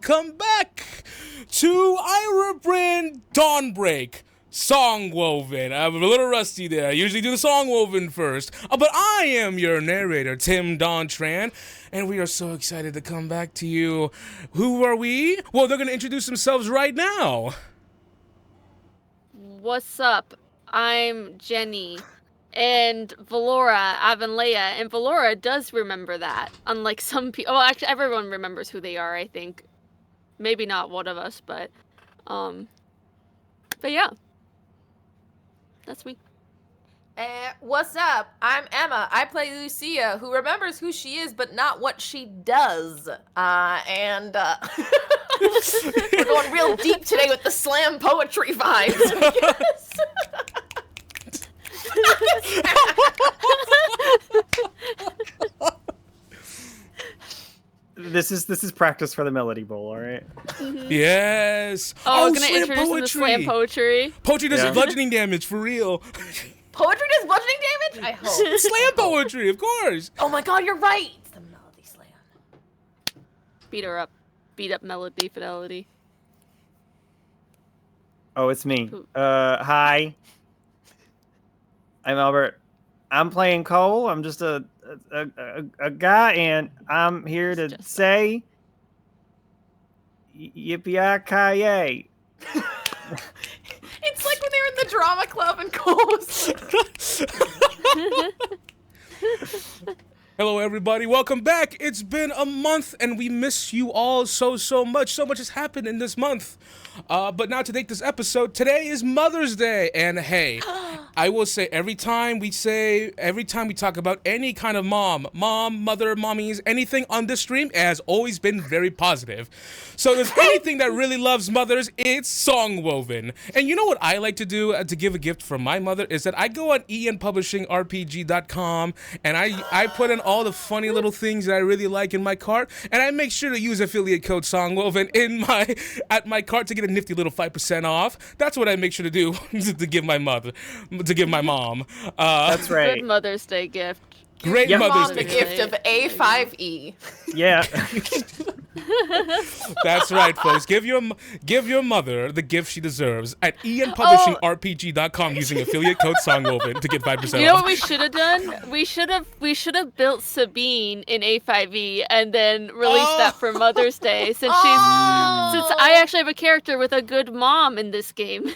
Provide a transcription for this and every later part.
welcome back to Eira, Bryn, Dawnbreak, Songwoven. I'm a little rusty there. I usually do the Songwoven first. But I am your narrator, Tim Dontran, and we are so excited to come back to you. Who are we? Well, they're going to introduce themselves right now. What's up? I'm Jenny. And Valoura, Leia, and Valoura does remember that. Unlike some people, well, actually, everyone remembers who they are. I think, maybe not one of us, but yeah, that's me. What's up? I'm Emma. I play Lucia, who remembers who she is, but not what she does. We're going real deep today with the slam poetry vibes. Yes. This is practice for the Melody Bowl, all right? Mm-hmm. Yes. Oh, I'm gonna introduce them to slam poetry. Poetry does bludgeoning damage for real. Poetry does bludgeoning damage? I hope. Slam poetry, of course. Oh my god, you're right. It's the Melody Slam. Beat her up. Beat up Melody Fidelity. Oh, it's me. Hi. I'm Albert. I'm playing Cole. I'm just a guy, and I'm here to say yippee-ki-yay. It's like when they were in the drama club and Cole was Hello, everybody. Welcome back. It's been a month, and we miss you all so much. So much has happened in this month. But now to take this episode, today is Mother's Day, and hey, I will say every time we talk about any kind of mom, mother, mommies, anything on this stream, it has always been very positive. So if there's anything that really loves mothers, it's Songwoven. And you know what I like to do to give a gift for my mother is that I go on enpublishingrpg.com and I put in all the funny little things that I really like in my cart, and I make sure to use affiliate code Songwoven at my cart to get a nifty little 5% off. That's what I make sure to do to give my mom. That's right. Good Mother's Day gift. Great Mother's Day gift of A5e. Yeah. That's right, folks. Give your mother the gift she deserves at enpublishingrpg.com using affiliate code Songwoven to get 5% off. You know what we should have done? We should have built Sabine in A5e and then released that for Mother's Day since I actually have a character with a good mom in this game.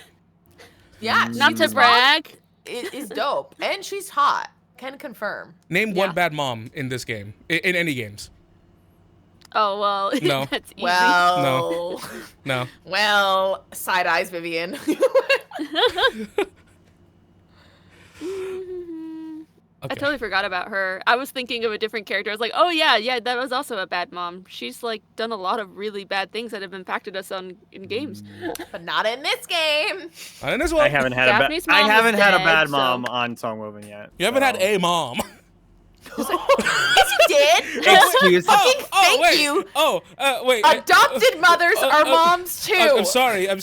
Yeah, not to brag. It is dope, and she's hot. Can confirm. Name one bad mom in this game, in any games. Oh, well, no. That's easy. Well, no. Well, side eyes, Vivian. I totally forgot about her. I was thinking of a different character. I was like, oh yeah, that was also a bad mom. She's like done a lot of really bad things that have impacted us in games. But not in this game. Not in this one. I haven't had a bad mom on Songwoven yet. You haven't had a mom. Yes, you did. Excuse me. Thank you. Wait. Adopted mothers are moms too. I'm sorry. I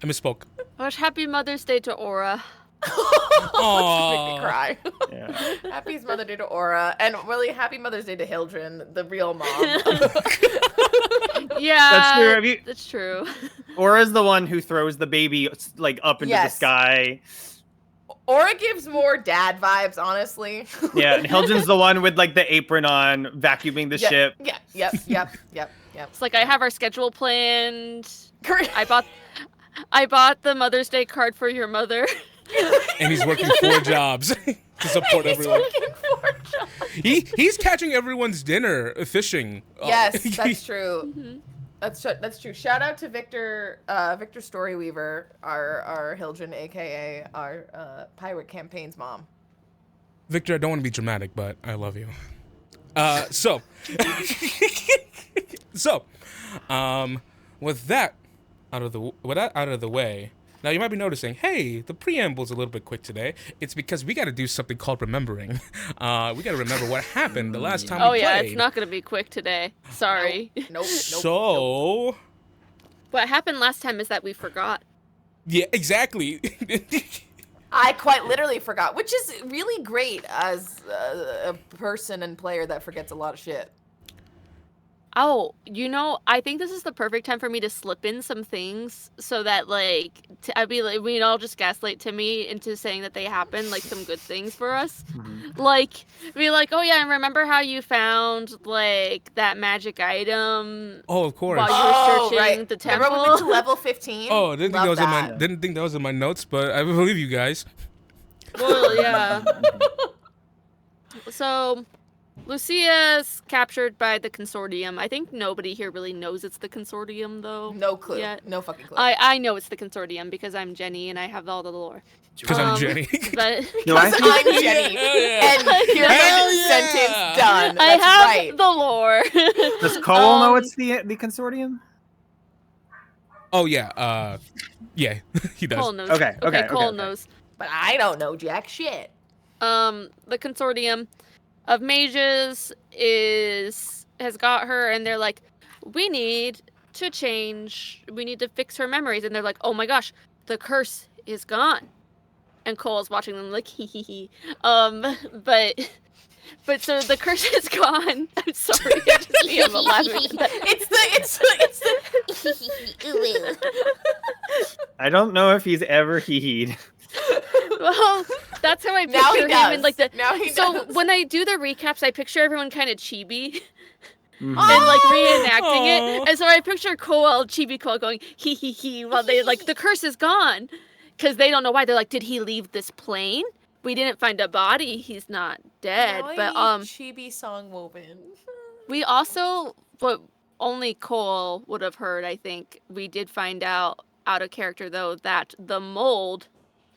misspoke. Gosh, happy Mother's Day to Aura. Make me cry. Yeah. Happy Mother's Day to Aura, and really happy Mother's Day to Hildren, the real mom. Yeah, that's true. Aura's the one who throws the baby like up into the sky. Aura gives more dad vibes, honestly. Yeah, and Hildren's the one with like the apron on, vacuuming the ship. Yep. It's like I have our schedule planned. I bought the Mother's Day card for your mother. And he's working 4 jobs to support everyone. He's catching everyone's dinner fishing. Yes, that's true. Mm-hmm. That's true. Shout out to Victor Storyweaver, our Hildren, aka our pirate campaign's mom. Victor, I don't want to be dramatic, but I love you. With that out of the way. Now, you might be noticing, hey, the preamble's a little bit quick today. It's because we got to do something called remembering. We got to remember what happened the last time we played. Oh, yeah, it's not going to be quick today. Sorry. Nope. What happened last time is that we forgot. Yeah, exactly. I quite literally forgot, which is really great as a person and player that forgets a lot of shit. Oh, I think this is the perfect time for me to slip in some things so that, like, I'd be like, we'd all just gaslight Timmy into saying that they happen, like, some good things for us. Mhm. Like, be like, oh yeah, and remember how you found, like, that magic item Oh, of course. while you were searching the temple? Remember we went to level 15? Oh, didn't think Love that was in my notes, but I believe you guys. Well, yeah. So, Lucia's captured by the consortium. I think nobody here really knows it's the consortium, though. No clue. Yet. No fucking clue. I know it's the consortium because I'm Jenny and I have all the lore. Because I'm Jenny. But No, I think I'm Jenny. And human sentence done. That's I have right. the lore. does Cole know it's the consortium? Oh yeah, yeah, he does. Cole knows. Okay, Cole okay. knows. But I don't know jack shit. The consortium of mages has got her, and they're like, we need to fix her memories, and they're like, oh my gosh, the curse is gone. And Cole's watching them like, hee hee hee. But so the curse is gone. I'm sorry, I just can't laughing at that. It's the I don't know if he's ever heed. Well, that's how I Now he picture him does. in like the. Now he So does. when I do the recaps, I picture everyone kind of chibi Mhm. and like Oh! reenacting Aw. it, and so I picture chibi Cole going hee hee hee while they like the curse is gone, because they don't know why. They're like, did he leave this plane? We didn't find a body. He's not dead. Now I But need chibi Songwoven. we also, but only Cole would have heard. I think we did find out of character though that the mold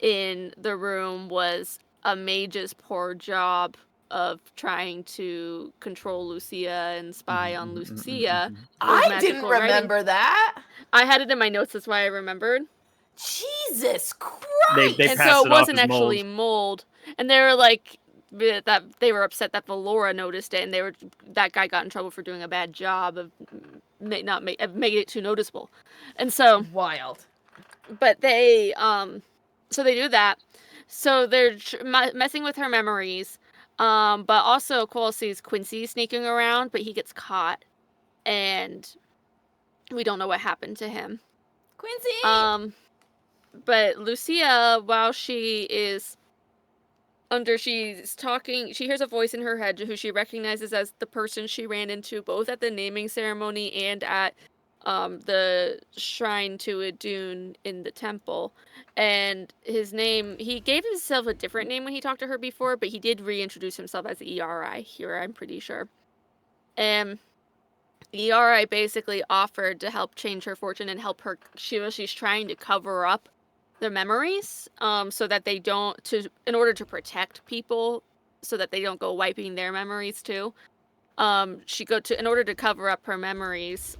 in the room was a mage's poor job of trying to control Lucia and spy on Lucia. with I didn't magical writing. remember that. I had it in my notes, that's why I remembered. Jesus Christ. They And passed so it it off wasn't as actually mold. And they were like that they were upset that Valoura noticed it, and that guy got in trouble for doing a bad job of making it too noticeable. And so Wild. but they so they do that. So they're messing with her memories. But also Cole sees Quincy sneaking around, but he gets caught, and we don't know what happened to him. Quincy! But Lucia, while she's talking, she hears a voice in her head who she recognizes as the person she ran into both at the naming ceremony and at the shrine to Idun in the temple. And his name, he gave himself a different name when he talked to her before, but he did reintroduce himself as Eira here, I'm pretty sure. And Eira basically offered to help change her fortune and help her. She's trying to cover up their memories, so that they don't, in order to protect people, so that they don't go wiping their memories too. In order to cover up her memories,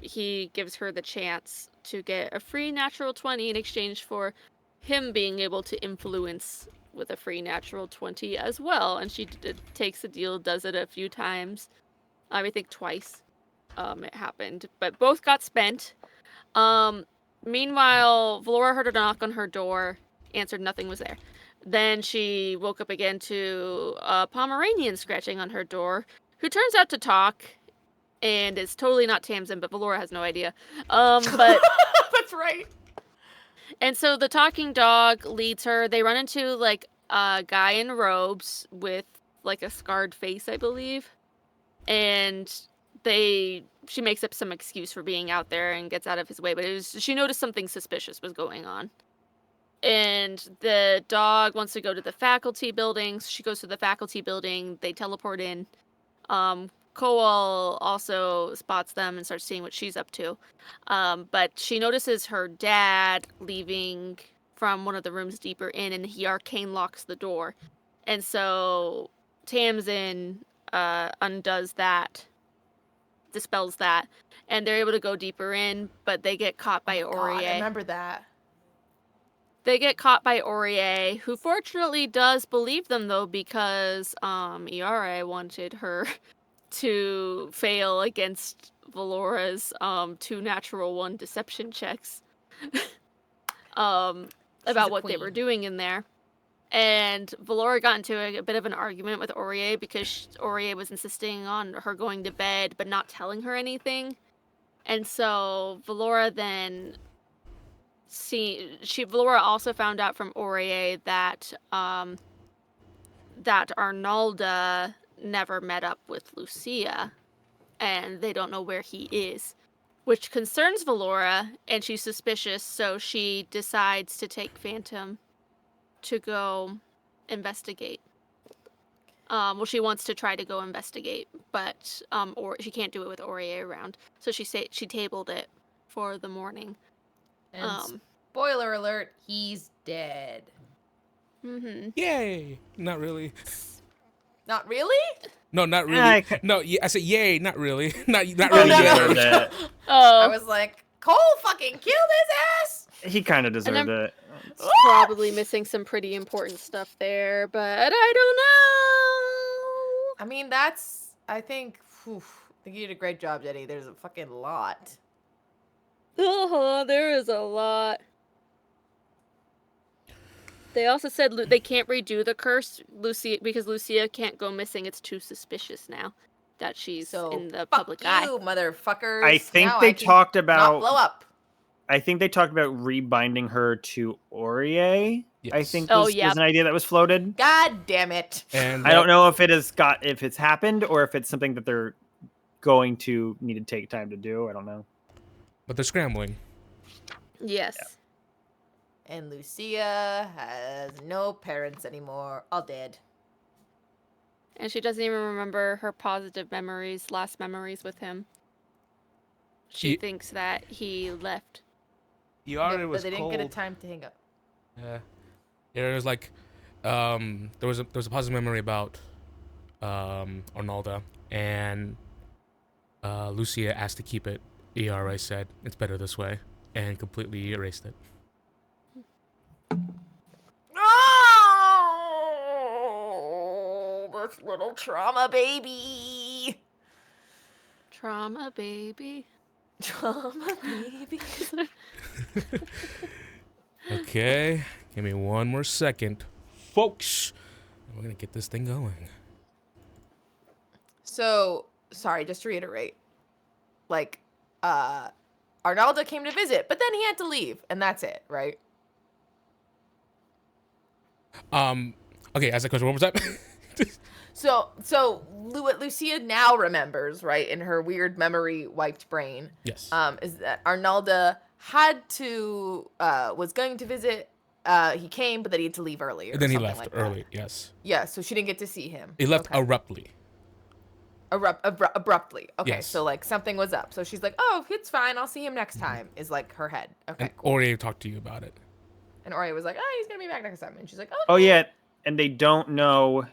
he gives her the chance to get a free natural 20 in exchange for him being able to influence with a free natural 20 as well. And she takes the deal, does it a few times. I think twice it happened, but both got spent. Meanwhile, Valoura heard a knock on her door, answered, nothing was there. Then she woke up again to a Pomeranian scratching on her door, who turns out to talk, and is totally not Tamsin, but Valoura has no idea. But That's right. And so the talking dog leads her. They run into like a guy in robes with like a scarred face, I believe. And she makes up some excuse for being out there and gets out of his way, but she noticed something suspicious was going on. And the dog wants to go to the faculty building. So she goes to the faculty building. They teleport in. Comhghall also spots them and starts seeing what she's up to. But she notices her dad leaving from one of the rooms deeper in, and he arcane locks the door. And so Tamsin undoes that, dispels that, and they're able to go deeper in, but they get caught by Aurier. I remember that. They get caught by Aurier, who fortunately does believe them, though, because Eira wanted her to fail against Valoura's 2 natural 1 deception checks about what they were doing in there. And Valoura got into a bit of an argument with Aurier because Aurier was insisting on her going to bed but not telling her anything. And so Valoura then Valoura also found out from Aurier that that Arnalda never met up with Lucia, and they don't know where he is, which concerns Valoura, and she's suspicious, so she decides to take Phantom to go investigate. Well, she wants to try to go investigate, but or she can't do it with Aurier around, so she tabled it for the morning. And spoiler alert, he's dead. Mm-hmm. Yay! Not really. Not really? No, not really. No, I said yay, not really. not really. no, yay. no. Oh, I was like, Cole fucking killed his ass. He kind of deserved it. Probably missing some pretty important stuff there, but I don't know. I mean, I think you did a great job, Jenny. There's a fucking lot. There is a lot. They also said they can't redo the curse, Lucia, because Lucia can't go missing. It's too suspicious now that she's in the public eye. You motherfuckers. I think they talked about blow up. I think they talked about rebinding her to Aurier. Yes. I think was an idea that was floated. God damn it! And I don't know if if it's happened or if it's something that they're going to need to take time to do. I don't know. But they're scrambling. Yes. Yeah. And Lucia has no parents anymore, all dead. And she doesn't even remember her positive last memories with him. She thinks that he left. Eira was but they cold. didn't get a time to hang up. Yeah. Eira was like, there was a positive memory about Arnalda, and Lucia asked to keep it. Eira said it's better this way, and completely erased it. Oh, this little trauma baby. Trauma baby. Trauma baby. Okay, give me one more second, folks. We're gonna get this thing going. So, sorry, just to reiterate, like, Arnalda came to visit, but then he had to leave, and that's it, right? Okay, ask that question one more time. So what Lucia now remembers, right, in her weird memory wiped brain, Yes. is that Arnalda was going to visit. He came, but then he had to leave early. And then he left like early. That. Yes. Yeah, so she didn't get to see him. He left Okay. abruptly. Abruptly. Okay, Yes. so like something was up. So she's like, "Oh, it's fine. I'll see him next time." Is like her head. Okay, And cool. Aurier talked to you about it. And Aurier was like, "Oh, he's gonna be back next time." And she's like, "Oh, Oh yeah, and they don't know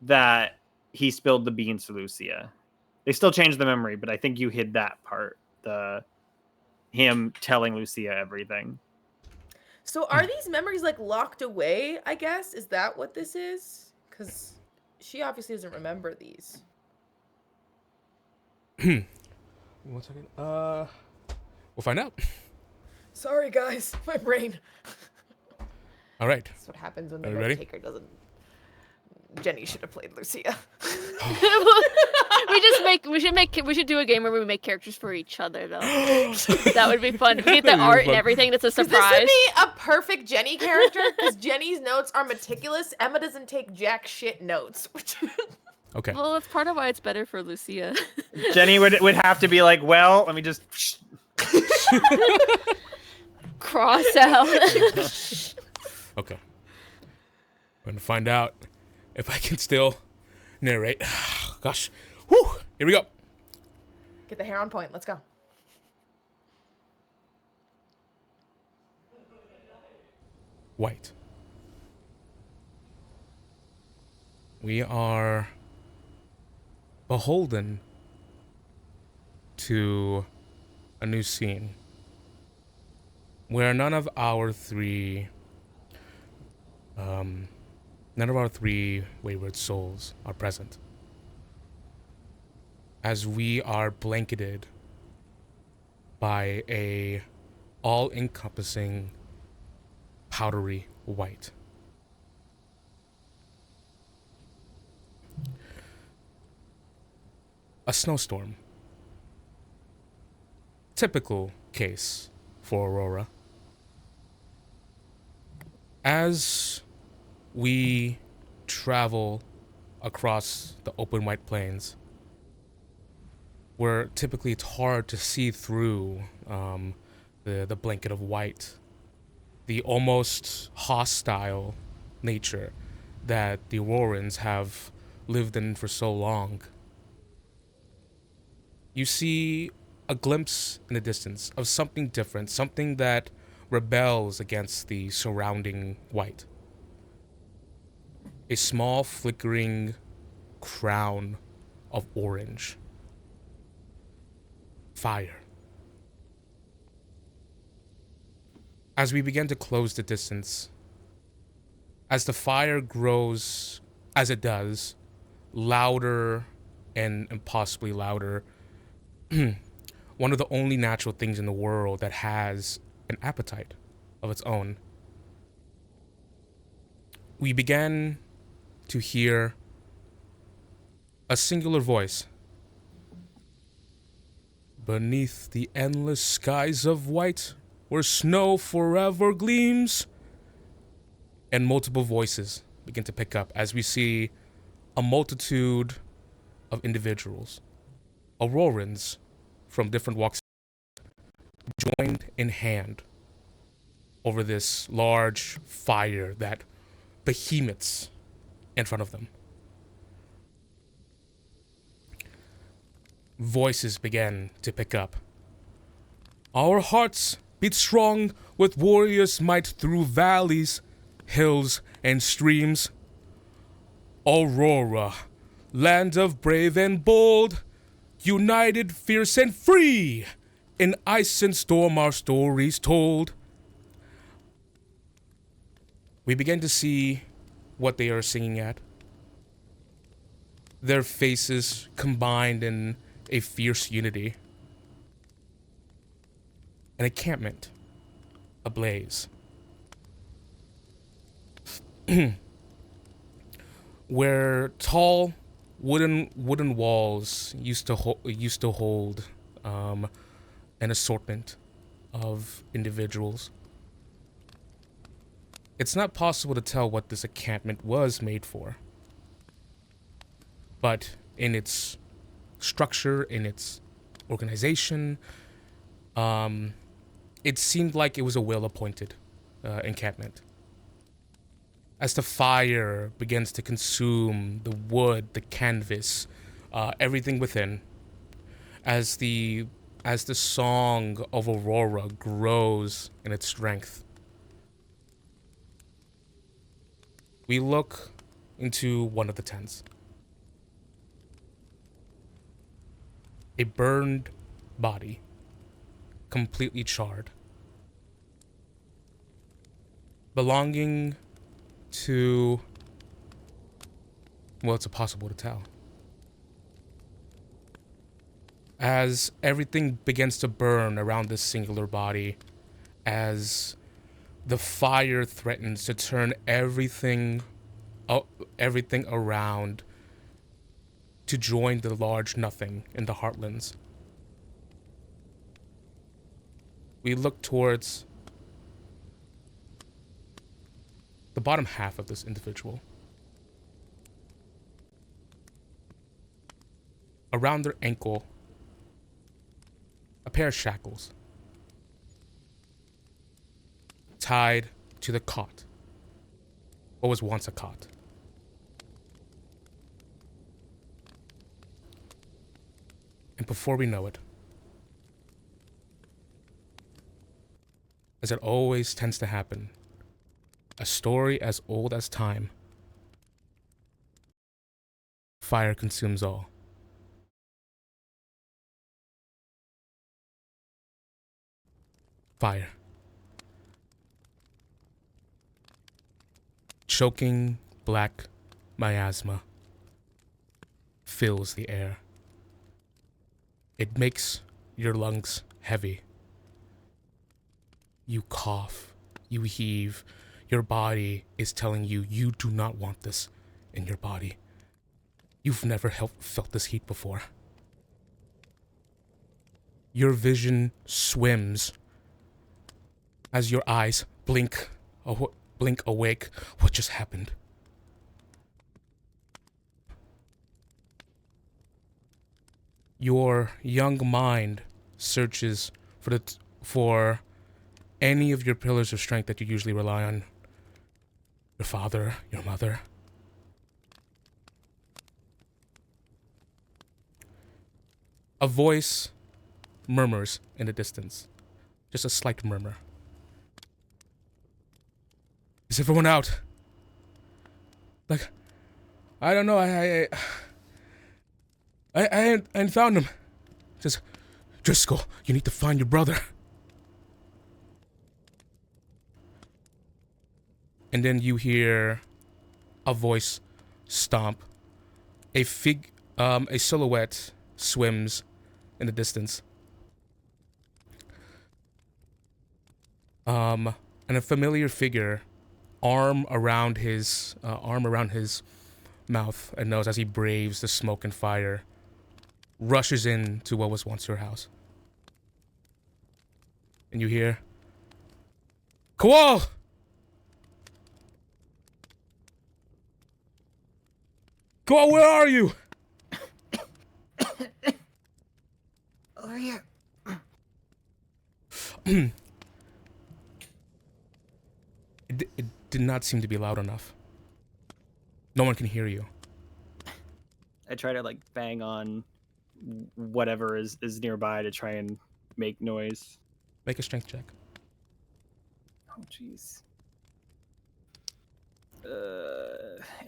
that he spilled the beans to Lucia. They still changed the memory, but I think you hid that part. Him telling Lucia everything. So are these memories like locked away? I guess is that what this is? Because she obviously doesn't remember these. 1 second. We'll find out. Sorry, guys, my brain. All right. That's what happens when Are the you note ready? taker doesn't. Jenny should have played Lucia. we should do a game where we make characters for each other though. That would be fun. We get the That'd be art fun. and everything. That's a This would surprise. be a perfect Jenny character because Jenny's notes are meticulous. Emma doesn't take jack shit notes. Okay. Well, that's part of why it's better for Lucia. Jenny would have to be like, well, let me just. Cross out. Okay. We're gonna find out if I can still narrate. Gosh. Whew. Here we go. Get the hair on point. Let's go. White. We are beholden to a new scene where none of our three wayward souls are present, as we are blanketed by a all-encompassing powdery white. a snowstorm. Typical case for Aurora. As we travel across the open white plains, where typically it's hard to see through the blanket of white, the almost hostile nature that the Aurorans have lived in for so long. You see a glimpse in the distance of something different, something that rebels against the surrounding white. A small flickering crown of orange. Fire. As we begin to close the distance, as the fire grows, as it does, louder and possibly louder, one of the only natural things in the world that has an appetite of its own, we began to hear a singular voice. Beneath the endless skies of white, where snow forever gleams. And multiple voices begin to pick up as we see a multitude of individuals, Aurorans from different walks, joined in hand over this large fire that behemoths in front of them. Voices began to pick up. Our hearts beat strong with warriors' might through valleys, hills, and streams. Aurora, land of brave and bold, united, fierce, and free. In ice and storm our stories told. We begin to see what they are singing at. Their faces combined in a fierce unity. An encampment ablaze. Where tall wooden walls used to hold an assortment of individuals. It's not possible to tell what this encampment was made for, but in its structure, in its organization, it seemed like it was a well-appointed encampment. As the fire begins to consume the wood, the canvas, everything within, as the song of Aurora grows in its strength, we look into one of the tents. A burned body, completely charred, belonging to, well, it's impossible to tell. As everything begins to burn around this singular body, as the fire threatens to turn everything around to join the large nothing in the Heartlands. We look towards the bottom half of this individual. Around their ankle, a pair of shackles tied to the cot, what was once a cot. And before we know it, as it always tends to happen, a story as old as time, fire consumes all. Fire. Choking black miasma fills the air. It makes your lungs heavy. You cough, you heave. Your body is telling you you do not want this in your body. You've never felt this heat before. Your vision swims as your eyes blink awake. What just happened? Your young mind searches for any of your pillars of strength that you usually rely on. Your father, your mother. A voice murmurs in the distance. Just a slight murmur. Is everyone out? Like, I don't know. I ain't found him. Just, Driscoll, you need to find your brother. And then you hear a voice stomp. A silhouette swims in the distance. And a familiar figure, arm around his mouth and nose as he braves the smoke and fire, rushes into what was once your house. And you hear, Comhghall! Comhghall, where are you? Over here. It did not seem to be loud enough. No one can hear you. I try to like bang on whatever is nearby to try and make noise. Make a strength check. Oh jeez.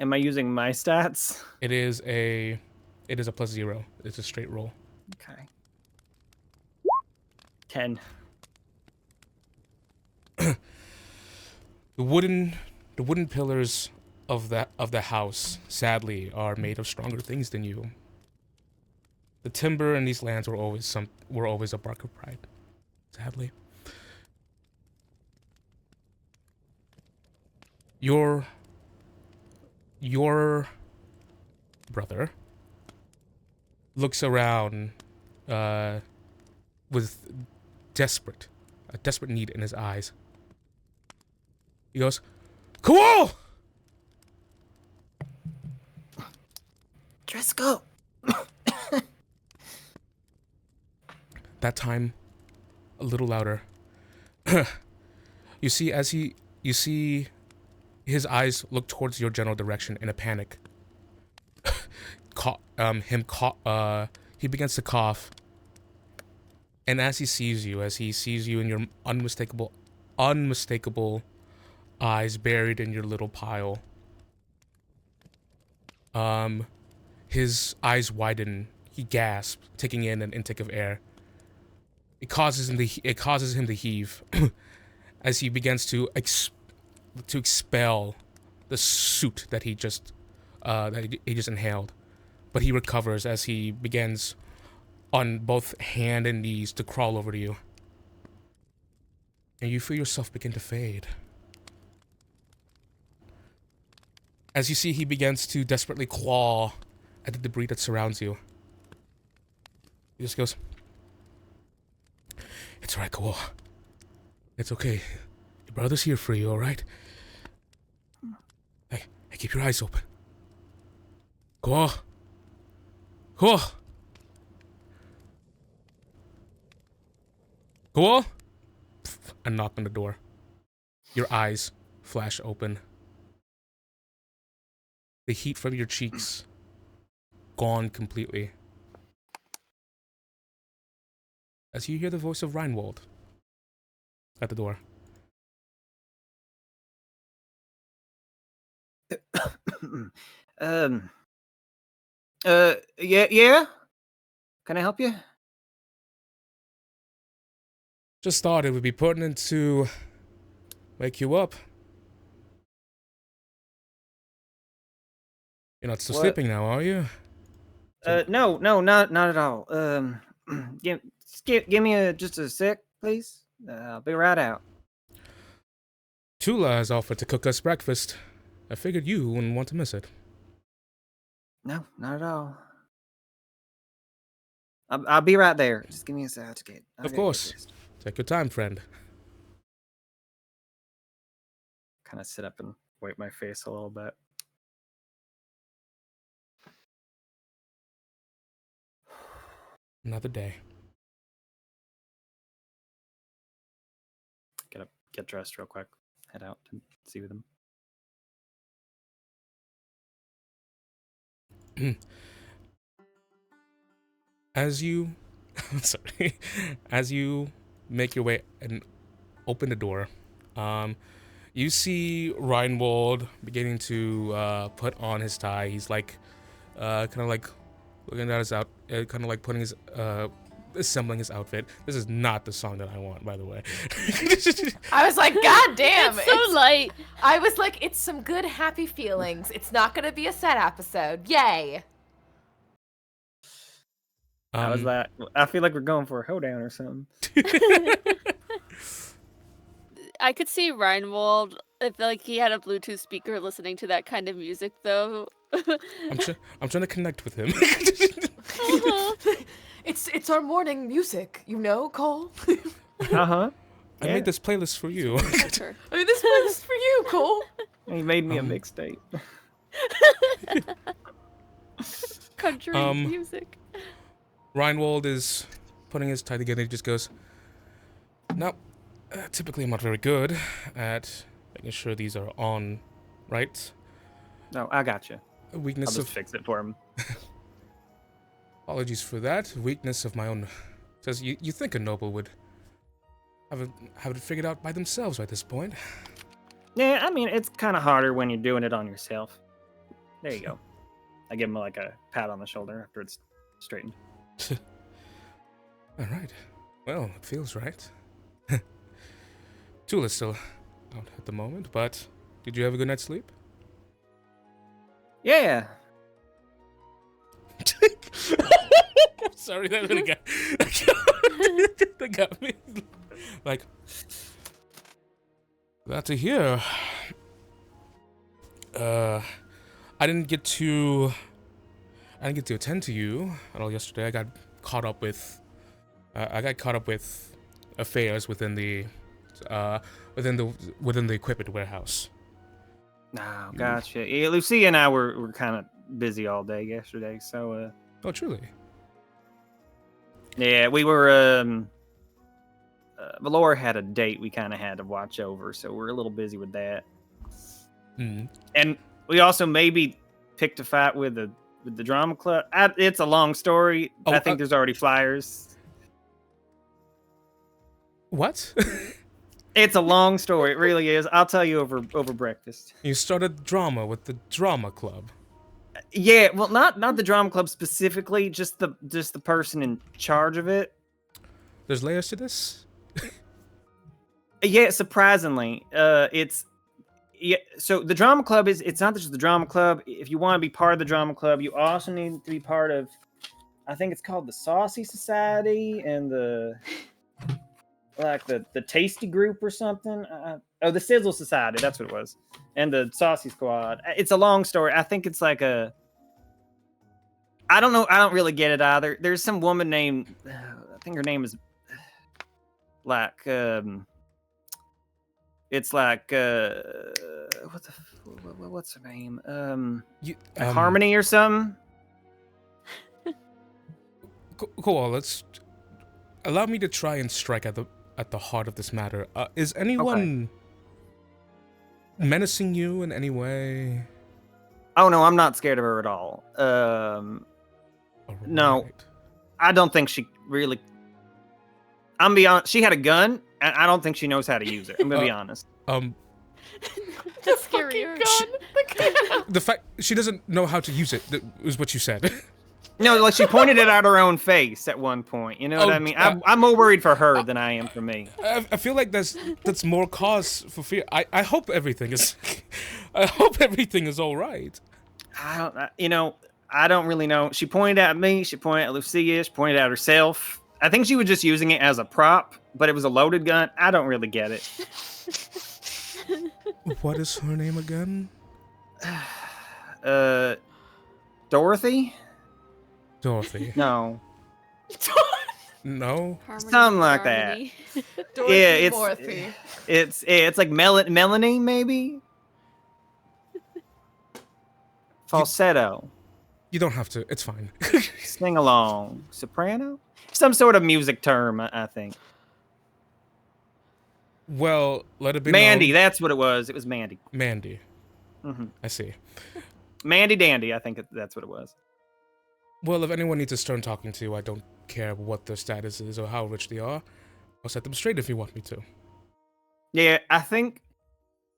Am I using my stats? It is a +0. It's a straight roll. Okay. 10. The wooden pillars of the house, sadly, are made of stronger things than you. The timber in these lands were always a bark of pride, sadly. Your brother looks around with a desperate need in his eyes. He goes, Comhghall! Driscoll. That time, a little louder. You see his eyes look towards your general direction in a panic. He begins to cough. And as he sees you in your unmistakable eyes buried in your little pile, his eyes widen. He gasps, taking in an intake of air. It causes him to heave as he begins to expel the soot that he just inhaled. But he recovers as he begins on both hand and knees to crawl over to you. And you feel yourself begin to fade. As you see, he begins to desperately claw at the debris that surrounds you. He just goes, It's alright, Comhghall. It's okay. Your brother's here for you, alright? Hey, keep your eyes open. Comhghall. Comhghall. Comhghall? A knock on the door. Your eyes flash open. The heat from your cheeks gone completely. As you hear the voice of Reinwald at the door. Yeah? Can I help you? Just thought it would be pertinent to wake you up. You're not still What? sleeping now, are you? No, not at all. Give me just a sec, please. I'll be right out. Tula has offered to cook us breakfast. I figured you wouldn't want to miss it. No, not at all. I'll be right there. Just give me a second to get. Of course. Take your time, friend. Kind of sit up and wipe my face a little bit. Another day. Get dressed real quick. Head out to see them. As you, sorry, as you make your way and open the door, you see Reinwald beginning to put on his tie. He's like, kind of like looking at his kind of like putting his, assembling his outfit. This is not the song that I want, by the way. I was like, God damn. It's so light. I was like, it's some good happy feelings. It's not gonna be a sad episode. Yay. How was that? I feel like we're going for a hoedown or something. I could see Reinwald if like he had a Bluetooth speaker listening to that kind of music though. I'm trying to connect with him. It's our morning music, you know, Cole. Uh-huh. I made this playlist for you. I mean, this one's for you, Cole. He made me a mixtape. Country music. Reinwald is putting his tie together. He just goes, "No, typically I'm not very good at making sure these are on, right? No, I got you. A weakness I'll just of fix it for him. apologies for that. Weakness of my own. Says you think a noble would have it figured out by themselves by this point. Yeah, I mean, it's kind of harder when you're doing it on yourself. There you go. I give him like a pat on the shoulder after it's straightened. All right. Well, it feels right. Tool is still out at the moment, but did you have a good night's sleep? Yeah. I'm sorry, that really got that got me. Like, glad to hear. I didn't get to attend to you at all yesterday. I got caught up with affairs within the equipment warehouse. No, gotcha. Yeah, Lucia and I were kind of busy all day yesterday, so Oh, truly? yeah, we were Valoura had a date we kind of had to watch over, so we're a little busy with that. Mm. And we also maybe picked a fight with the drama club. It's a long story. Oh, I think there's already flyers. What? It's a long story. It really is. I'll tell you over breakfast. You started drama with the drama club. Yeah, well, not the drama club specifically, just the person in charge of it. There's layers to this? Yeah, surprisingly, so the drama club it's not just the drama club. If you want to be part of the drama club, you also need to be part of, I think it's called the Saucy Society and the Tasty Group or something. The Sizzle Society, that's what it was, and the Saucy Squad. It's a long story. I think it's like I don't know. I don't really get it either. There's some woman named, I think her name is like it's like what's her name? Harmony or something. Cool. Let's allow me to try and strike at the heart of this matter. Is anyone menacing you in any way? Oh no, I'm not scared of her at all. No, I don't think she really. I'm be honest. She had a gun, and I don't think she knows how to use it. I'm gonna be honest. That's scarier. The fact she doesn't know how to use it is what you said. No, like she pointed it at her own face at one point. You know what I mean? I'm more worried for her than I am for me. I feel like that's more cause for fear. I hope everything is. I hope everything is all right. I don't really know. She pointed at me. She pointed at Lucia. She pointed at herself. I think she was just using it as a prop, but it was a loaded gun. I don't really get it. What is her name again? Dorothy? Dorothy. No. No. Harmony Something with like that. harmony. Dorothy Yeah, Morthy. it's like Melanie maybe. Falsetto, You don't have to. It's fine. sing along, soprano, some sort of music term. I think. Well, let it be Mandy, known. that's what it was. It was Mandy. Mandy. hmm I see. Mandy Dandy, I think that's what it was. Well, if anyone needs a stern talking to, I don't care what their status is or how rich they are. I'll set them straight if you want me to. Yeah, I think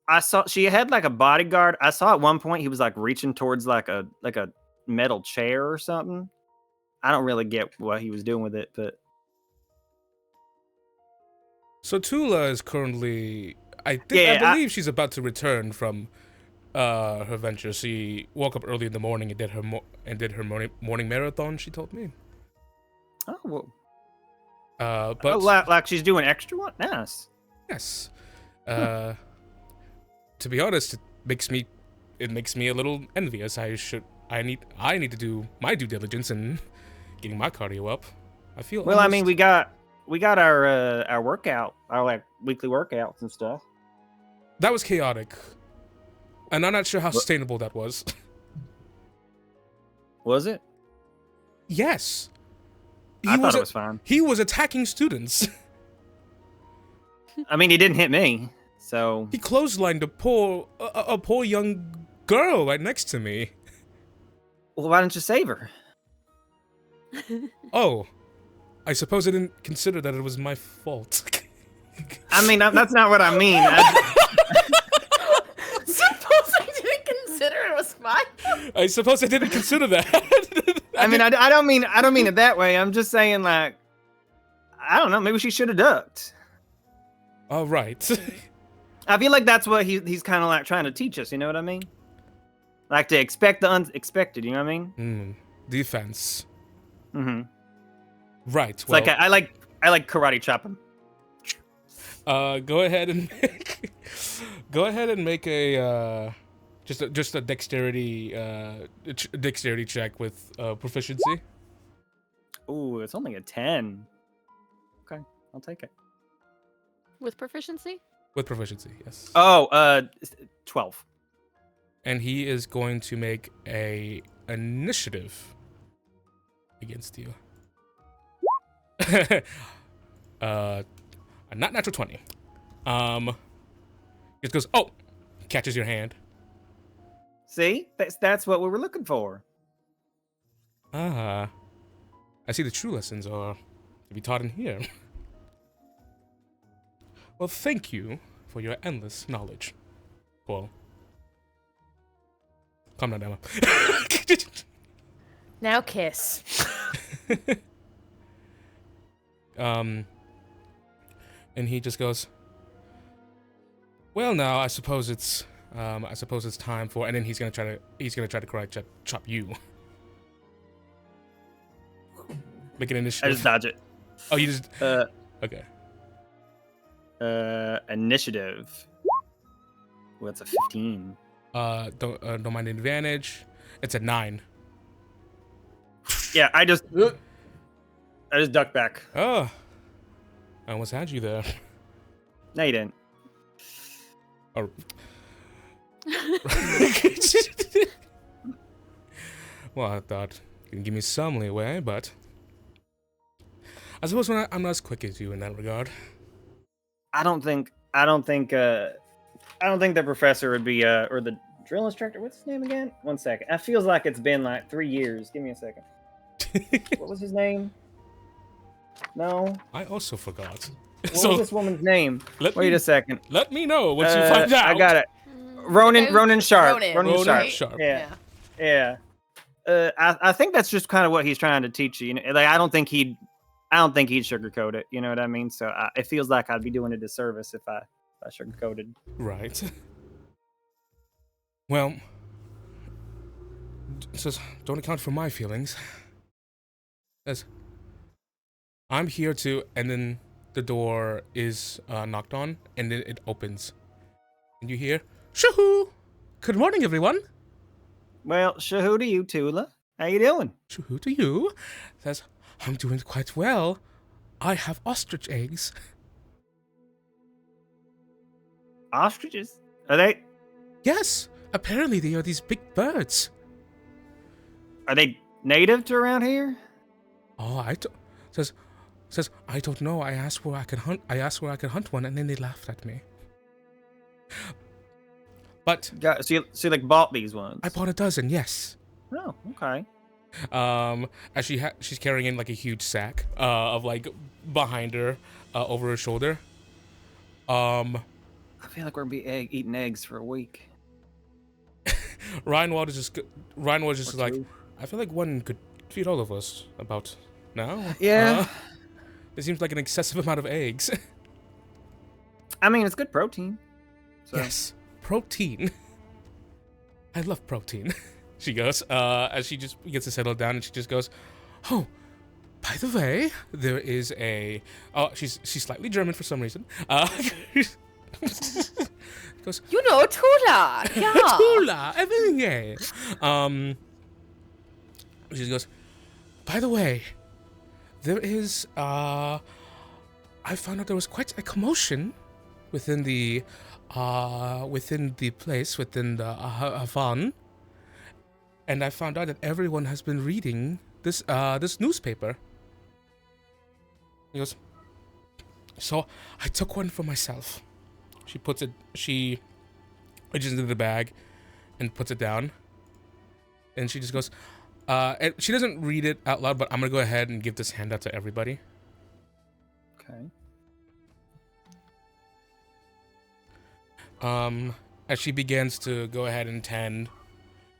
I saw she had like a bodyguard. I saw at one point he was like reaching towards like a metal chair or something. I don't really get what he was doing with it, but So Tula is currently, I Yeah, I- believe she's about to return from her venture. She woke up early in the morning and did her morning marathon. She told me. oh well, But oh, like she's doing extra one. Nice. yes, to be honest, it makes me a little envious. I need to do my due diligence in getting my cardio up. I feel Well, I mean, almost- we got our workout, our like weekly workouts and stuff. that was chaotic, and I'm not sure how sustainable that was. Was it? Yes, I thought it was fine. He was attacking students. I mean, he didn't hit me, so He clotheslined a poor young girl right next to me. well, why didn't you save her? Oh, I suppose I didn't consider that it was my fault. I mean, that's not what I mean. Suppose I didn't consider it was mine. I suppose I didn't consider that. I mean, I don't mean it that way. I'm just saying, like, I don't know. Maybe she should have ducked. All right. I feel like that's what he's kind of like trying to teach us. You know what I mean? Like to expect the unexpected. You know what I mean? Defense. Mm-hmm. Right. It's like I like karate chop him. Go ahead and make a just a dexterity dexterity check with proficiency. Ooh, it's only a 10. Okay, I'll take it. With proficiency? With proficiency, yes. Oh, 12. And he is going to make a initiative against you. Not natural 20. It goes, oh, catches your hand. See, that's what we were looking for. Ah, I see the true lessons are to be taught in here. Well, thank you for your endless knowledge. Well, calm down, Emma. Now kiss. And he just goes, well, now I suppose it's time for, and then he's gonna try to karate chop you. Make an I initiative. just dodge it. Oh, you just okay. Initiative. Well, it's a 15. Don't mind the advantage. It's a 9. Yeah, I just duck back. Oh, I almost had you there. No, you didn't. Oh. Well, I thought you could give me some leeway, but I suppose I'm not as quick as you in that regard. I don't think the professor would be or the drill instructor. What's his name again? One second. It feels like it's been like 3 years. Give me a second. What was his name? No. I also forgot. What was this woman's name? Let Wait me- a second. Let me know once you find out. I got it. Ronan Sharp. Ronan Sharp. Yeah. Yeah. I think that's just kind of what he's trying to teach you. Like I don't think he'd sugarcoat it. You know what I mean? So it feels like I'd be doing a disservice if I sugarcoated. Right. Well, it says don't account for my feelings. It says I'm here to, and then the door is knocked on, and then it opens, and you hear shoo-hoo. Good morning, everyone. Well, shahoo to you, Tula. How you doing? Shoo-hoo to you. It says I'm doing quite well. I have ostrich eggs. Ostriches? Are they Yes, apparently they are these big birds. native to around here? Oh, says I don't know. I asked where I can hunt. I asked where I can hunt one, and then they laughed at me. But So you like bought these ones? I bought a dozen. Yes. Oh, okay. As she's carrying in like a huge sack of like behind her over her shoulder. I feel like we're gonna be eating eggs for a week. Ryan was just Or like, two. I feel like one could feed all of us about now. Yeah. It seems like an excessive amount of eggs. I mean, it's good protein. So. Yes, protein. I love protein. She goes, as she just gets to settle down, and she just goes, "Oh, by the way, there is a." Oh, she's slightly German for some reason. Goes, You know, Tula. Yeah. Tula, everything. Yeah. She goes, by the way, there is. I found out there was quite a commotion within the place, within the Havan, and I found out that everyone has been reading this newspaper. He goes, so I took one for myself. She reaches into the bag and puts it down, and she just goes, and she doesn't read it out loud, but I'm gonna go ahead and give this handout to everybody. Okay. As she begins to go ahead and tend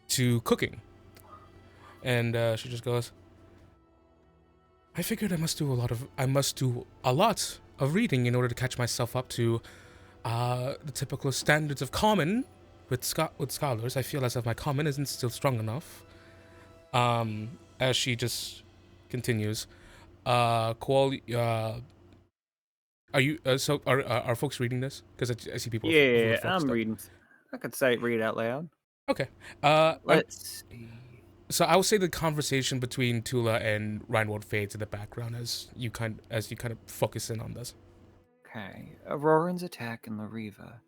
to cooking. And she just goes, I figured I must do a lot of reading in order to catch myself up to the typical standards of common with scholars. I feel as if my common isn't still strong enough. As she just continues, Qual, are you are folks reading this? Because I see people. Yeah, folks I'm stuff. reading. I could read it out loud. Okay. Let's see. So I will say the conversation between Tula and Reinwald fades in the background as you kind of focus in on this. Okay. Auroran's attack in Lariva.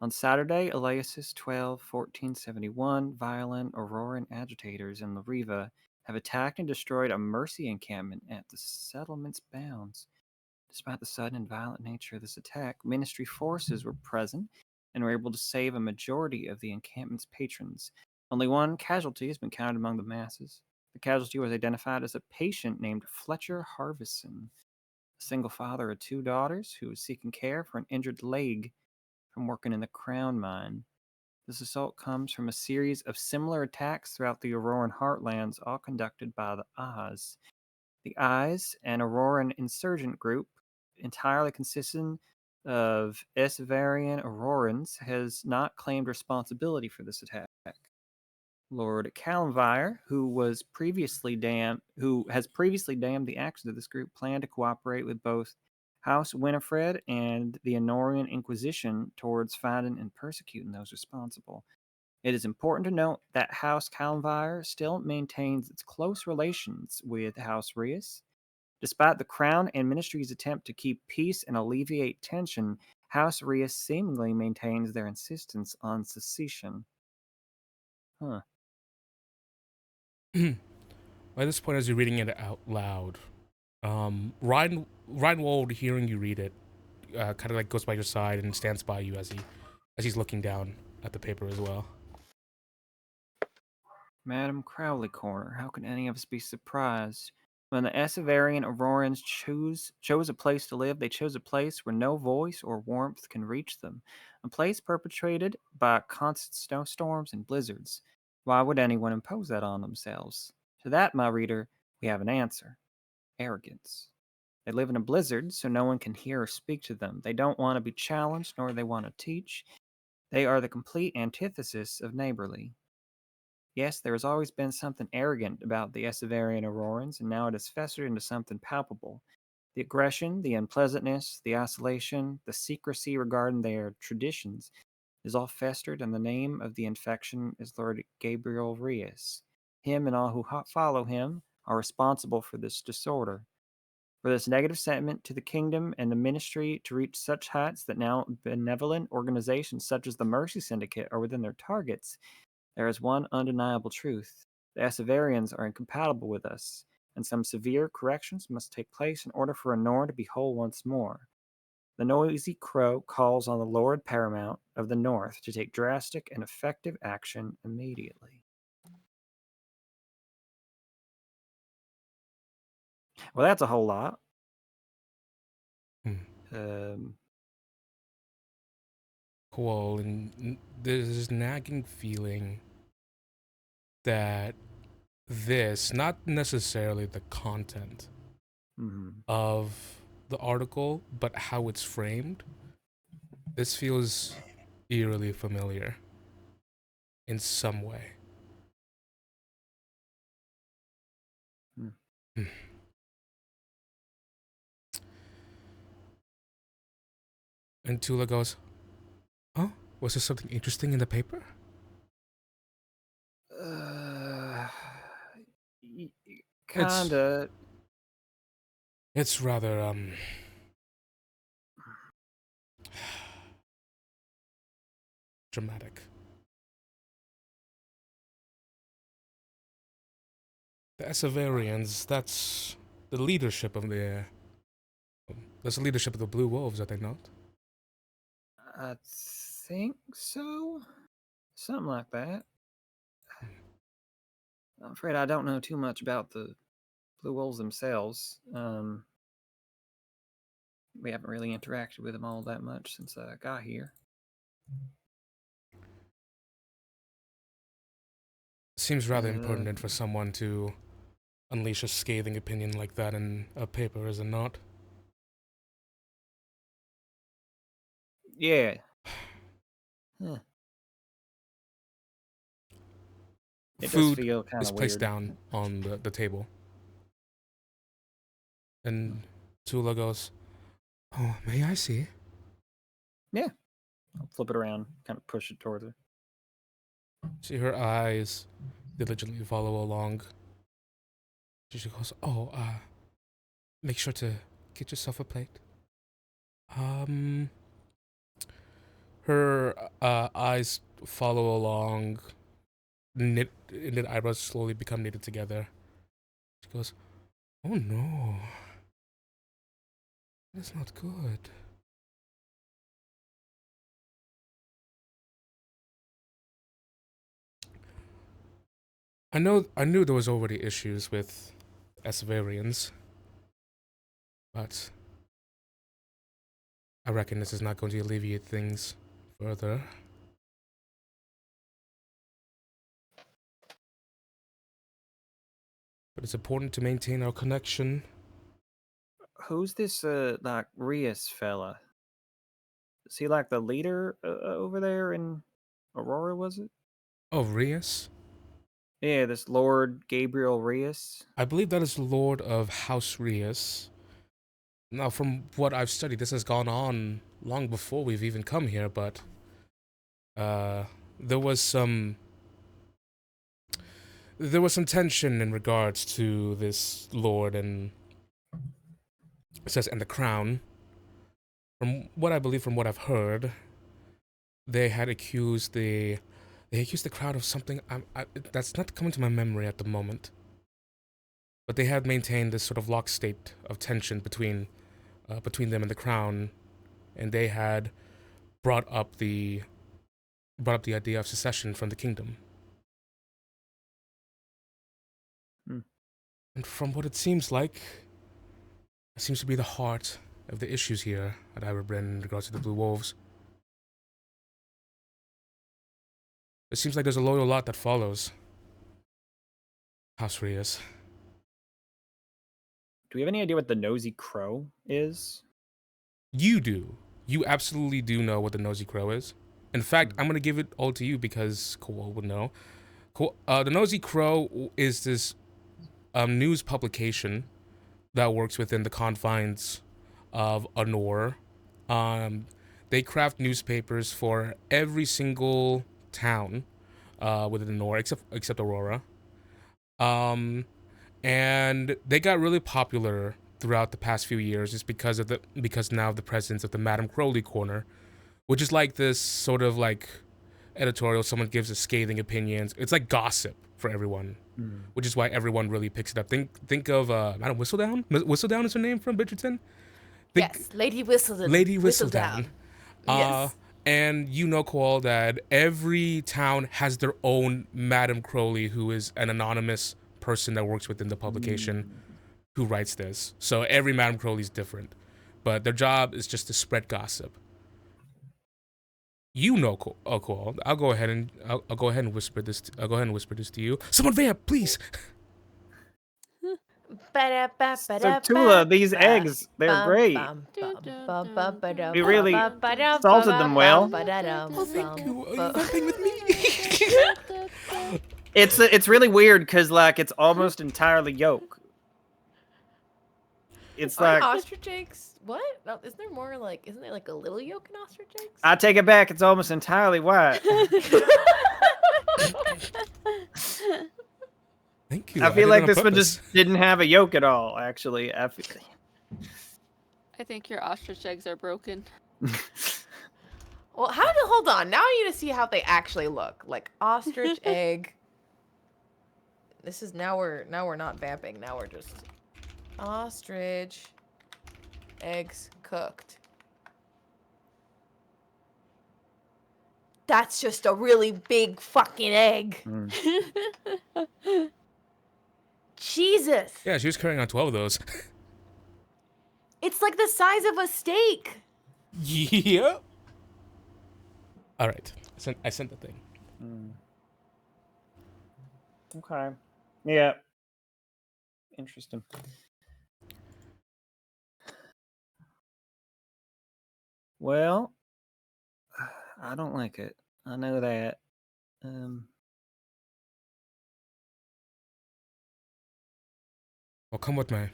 On Saturday, Eliasis 12, 1471, violent Auroran agitators in Lariva have attacked and destroyed a mercy encampment at the settlement's bounds. Despite the sudden and violent nature of this attack, ministry forces were present and were able to save a majority of the encampment's patrons. Only one casualty has been counted among the masses. The casualty was identified as a patient named Fletcher Harvison, a single father of 2 daughters who was seeking care for an injured leg from working in the crown mine. This assault comes from a series of similar attacks throughout the Auroran heartlands, all conducted by the Oz. The Eyes, an Auroran insurgent group entirely consisting of Esvarian Aurorans, has not claimed responsibility for this attack. Lord Calumvire, who has previously damned the actions of this group, planned to cooperate with both House Winifred and the Honorian Inquisition towards finding and persecuting those responsible. It is important to note that House Calumvire still maintains its close relations with House Rias. Despite the Crown and Ministry's attempt to keep peace and alleviate tension, House Rias seemingly maintains their insistence on secession. Huh. By this point, as you're reading it out loud, Reinwald, hearing you read it, kind of like goes by your side and stands by you as he's looking down at the paper as well. Madam Crowley Corner, how can any of us be surprised? When the Esavarian Aurorans chose a place to live, they chose a place where no voice or warmth can reach them. A place perpetrated by constant snowstorms and blizzards. Why would anyone impose that on themselves? To that, my reader, we have an answer. Arrogance. They live in a blizzard, so no one can hear or speak to them. They don't want to be challenged, nor do they want to teach. They are the complete antithesis of neighborly. Yes, there has always been something arrogant about the Esavarian Aurorans, and now it has festered into something palpable. The aggression, the unpleasantness, the isolation, the secrecy regarding their traditions is all festered, and the name of the infection is Lord Gabriel Rias. Him and all who follow him are responsible for this disorder. For this negative sentiment to the kingdom and the ministry to reach such heights that now benevolent organizations such as the Mercy Syndicate are within their targets, there is one undeniable truth. The Essaverians are incompatible with us, and some severe corrections must take place in order for Anor to be whole once more. The noisy crow calls on the Lord Paramount of the North to take drastic and effective action immediately. Well, that's a whole lot. Cool, and there's this nagging feeling that this, not necessarily the content of the article, but how it's framed, this feels eerily familiar in some way. And Tula goes, "Oh, was there something interesting in the paper?" Kinda. It's rather, dramatic. The Essaverians, that's the leadership of that's the leadership of the Blue Wolves, are they not? I think so. Something like that. I'm afraid I don't know too much about the Blue Wolves themselves. We haven't really interacted with them all that much since I got here. Seems rather impertinent for someone to unleash a scathing opinion like that in a paper, is it not? Yeah. Huh. It does Food feel kind is of placed weird. down on the table. And Tula goes, "Oh, may I see?" Yeah. I'll flip it around, kind of push it towards her. See her eyes diligently follow along. She goes, "Oh, make sure to get yourself a plate." Her eyes follow along, knit eyebrows slowly become knitted together. She goes, "Oh no, that's not good." I knew there was already issues with Essaverians, but I reckon this is not going to alleviate things further. But it's important to maintain our connection. Who's this, like, Rias fella? Is he like the leader over there in Aurora, was it? Oh, Rias? Yeah, this Lord Gabriel Rias. I believe that is Lord of House Rias. Now, from what I've studied, this has gone on long before we've even come here, but there was some tension in regards to this lord and it says and the crown. From what I believe, from what I've heard, they had accused the crown of something that's not coming to my memory at the moment. But they had maintained this sort of locked state of tension between them and the crown, and they had brought up the idea of secession from the kingdom. And from what it seems like, it seems to be the heart of the issues here at Bryn in regards to the Blue Wolves. It seems like there's a loyal lot that follows House Rias. Do we have any idea what the Nosy Crow is? You do. You absolutely do know what the Nosy Crow is. In fact, I'm going to give it all to you because Comhghall would know. The Nosy Crow is this news publication that works within the confines of Anor. They craft newspapers for every single town within Anor, except Aurora. and they got really popular throughout the past few years just because now of the presence of the Madame Crowley corner, which is like this sort of like editorial. Someone gives a scathing opinions. It's like gossip for everyone, which is why everyone really picks it up. Think of Madame Whistledown. Whistledown is her name from Bridgerton. Yes, Lady Whistledown. Lady Whistledown. Yes. And you know, Comhghall, that every town has their own Madame Crowley, who is an anonymous person that works within the publication who writes this. So every Madame Crowley is different, but their job is just to spread gossip. You know, Comhghall. I'll go ahead and whisper this. I'll go ahead and whisper this to you. Someone vamp, please. So Tula, these eggs, they're great. We really salted them well. Oh, thank you. Are you vamping with me? It's really weird because like it's almost entirely yolk. It's like ostrich eggs. What? No, isn't there like a little yolk in ostrich eggs? I take it back. It's almost entirely white. Thank you. I feel did like it this on one purpose. just didn't have a yolk at all. Actually, I think your ostrich eggs are broken. Well, hold on. Now I need to see how they actually look. Like ostrich egg. This is now we're not vamping. Now we're just ostrich eggs cooked. That's just a really big fucking egg. Jesus. Yeah, she was carrying on 12 of those. It's like the size of a steak. Yeah. All right. I sent the thing. Okay. Yeah. Interesting. Well, I don't like it. I know that. Well, come with me.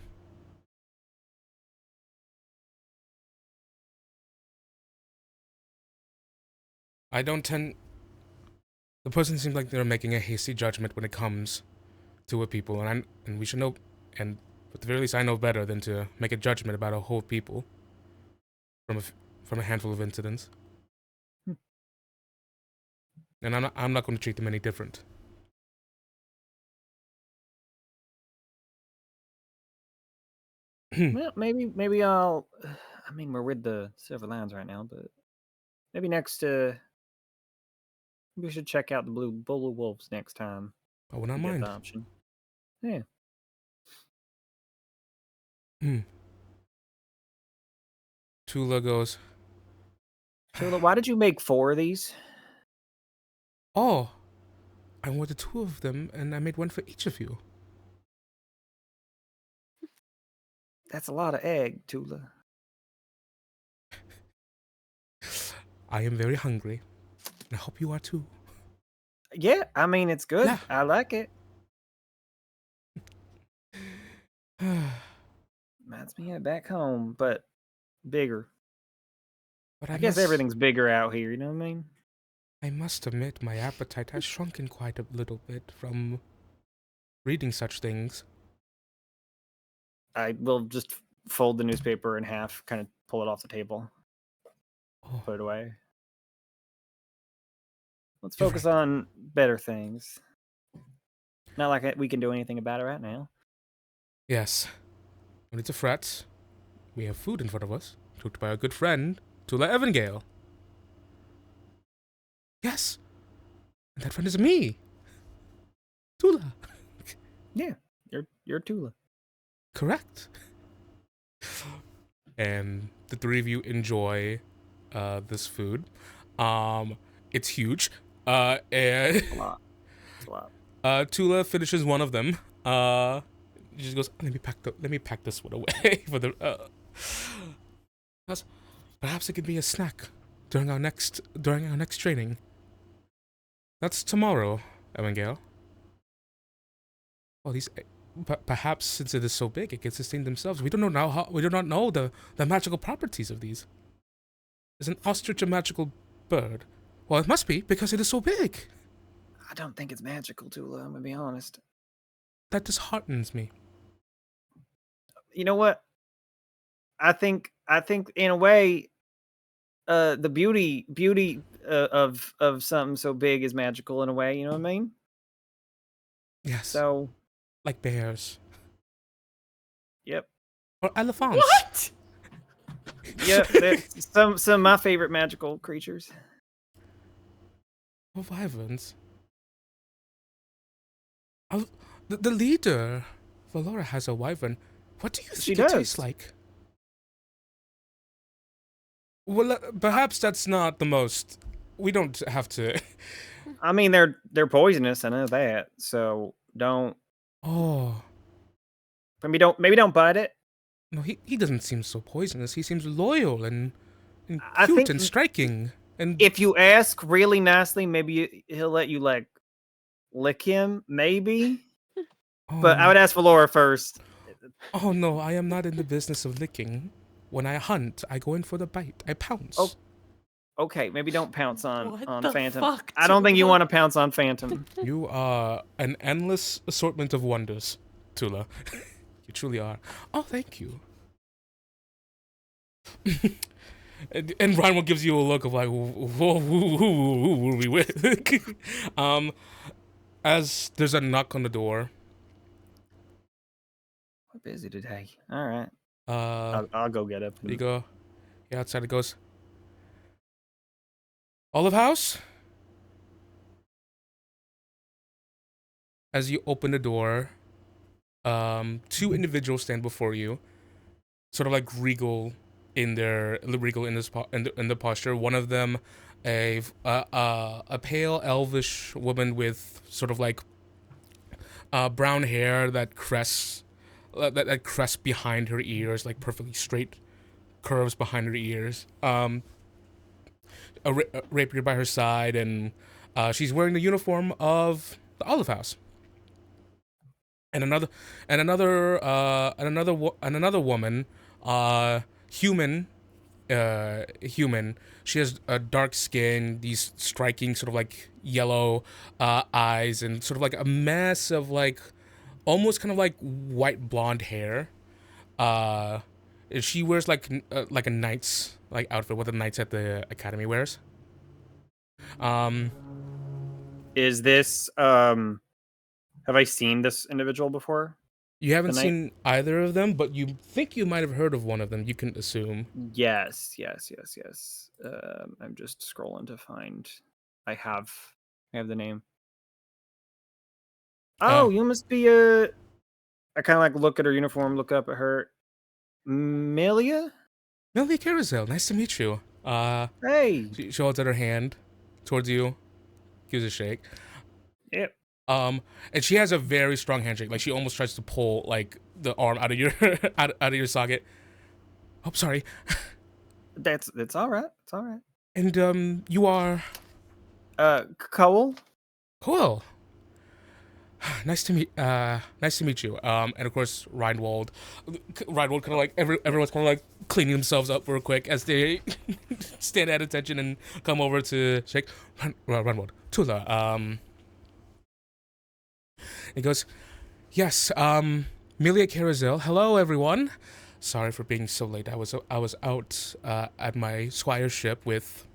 The person seems like they're making a hasty judgment when it comes to a people, and we should know, and at the very least I know better than to make a judgment about a whole people from a handful of incidents. And I'm not going to treat them any different. Well, maybe I'll. I mean, we're with the Silver Lions right now, but maybe we should check out the Blue Wolves next time. I would not We get mind. the option. Yeah. Tula goes, Tula, why did you make 4 of these? oh, I wanted 2 of them, and I made 1 for each of you. That's a lot of egg, Tula. I am very hungry, and I hope you are too. Yeah, I mean, it's good. Yeah. I like it. Reminds me of back home, but bigger. But I guess everything's bigger out here, you know what I mean? I must admit, my appetite has shrunken quite a little bit from reading such things. I will just fold the newspaper in half, kind of pull it off the table, Oh, put it away. Let's focus on better things. Not like we can do anything about it right now. yes. No need to fret. We have food in front of us, cooked by our good friend, Tula Evangale. Yes. And that friend is me. Tula. Yeah, you're Tula. Correct. And the 3 of you enjoy this food. It's huge. And It's a lot. It's a lot. Tula finishes one of them. She just goes, let me pack this one away for the perhaps it could be a snack during our next training. That's tomorrow, Evangale. Oh, these perhaps since it is so big, it can sustain themselves. We do not know the magical properties of these. Is an ostrich a magical bird? Well, it must be because it is so big. I don't think it's magical, Tula, I'm gonna be honest. That disheartens me. you know what? I think in a way, the beauty of something so big is magical in a way. You know what I mean? Yes. So, Like bears. yep, Or elephants. What? yep. They're some of my favorite magical creatures. Or wyverns. Oh, the leader, Valoura, has a wyvern. What do you think She it tastes does. like? Well, perhaps that's not the most. We don't have to. I mean, they're poisonous. I know that. So don't Oh maybe don't bite it. no, he doesn't seem so poisonous. He seems loyal and I cute think and striking. And if you ask really nicely, maybe he'll let you like lick him. Maybe, but I would ask Valoura first. oh no, I am not in the business of licking. When I hunt, I go in for the bite. I pounce. Oh. Okay, maybe don't pounce on What the Phantom. fuck, I don't think you Tula? want to pounce on Phantom. You are an endless assortment of wonders, Tula. You truly are. Oh, thank you. and Ryan gives you a look of like, who were we with? As there's a knock on the door. We're busy today. All right, There I'll go get it. you go. Yeah, outside it goes. Olive House? As you open the door, two individuals stand before you, sort of like regal in the posture. One of them, a pale elvish woman with sort of like brown hair that crests behind her ears, like perfectly straight curves behind her ears. A rapier by her side, and she's wearing the uniform of the Olive House. And another woman, human. She has a dark skin, these striking sort of like yellow eyes, and sort of like a mass of like almost kind of like white blonde hair. She wears like a knight's like outfit, what the knights at the academy wears. Is this have I seen this individual before? You haven't The knight? seen either of them, but you think you might have heard of one of them. You can assume. Yes. I'm just scrolling to find. I have the name. Oh, you must be I kind of like look at her uniform, look up at her. Melia? Melia Carousel, nice to meet you. Hey. She holds out her hand towards you, gives a shake. Yep. And she has a very strong handshake. Like she almost tries to pull like the arm out of your out of your socket. Oh, sorry. That's all right. It's all right. And you are Cole? Cool. Nice to meet you. And of course Reinwald kind of like everyone's kind of like cleaning themselves up real quick as they stand at attention and come over to shake. Reinwald, Tula. He goes, yes. Melia Carousel. Hello, everyone. Sorry for being so late. I was out at my squireship with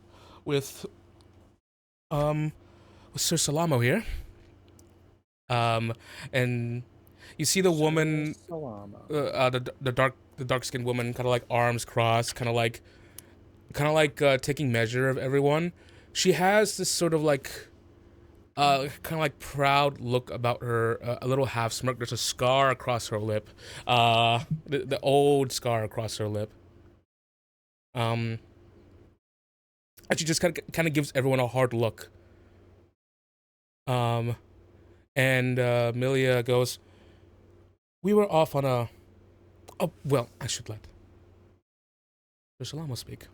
Sir Salamo here. And you see the woman, the dark skinned woman, kind of like arms crossed, kind of like taking measure of everyone. She has this sort of like, kind of like proud look about her, a little half smirk. There's a scar across her lip, the old scar across her lip. And she just kind of gives everyone a hard look. And Melia goes, we were off on a... Oh, well, I should let Sir Salamo speak.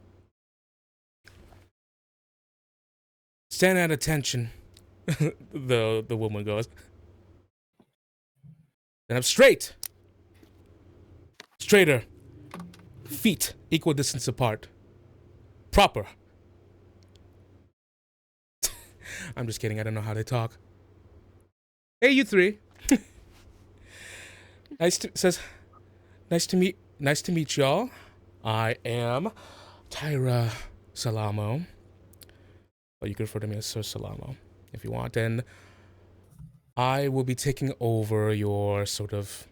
Stand at attention, the woman goes. Stand up straight. Straighter. Feet equal distance apart. Proper. I'm just kidding, I don't know how they talk. Hey, you three. Nice Nice to meet y'all. I am Tyra Salamo. But you can refer to me as Sir Salamo if you want. And I will be taking over your sort of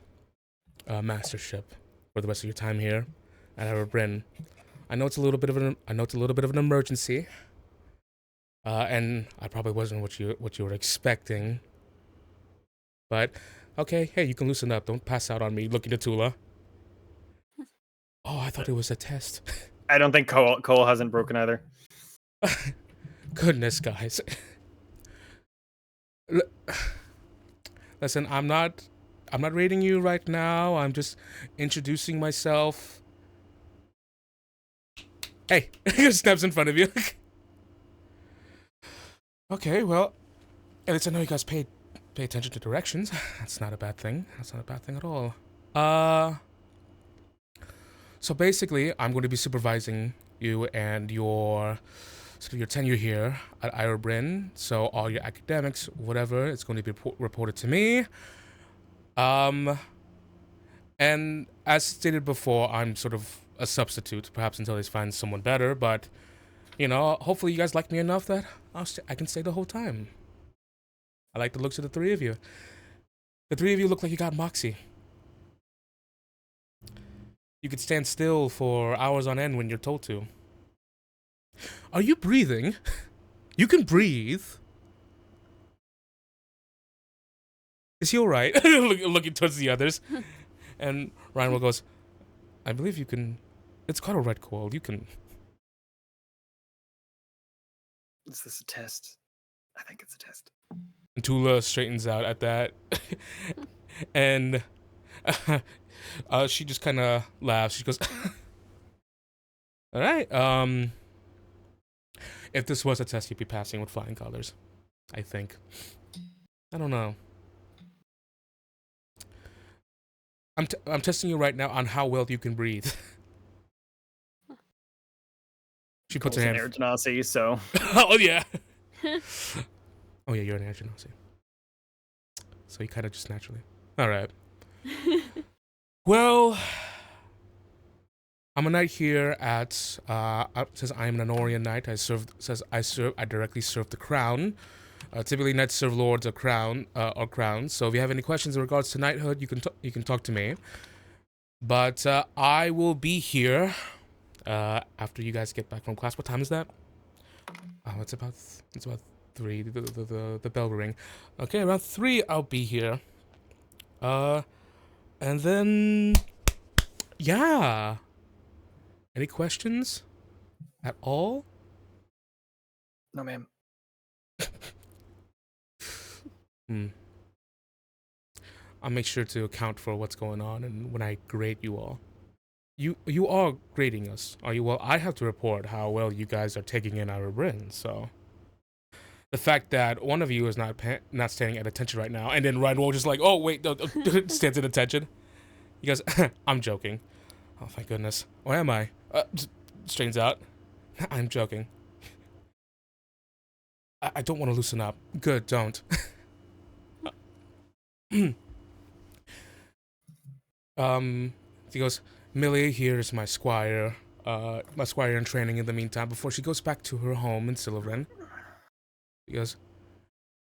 mastership for the rest of your time here at Bryn. I know it's a little bit of an emergency. And I probably wasn't what you were expecting. But okay, hey, you can loosen up. Don't pass out on me looking at Tula. Oh, I thought it was a test. I don't think Cole hasn't broken either. Goodness, guys. Listen, I'm not rating you right now. I'm just introducing myself. Hey, he snaps in front of you. Okay, well, at least I know you guys pay attention to directions. That's not a bad thing. That's not a bad thing at all. So basically, I'm going to be supervising you and your tenure here at Eira Bryn. So all your academics, whatever, it's going to be reported to me. And as stated before, I'm sort of a substitute, perhaps until they find someone better. But you know, hopefully you guys like me enough that I can stay the whole time. I like the looks of the three of you. The three of you look like you got moxie. You could stand still for hours on end when you're told to. Are you breathing? You can breathe. Is he alright? Looking towards the others. And Ryan goes, I believe you can... It's called a red coil. You can... Is this a test? I think it's a test. And Tula straightens out at that. And she just kind of laughs. She goes, all right. If this was a test, you'd be passing with flying colors, I think. I don't know. I'm testing you right now on how well you can breathe. She puts her hand. Air genasi, so. Oh yeah. Oh yeah, you're an air genasi. So you kind of just naturally. All right. Well, I'm a knight here at. Says I am an Anorian knight. I directly serve the crown. Typically, knights serve lords or crowns. So if you have any questions in regards to knighthood, you can talk to me. But I will be here after you guys get back from class. What time is that? Oh, it's about 3. The bell will ring. Okay, around 3 I'll be here. And then yeah. Any questions at all? No, ma'am. I'll make sure to account for what's going on and when I grade you all. You are grading us, are you? Well, I have to report how well you guys are taking in our Bryn, so the fact that one of you is not standing at attention right now, and then Ryan will just like, oh wait, no, stands at attention. He goes, I'm joking. Oh thank goodness. Or am I? Strains out. I'm joking. I don't want to loosen up. Good, don't. He goes, Millie here is my squire in training in the meantime before she goes back to her home in Sylvan. He goes,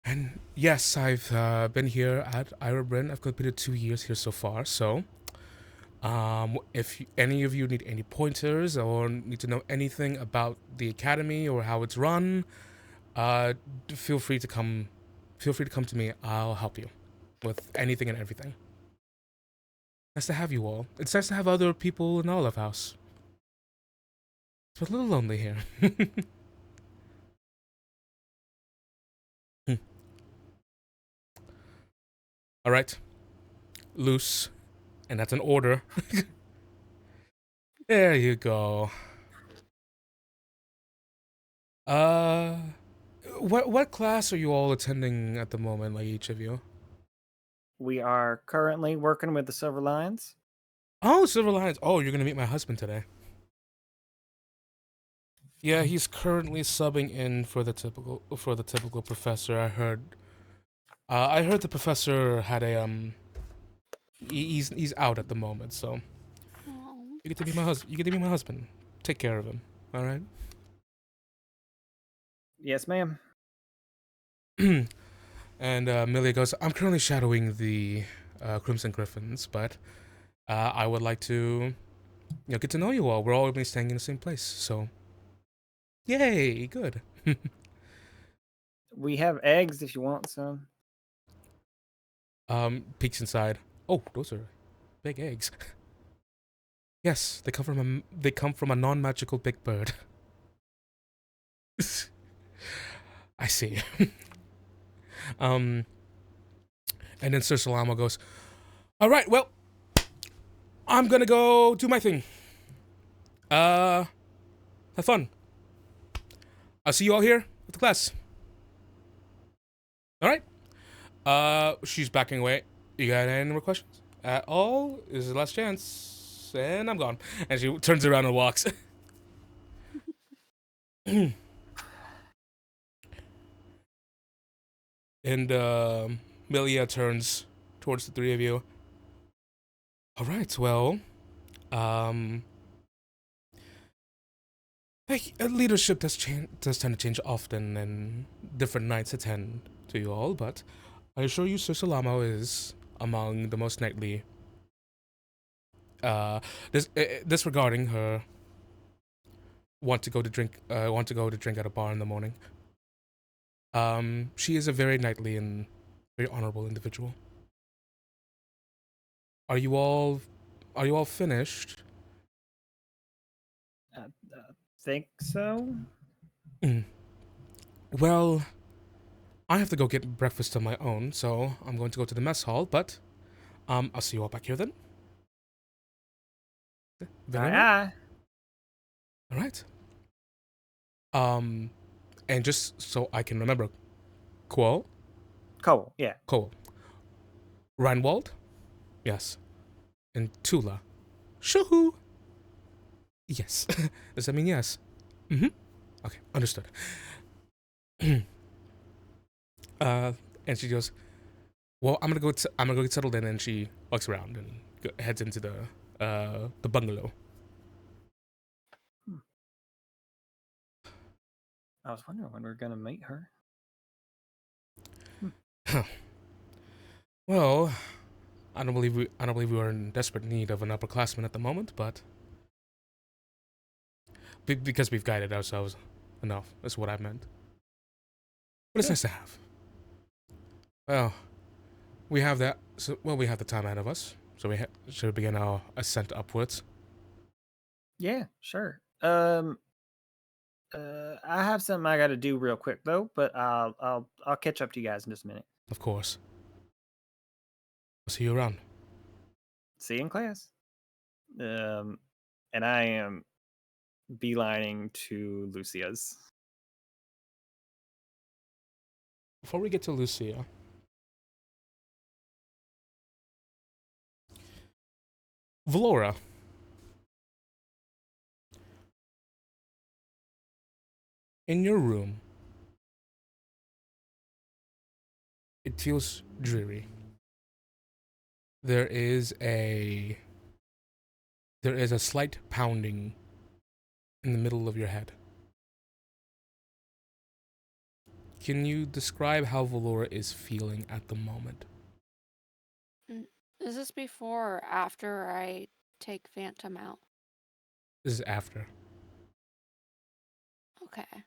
and yes, I've been here at Eira Bryn. I've completed 2 years here so far, so if any of you need any pointers or need to know anything about the academy or how it's run, feel free to come to me. I'll help you with anything and everything. Nice to have you all. It's nice to have other people in Olive House. It's a little lonely here. All right. Loose. And that's an order. There you go. What class are you all attending at the moment, like each of you? We are currently working with the Silver Lions. Oh, Silver Lions. Oh, you're gonna meet my husband today. Yeah, he's currently subbing in for the typical professor. I heard the professor had a he's out at the moment, so You get to be my husband. You get to be my husband. Take care of him. All right. Yes, ma'am. And Milia goes, I'm currently shadowing the Crimson Griffins, but I would like to, get to know you all. We're all going to be staying in the same place, so yay, good. We have eggs if you want some. Peeks inside. Oh, those are big eggs. Yes, they come from a non-magical big bird. I see. And then Sir Salamo goes, all right, well, I'm gonna go do my thing. Have fun. I'll see you all here at the class. All right. She's backing away. You got any more questions at all? This is the last chance, and I'm gone. And she turns around and walks. And Milia turns towards the three of you. All right, well, leadership does tend to change often, and different knights attend to you all. But I assure you, Sir Salamo is among the most knightly. Disregarding her want to go to drink at a bar in the morning. She is a very knightly and very honorable individual. Are you all finished? Think so? Well, I have to go get breakfast on my own, so I'm going to go to the mess hall, but I'll see you all back here then. Very well. All right. And just so I can remember, Cole, yeah. Cole, Reinwald, yes, and Tula, Shoo-hoo. Yes. Does that mean yes? Mm-hmm. Okay, understood. And she goes, well, I'm gonna go get settled in, and she walks around and heads into the bungalow. I was wondering when we were gonna meet her. Well, I don't believe we are in desperate need of an upperclassman at the moment, but because we've guided ourselves enough. That's what I meant. But it's nice to have. Well, we have that. So, we have the time ahead of us, so we should begin our ascent upwards. Yeah, sure. I have something I got to do real quick though, but I'll catch up to you guys in just a minute. Of course. I'll see you around. See you in class. And I am beelining to Lucia's. Before we get to Lucia, Valoura. In your room, it feels dreary. There is a slight pounding in the middle of your head. Can you describe how Valoura is feeling at the moment? Is this before or after I take Phantom out? This is after. Okay.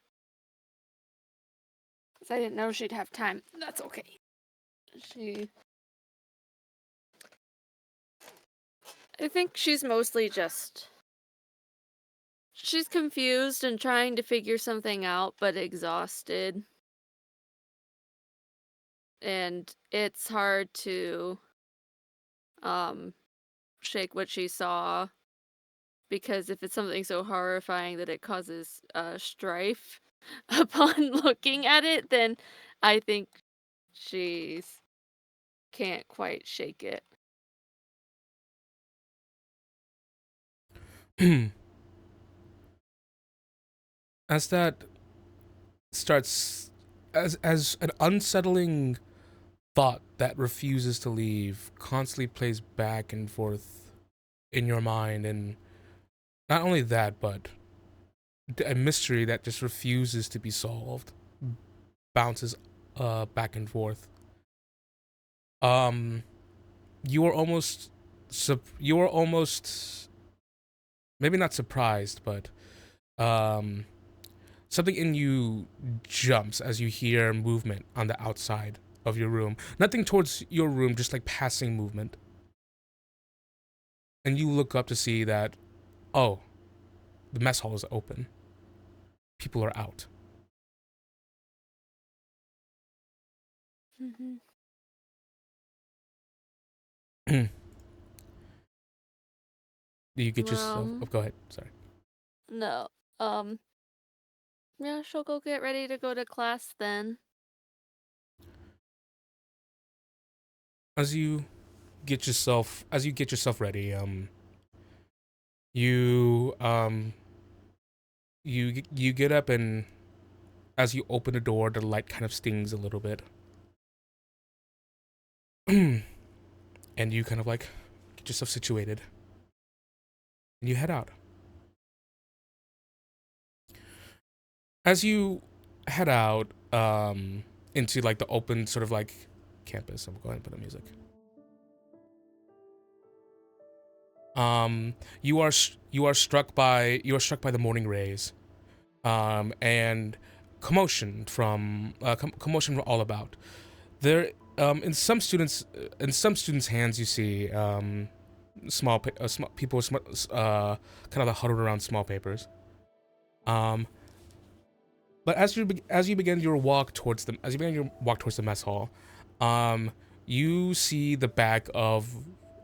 'Cause I didn't know she'd have time. That's okay. I think she's mostly just... She's confused and trying to figure something out, but exhausted. And it's hard to shake what she saw, because if it's something so horrifying that it causes strife upon looking at it, then I think she's can't quite shake it. As that starts, as an unsettling thought that refuses to leave constantly plays back and forth in your mind, and Not only that, but a mystery that just refuses to be solved bounces back and forth. You are almost maybe not surprised, but something in you jumps as you hear movement on the outside of your room. Nothing towards your room, just like passing movement. And you look up to see that, oh, the mess hall is open. People are out. Mm-hmm. Do you get yourself? Oh, go ahead. Sorry. No. Yeah, she'll go get ready to go to class then. As you get yourself ready, you you get up, and as you open the door, the light kind of stings a little bit. And you kind of like get yourself situated. And you head out. As you head out into like the open sort of like campus, I'm going to put the music. You are struck by the morning rays, and commotion from all about. There, in some students' hands, you see small people kind of huddled around small papers. But as you begin your walk towards the mess hall, you see the back of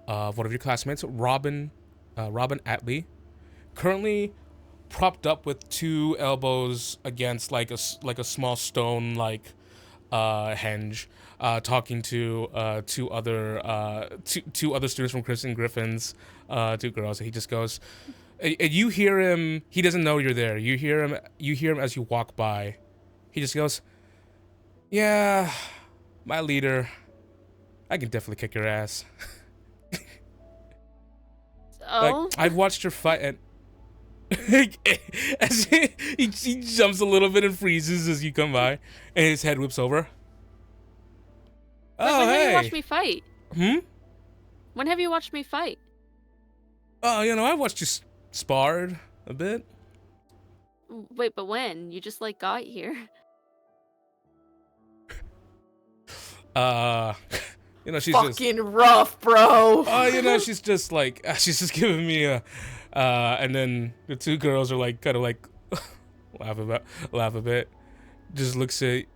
one of your classmates, Robin Atlee, currently propped up with two elbows against like a small stone like henge, talking to two other students from Kristen Griffin's, two girls. And he just goes, and you hear him. He doesn't know you're there. You hear him as you walk by. He just goes, "Yeah, my leader. I can definitely kick your ass." Oh? Like, I've watched her fight, and as he jumps a little bit and freezes as you come by, and his head whips over. When have you watched me fight? When have you watched me fight? Oh, I watched you sparred a bit. Wait, but when? You just like got here. She's fucking rough, bro. Oh, she's just like she's just giving me a, and then the two girls are like kind of like laugh a bit. Just looks at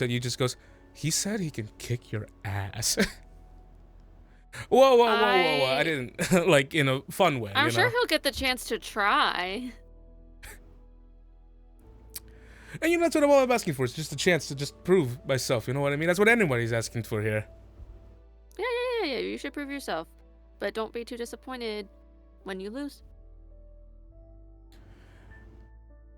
you, just goes, "He said he can kick your ass." Whoa! I didn't like in a fun way. I'm sure he'll get the chance to try. And that's what I'm all asking for. It's just a chance to just prove myself. You know what I mean? That's what anybody's asking for here. Yeah. You should prove yourself, but don't be too disappointed when you lose.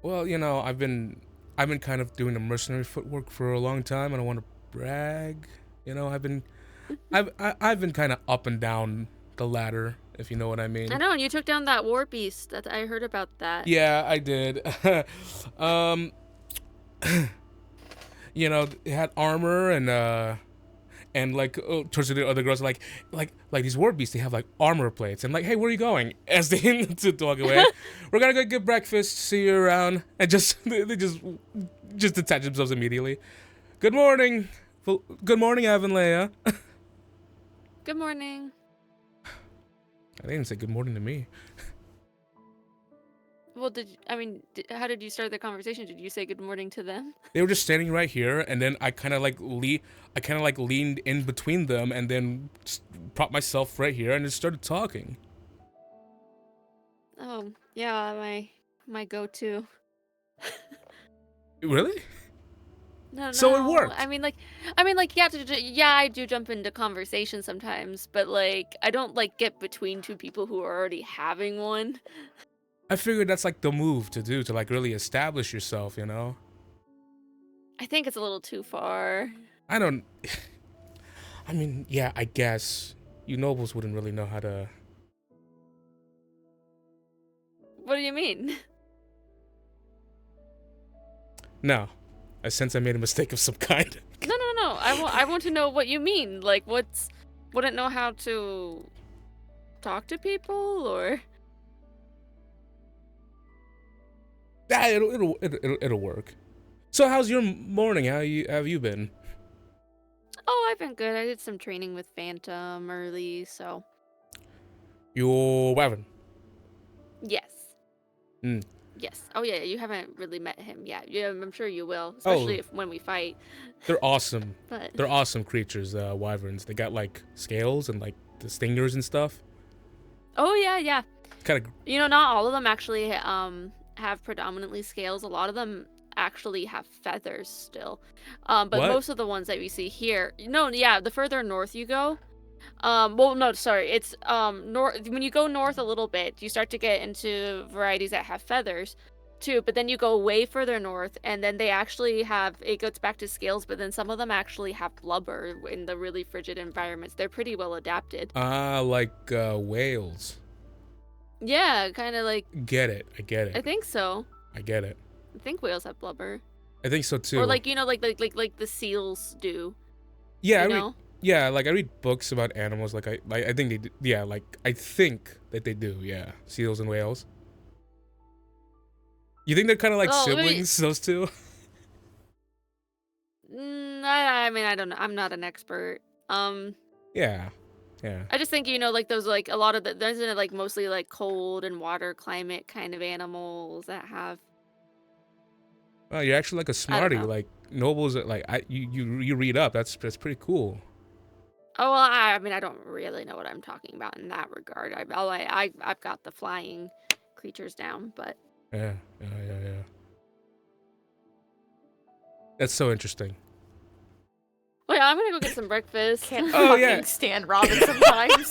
Well, I've been kind of doing the mercenary footwork for a long time, and I want to brag. I've been kind of up and down the ladder, if you know what I mean. I know, and you took down that war beast. That I heard about that. Yeah, I did. It had armor and like towards the other girls, like these war beasts, they have like armor plates, and like, hey, where are you going? As they to walk away, we're gonna go get breakfast. See you around. And they just detach themselves immediately. Good morning, Evan, Leia. Good morning. They didn't say good morning to me. Well, how did you start the conversation? Did you say good morning to them? They were just standing right here, and then I kind of like leaned in between them, and then propped myself right here, and just started talking. Oh, yeah, my go-to. Really? No. So it worked. Yeah, I do jump into conversation sometimes, but like, I don't like get between two people who are already having one. I figured that's like the move to do to like really establish yourself, I think it's a little too far. I mean, yeah, I guess you nobles wouldn't really know how to. What do you mean? No. I sense I made a mistake of some kind. No. I want to know what you mean. Like, wouldn't know how to talk to people, or? Yeah, it'll work. So how's your morning? How have you been? Oh, I've been good. I did some training with Phantom early, so. You're Wyvern. Yes. Hmm. Yes. Oh yeah, you haven't really met him yet. Yeah, I'm sure you will, especially when we fight. They're awesome. But They're awesome creatures, wyverns. They got like scales and like the stingers and stuff. oh yeah. Kind of. You know, not all of them actually have predominantly scales. A lot of them actually have feathers still. But What? most of the ones that we see here, no, yeah, the further north you go, well, no, sorry, it's north. When you go north a little bit, you start to get into varieties that have feathers too. But then you go way further north, and then they actually have, it goes back to scales. But then some of them actually have blubber in the really frigid environments. They're pretty well adapted. Like whales. Yeah, kind of like. I get it. I think so. I get it. I think whales have blubber. I think so too. Or like, you know, like the seals do. Yeah, You know? like I read books about animals. Like I think they do. Yeah, like I think that they do. Yeah, seals and whales. You think they're kind of like Oh, siblings, those two? I mean, I don't know. I'm not an expert. Yeah. I just think, you know, like those, like a lot of those are like mostly like cold and water climate kind of animals that have. Well, you're actually like a I don't smarty. know. Like nobles, like you read up. That's pretty cool. Oh well, I mean, I don't really know what I'm talking about in that regard. I've got the flying creatures down, but Yeah. That's so interesting. wait, I'm gonna go get some breakfast. Can't Oh, fucking yeah. stand Robin sometimes.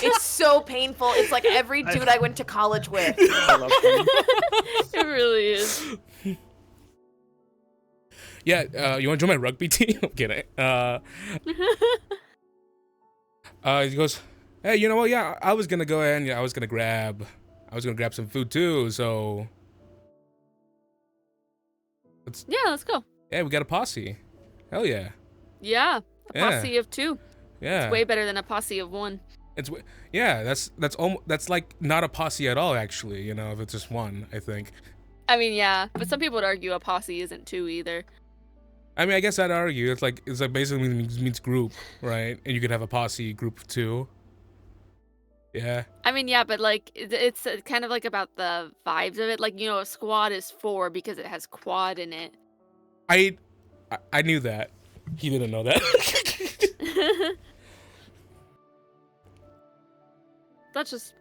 It's so painful. It's like every dude I went to college with. I love them. It really is. Yeah. You want to join my rugby team? I'm kidding. He goes, hey, you know what? Yeah, I was gonna go ahead and I was gonna grab some food too. So Yeah, let's go. yeah, we got a posse. Hell yeah. Yeah, a Yeah. posse of two. Yeah. It's way better than a posse of one. Yeah. That's like not a posse at all. Actually, you know, if it's just one, I think. I mean, yeah, but some people would argue a posse isn't two either. I mean, I guess I'd argue it's like basically means group, right? And you could have a posse group of two. Yeah. I mean, yeah, but like it's kind of like about the vibes of it. Like, you know, a squad is four because it has quad in it. I knew that. He didn't know that. That's just.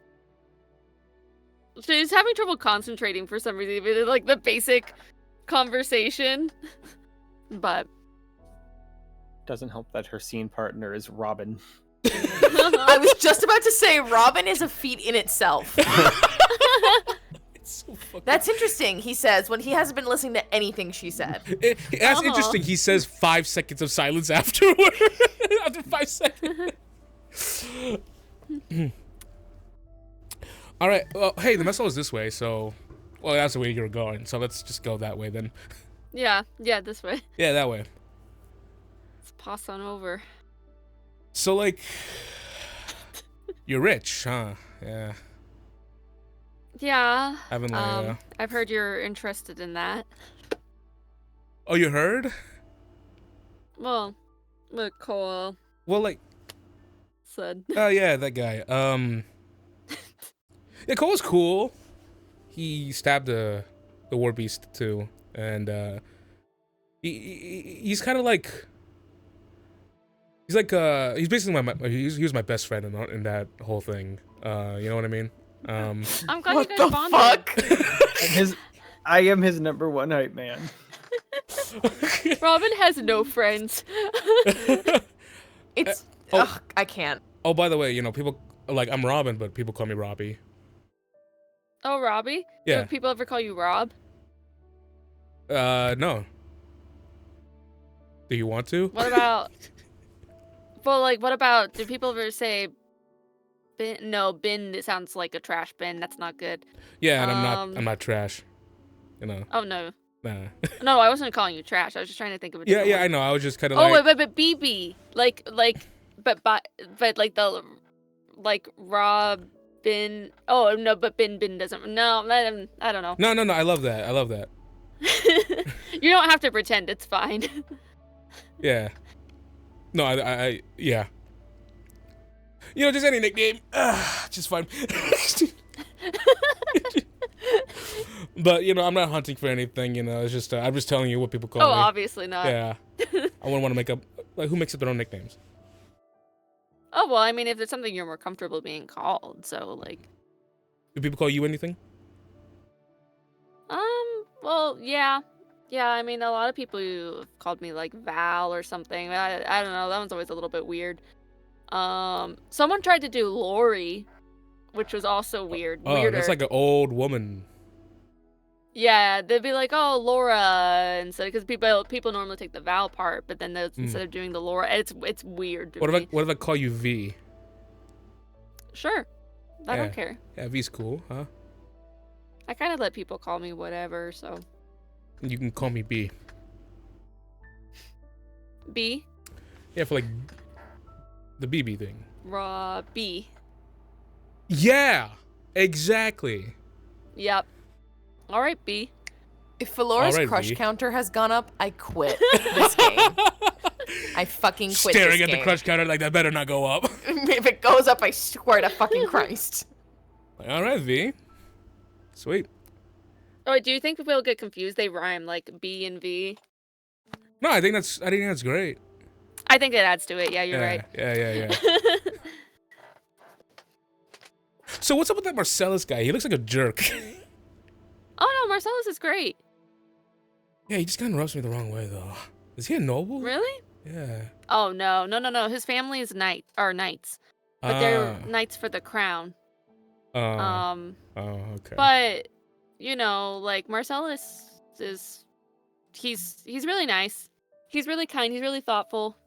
She's having trouble concentrating for some reason, even in, like the basic conversation. But Doesn't help that her scene partner is Robin. I was just about to say Robin is a feat in itself. It's so fucking... That's interesting, he says, when he hasn't been listening to anything she said. That's interesting. He says 5 seconds of silence afterward. After 5 seconds. All right. Well, hey, the mess hall is this way, so... Well, that's the way you're going, so let's just go that way then. yeah, this way. Yeah, that way. Let's pass on over. So, like... You're rich, huh? Yeah. Yeah. Haven't like, I've heard you're interested in that. Oh, you heard? Well, what Cole Well, like... said. Oh, yeah, that guy. Yeah, Cole's cool. He stabbed the war beast too, and he's kind of like he's basically he was my best friend in that whole thing. You know what I mean? I'm glad What you the guys bonded. fuck? I am his number one hype man. Robin has no friends. It's... oh. Ugh, I can't. Oh, by the way, you know, people like I'm Robin, but people call me Robbie. Oh, Robbie? Yeah. Do people ever call you Rob? No. Do you want to? What about... Well, like, what about... Do people ever say Bin? No, bin. It sounds like a trash bin. That's not good. Yeah, and I'm not trash. You know. Oh no. Nah. No, I wasn't calling you trash. I was just trying to think of a different Yeah, word. I know. I was just kind of Oh like. wait, but BB. But like the like Robin. Oh no, but bin doesn't. No, I don't know. No. I love that. I love that. You don't have to pretend. It's fine. Yeah. No, I yeah. You know, just any nickname, just fine. But you know, I'm not hunting for anything. You know, it's just I'm just telling you what people call Oh, me. obviously not. Yeah. I wouldn't want to make up. Like, who makes up their own nicknames? Oh well, I mean, if it's something you're more comfortable being called, so like. Do people call you anything? Well, yeah. I mean, a lot of people have called me like Val or something. I don't know. That one's always a little bit weird. Someone tried to do Lori, which was also weird. Oh, Weirder. that's like an old woman. Yeah, they'd be like, "Oh, Laura," instead, because people normally take the Val part, but then instead of doing the Laura, it's weird to me. What if I call you V? Sure, I Yeah. don't care. Yeah, V's cool, huh? I kind of let people call me whatever. So You can call me B. B, Yeah, for like the BB thing. B. Yeah, exactly. Yep. All right, B. If Valoura's Alright, crush V. counter has gone up, I quit this game. I fucking quit Staring this at the game. crush counter like that better not go up. If it goes up, I swear to fucking Christ. Like, all right, V. Sweet. Oh, do you think people get confused? They rhyme like B and V. No, I think that's great. I think it adds to it. Yeah, you're right. Yeah. So what's up with that Marcellus guy? He looks like a jerk. Oh no, Marcellus is great. Yeah, he just kind of rubs me the wrong way though. Is he a noble? Really? Yeah. Oh no. His family is knights, but they're knights for the crown. Oh, okay. But you know, like Marcellus he's really nice. He's really kind. He's really thoughtful.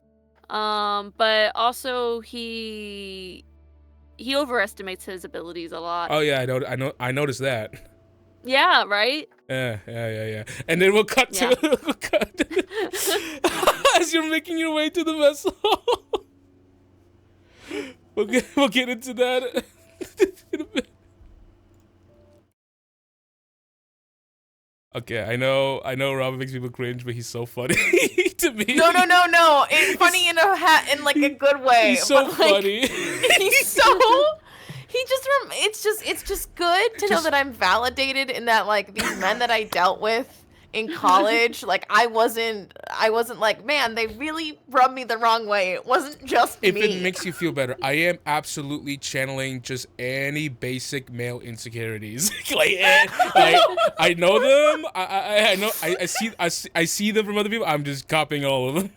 But also he overestimates his abilities a lot. Oh yeah, I noticed that. Yeah, right? Yeah. And then we'll cut to as you're making your way to the vessel. We'll get into that in a bit. Okay, I know Robin makes people cringe, but he's so funny to me. No. It's funny in like a good way. He's so but, like, funny. He's so. It's just good to know that I'm validated in that, like, these men that I dealt with in college, like, I wasn't like, man, they really rubbed me the wrong way. It wasn't just If me. it makes you feel better, I am absolutely channeling just any basic male insecurities. I know them. I know. I see them from other people. I'm just copying all of them.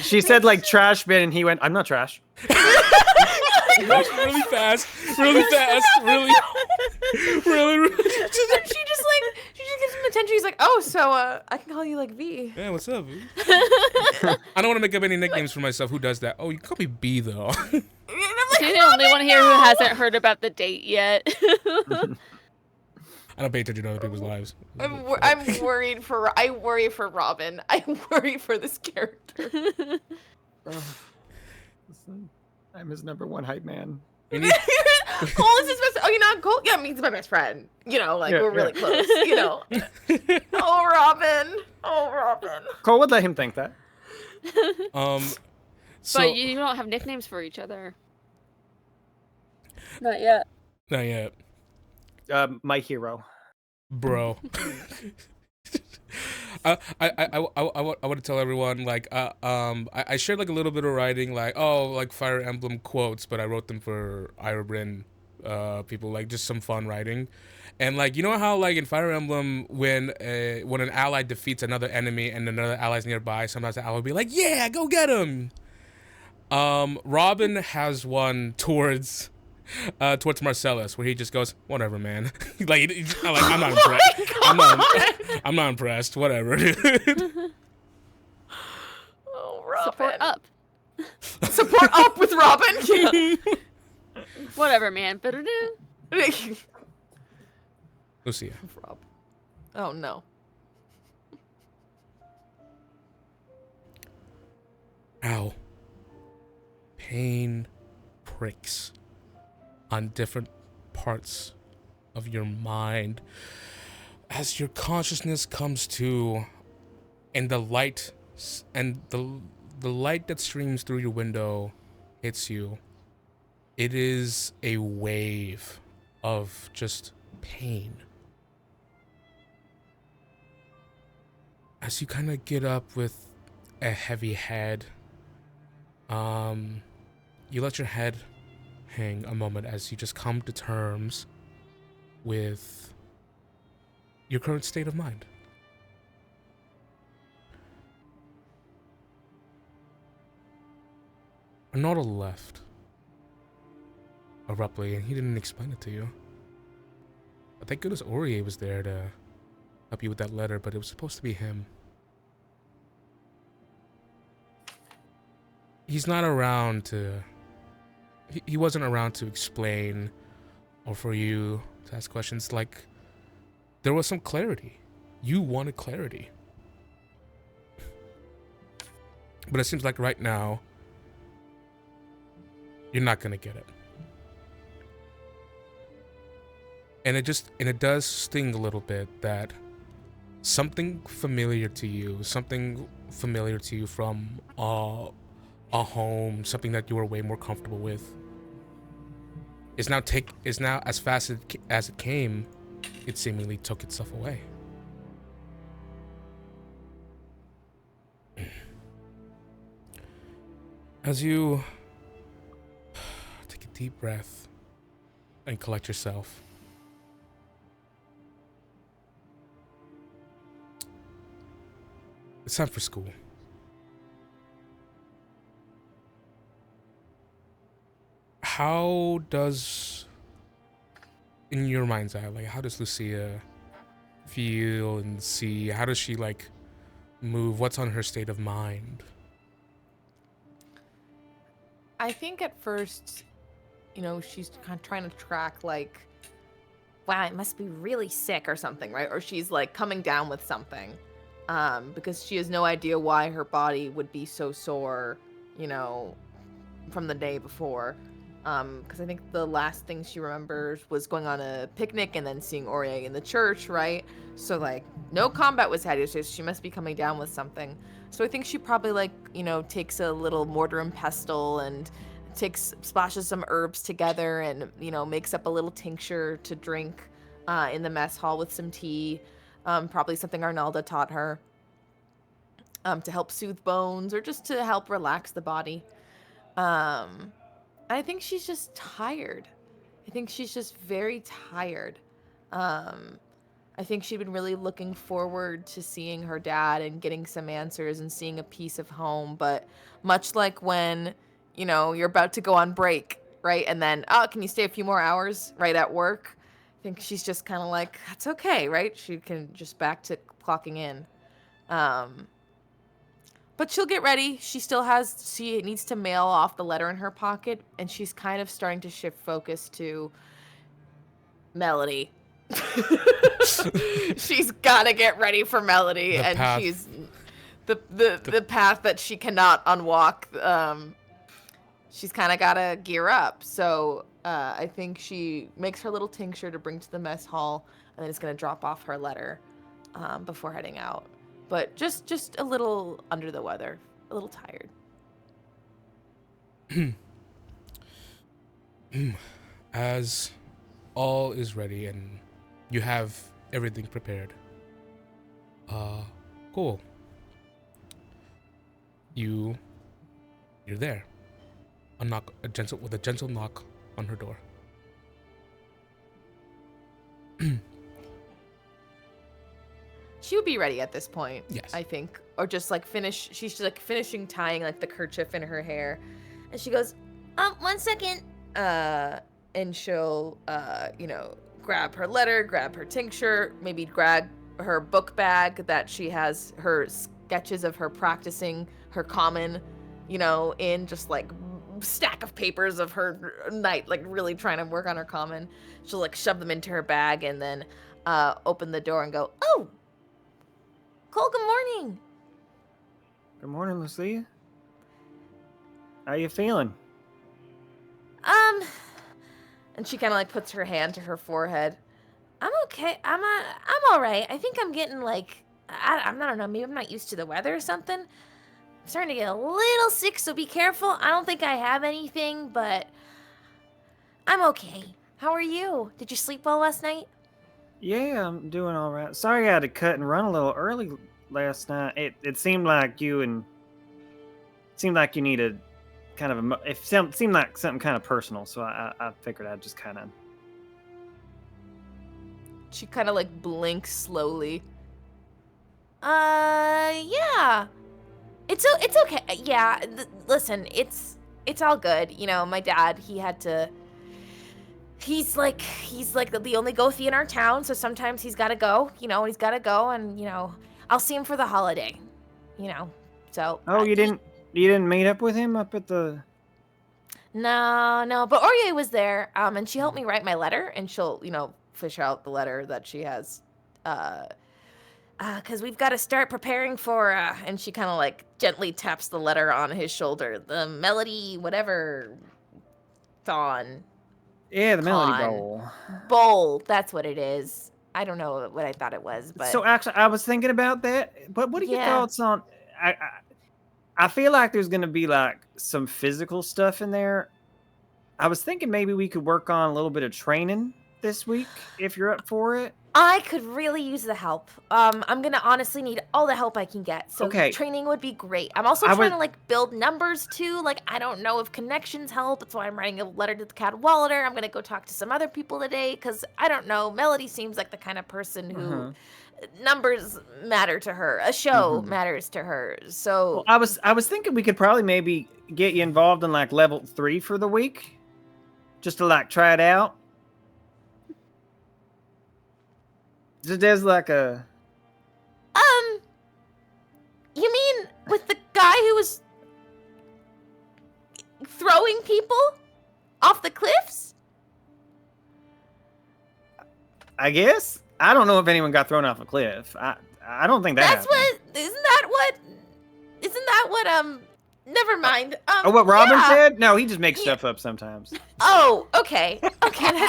She said like trash bin, and he went, "I'm not trash." really fast, really. She just gives him attention. He's like, oh, so I can call you like V. Yeah, what's up, V? I don't want to make up any nicknames for myself. Who does that? Oh, you can call me B though. And I'm like, You're the only one here who hasn't heard about the date yet. I don't pay attention to other people's lives. I'm worried for. I worry for Robin. I worry for this character. I'm his #1 hype man. Cole is his best. Oh, you're not Cole? Yeah, he's my best friend. You know, like we're really close. You know. Oh, Robin. Cole would let him think that. So, But you don't have nicknames for each other. Not yet. not yet, My hero. bro. I want to tell everyone, like, I shared like a little bit of writing, like, like Fire Emblem quotes, but I wrote them for Eira Bryn people, like just some fun writing. And like, you know how like in Fire Emblem, when an ally defeats another enemy and another ally's nearby, sometimes the ally will be like, yeah, go get him. Robin has one towards Marcellus, where he just goes, whatever, man. like I'm not impressed. I'm not impressed. Whatever, dude. Oh, Robin. Support up. Support up with Robin. Whatever, man. Lucia. Rob. Oh no. Ow. Pain pricks on different parts of your mind as your consciousness comes to, and the light that streams through your window hits you. It is a wave of just pain. As you kind of get up with a heavy head, you let your head hang a moment as you just come to terms with your current state of mind. Arnaldo left abruptly, and he didn't explain it to you. But thank goodness Aurier was there to help you with that letter, but it was supposed to be him. He's not around to... He wasn't around to explain or for you to ask questions. Like, there was some clarity. You wanted clarity. But it seems like right now, you're not gonna get it. And it does sting a little bit that something familiar to you from a home, something that you were way more comfortable with, is now as fast as it came, it seemingly took itself away. As you take a deep breath and collect yourself, it's time for school. How does, in your mind's eye, like, how does Lucia feel and see? How does she, like, move? What's on her state of mind? I think at first, she's kind of trying to track, like, wow, it must be really sick or something, right? Or she's, like, coming down with something. Because she has no idea why her body would be so sore, from the day before. Because I think the last thing she remembers was going on a picnic and then seeing Aurier in the church, right? So, like, no combat was had yesterday, so she must be coming down with something. So I think she probably, like, takes a little mortar and pestle and splashes some herbs together and, makes up a little tincture to drink in the mess hall with some tea. Probably something Arnaldo taught her to help soothe bones or just to help relax the body. I think she's just tired. I think she's just very tired. I think she'd been really looking forward to seeing her dad and getting some answers and seeing a piece of home. But much like when, you're about to go on break, right? And then, can you stay a few more hours, right, at work? I think she's just kind of like, that's okay, right? She can just back to clocking in. But she'll get ready. She needs to mail off the letter in her pocket, and she's kind of starting to shift focus to Melody. She's got to get ready for Melody, she's the path that she cannot unwalk. She's kind of got to gear up. So I think she makes her little tincture to bring to the mess hall, and then is going to drop off her letter before heading out. But just a little under the weather, a little tired. As all is ready and you have everything prepared, cool. You're there. With a gentle knock on her door. She would be ready at this point, yes. I think. Or just, like, she's just, like, finishing tying, like, the kerchief in her hair. And she goes, 1 second. And she'll, grab her letter, grab her tincture, maybe grab her book bag that she has her sketches of her practicing her common, in, just, like, stack of papers of her knight, like really trying to work on her common. She'll like shove them into her bag and then open the door and go, "Oh, Cole, good morning." Good morning, Lucia. How you feeling? And she kind of like puts her hand to her forehead. I'm okay. I'm all right. I think I'm getting like I don't know. Maybe I'm not used to the weather or something. I'm starting to get a little sick, so be careful. I don't think I have anything, but I'm okay. How are you? Did you sleep well last night? Yeah, I'm doing all right. Sorry I had to cut and run a little early last night. It seemed like you needed kind of seemed like something kind of personal, so I figured I'd just kind of. She kind of like blinks slowly. Yeah. It's okay. Yeah, listen, it's all good. You know, my dad, he's like the only Gothi in our town, so sometimes he's got to go, and, I'll see him for the holiday, so. Oh, you didn't meet up with him up at the... No, but Oryeh was there, and she helped me write my letter, and she'll, fish out the letter that she has, because we've got to start preparing for, and she kind of like gently taps the letter on his shoulder, the melody, whatever, Thon. Yeah, the melody bowl. Bowl, that's what it is. I don't know what I thought it was, but... So actually, I was thinking about that, but what are your thoughts on... I feel like there's going to be like some physical stuff in there. I was thinking maybe we could work on a little bit of training this week, if you're up for it. I could really use the help. I'm gonna honestly need all the help I can get. So training would be great. I'm also trying to like build numbers too. Like I don't know if connections help. That's why I'm writing a letter to the Cadwallader. I'm gonna go talk to some other people today because I don't know. Melody seems like the kind of person who numbers matter to her. A show matters to her. So well, I was thinking we could probably maybe get you involved in like level 3 for the week, just to like try it out. There's like a... You mean with the guy who was throwing people off the cliffs? I guess. I don't know if anyone got thrown off a cliff. I don't think that happened. Isn't that what, never mind. What Robin said? No, he just makes stuff up sometimes. Oh, okay. Okay.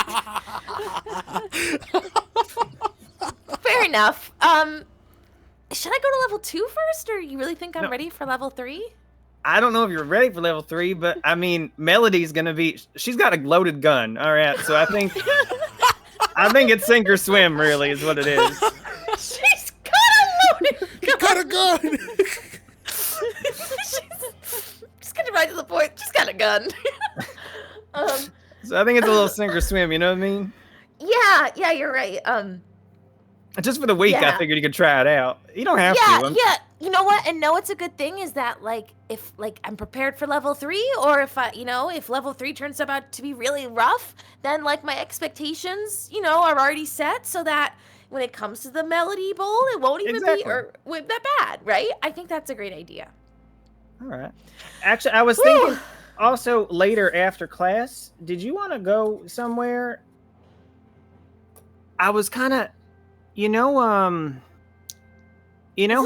Fair enough. Should I go to level 2 first, or you really think I'm ready for level 3? I don't know if you're ready for level 3, but I mean, Melody's gonna be... She's got a loaded gun, all right. So I think it's sink or swim, really, is what it is. She's got a loaded gun. She's got a gun. She's getting right to the point. She's got a gun. So I think it's a little sink or swim. You know what I mean? Yeah, you're right. Just for the week, I figured you could try it out. You don't have to. Yeah. You know what? And no, it's a good thing is that if I'm prepared for level 3, or if level 3 turns out to be really rough, then my expectations, are already set so that when it comes to the Melody Bowl, it won't even be that bad, right? I think that's a great idea. All right. Actually, I was thinking also later after class, did you want to go somewhere? I was kind of... this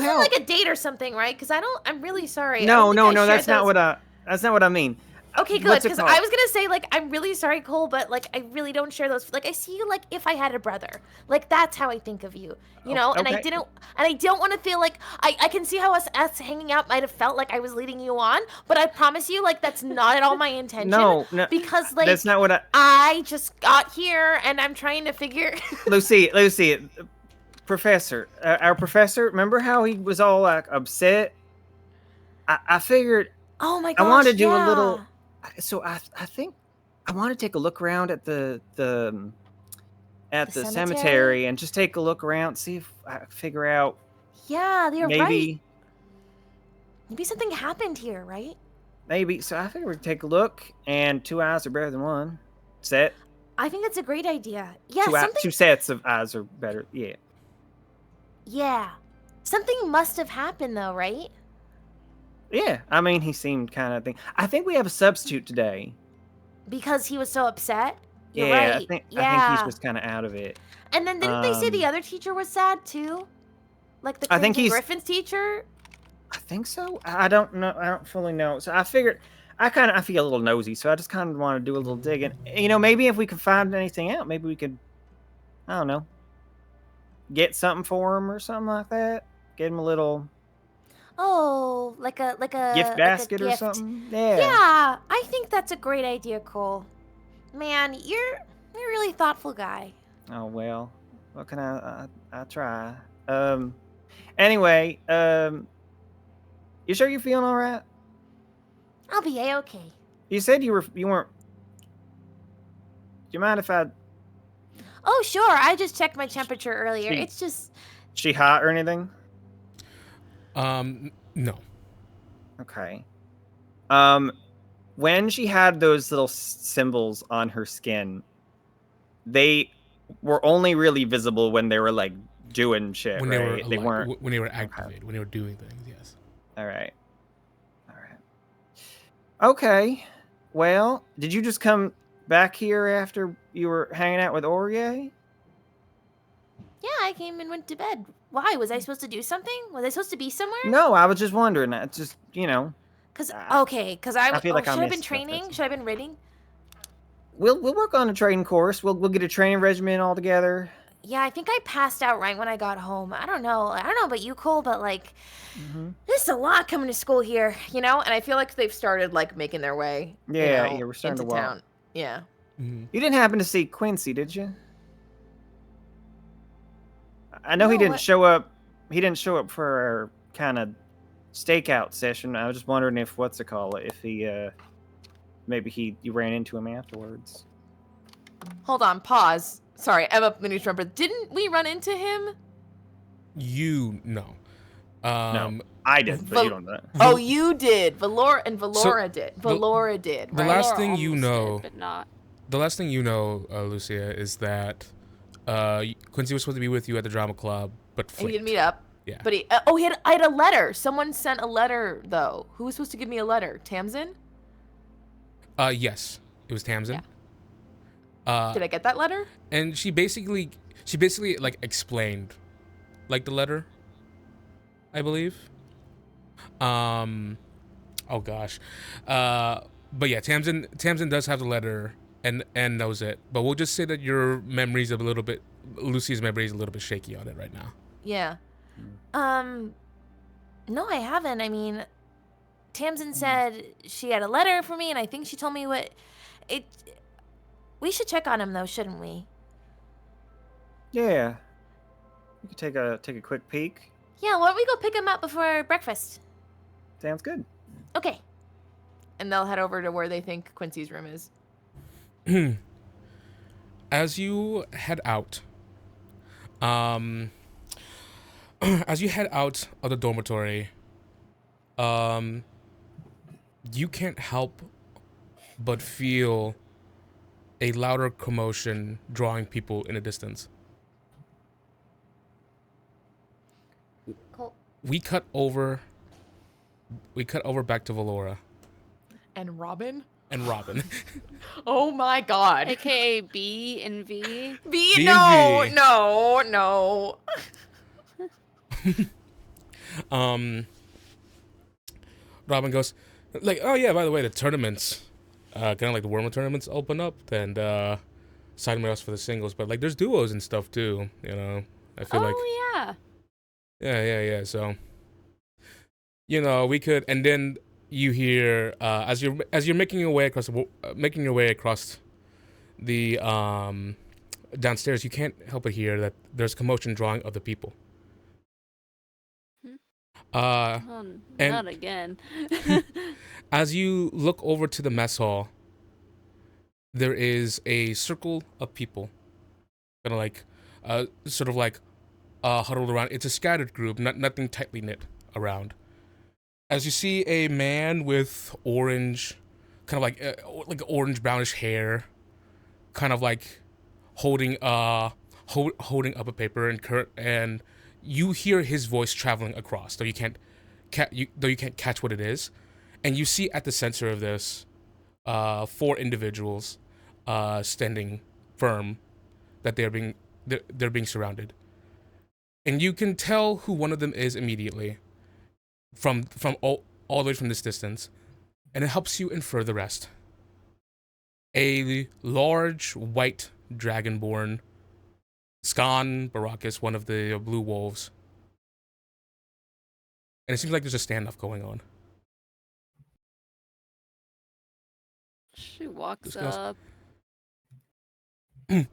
how like a date or something, right? Because I'm really sorry. No, that's not what I mean. Okay, good. Because I was gonna say I'm really sorry, Cole, but I really don't share those. I see you if I had a brother. That's how I think of you. And I don't want to feel I can see how us hanging out might have felt like I was leading you on, but I promise you that's not at all my intention. No, because that's not what I just got here and I'm trying to figure. Lucy, professor, our professor. Remember how he was all upset? I figured. Oh my gosh! I wanted to do a little. So I think I want to take a look around at the cemetery and just take a look around, see if I figure out. Yeah, you're right. Maybe something happened here, right? Maybe. So I figured we'd take a look, and 2 eyes are better than 1 set. I think that's a great idea. Yeah, 2 sets of eyes are better. Yeah. Yeah. Something must have happened though, right? Yeah, I mean, he seemed kind of thing. I think we have a substitute today. Because he was so upset? You're Yeah, right. I think he's just kind of out of it. And then didn't they say the other teacher was sad too? Like the I think Crimson he's- Griffin's teacher? I think so. I don't know. I don't fully know. So I figured I feel a little nosy, so I just kind of want to do a little digging. You know, maybe if we could find anything out, maybe we could, I don't know, get something for him or something like that. Get him a little Oh, like a gift basket or gift. something. Yeah, I think that's a great idea, Cole. Man, you're a really thoughtful guy. Oh well, what can I try. Anyway, you sure you're feeling all right? I'll be a-okay. You said you weren't. Do you mind if I? Oh, sure. I just checked my temperature earlier. She- It's just She hot or anything? No. Okay. When she had those little symbols on her skin, they were only really visible when they were like doing shit, When right? they were They alive, weren't. when they were activated, when they were doing things. Yes. All right. Okay. Well, did you just come back here after you were hanging out with Aurier? yeah, I came and went to bed. Why? Was I supposed to do something? Was I supposed to be somewhere? No, I was just wondering. I just, you know, Cause Ah. cause I feel like I should I have been missed stuff, training? that's- Should I have been reading? we'll work on a training course. We'll get a training regimen all together. Yeah, I think I passed out right when I got home. I don't know about you, Cole, but like, there's a lot coming to school here, you know? And I feel like they've started like making their way. Yeah, you know, yeah, we're starting to into walk. town. Yeah. Mhm. You didn't happen to see Quincy, did you? I know he No, didn't what- show up. He didn't show up for our kind of stakeout session. I was just wondering if if he you ran into him afterwards. Hold on, pause. Sorry, Emma Minnie's remember. Didn't we run into him? You know. I did, but Val- you don't know that. Oh, you did. Valoura did. Valoura did. the Right? last Laura thing you almost know- did, but not. The last thing you know, Lucia, is that Quincy was supposed to be with you at the drama club, but And he didn't flaked. meet up. Yeah. But I had a letter. Someone sent a letter though. Who was supposed to give me a letter? Tamsin? Yes, it was Tamsin. Did I get that letter? And she basically like explained like the letter, I believe. Oh gosh. But yeah, Tamsin does have the letter and knows it. But we'll just say that your memory's a little bit Lucy's memory is a little bit shaky on it right now. Yeah. No, I haven't. I mean, Tamsin said she had a letter for me, and I think she told me what it. We should check on him though, shouldn't we? Yeah. We could take a quick peek. Yeah, why don't we go pick him up before breakfast? Sounds good. Okay. And they'll head over to where they think Quincy's room is. As you head out, as you head out of the dormitory, you can't help but feel a louder commotion drawing people in the distance. Cool. We cut over back to Valoura And Robin? and Robin. Oh my god. AKA B and V. B, B&B. no. Robin goes, like, oh yeah, by the way, the tournaments, kind of like the Wormwood tournaments open up, and sign me up for the singles, but like there's duos and stuff too, you know. I feel like Oh yeah. yeah. So, you know, we could, and then you hear as you're making your way across the downstairs, you can't help but hear that there's commotion drawing other people. Oh, And- not again. As you look over to the mess hall, there is a circle of people, kind of like, sort of like, huddled around. It's a scattered group, nothing tightly knit around. As you see a man with orange, kind of like orange brownish hair, kind of like holding holding up a paper, and you hear his voice traveling across, though you can't though you can't catch what it is, and you see at the center of this 4 individuals standing firm, that they're being surrounded, and you can tell who one of them is immediately from all the way from this distance, and it helps you infer the rest. A large white dragonborn, Skan Baracus, one of the blue wolves. And it seems like there's a standoff going on. She walks This goes- up. And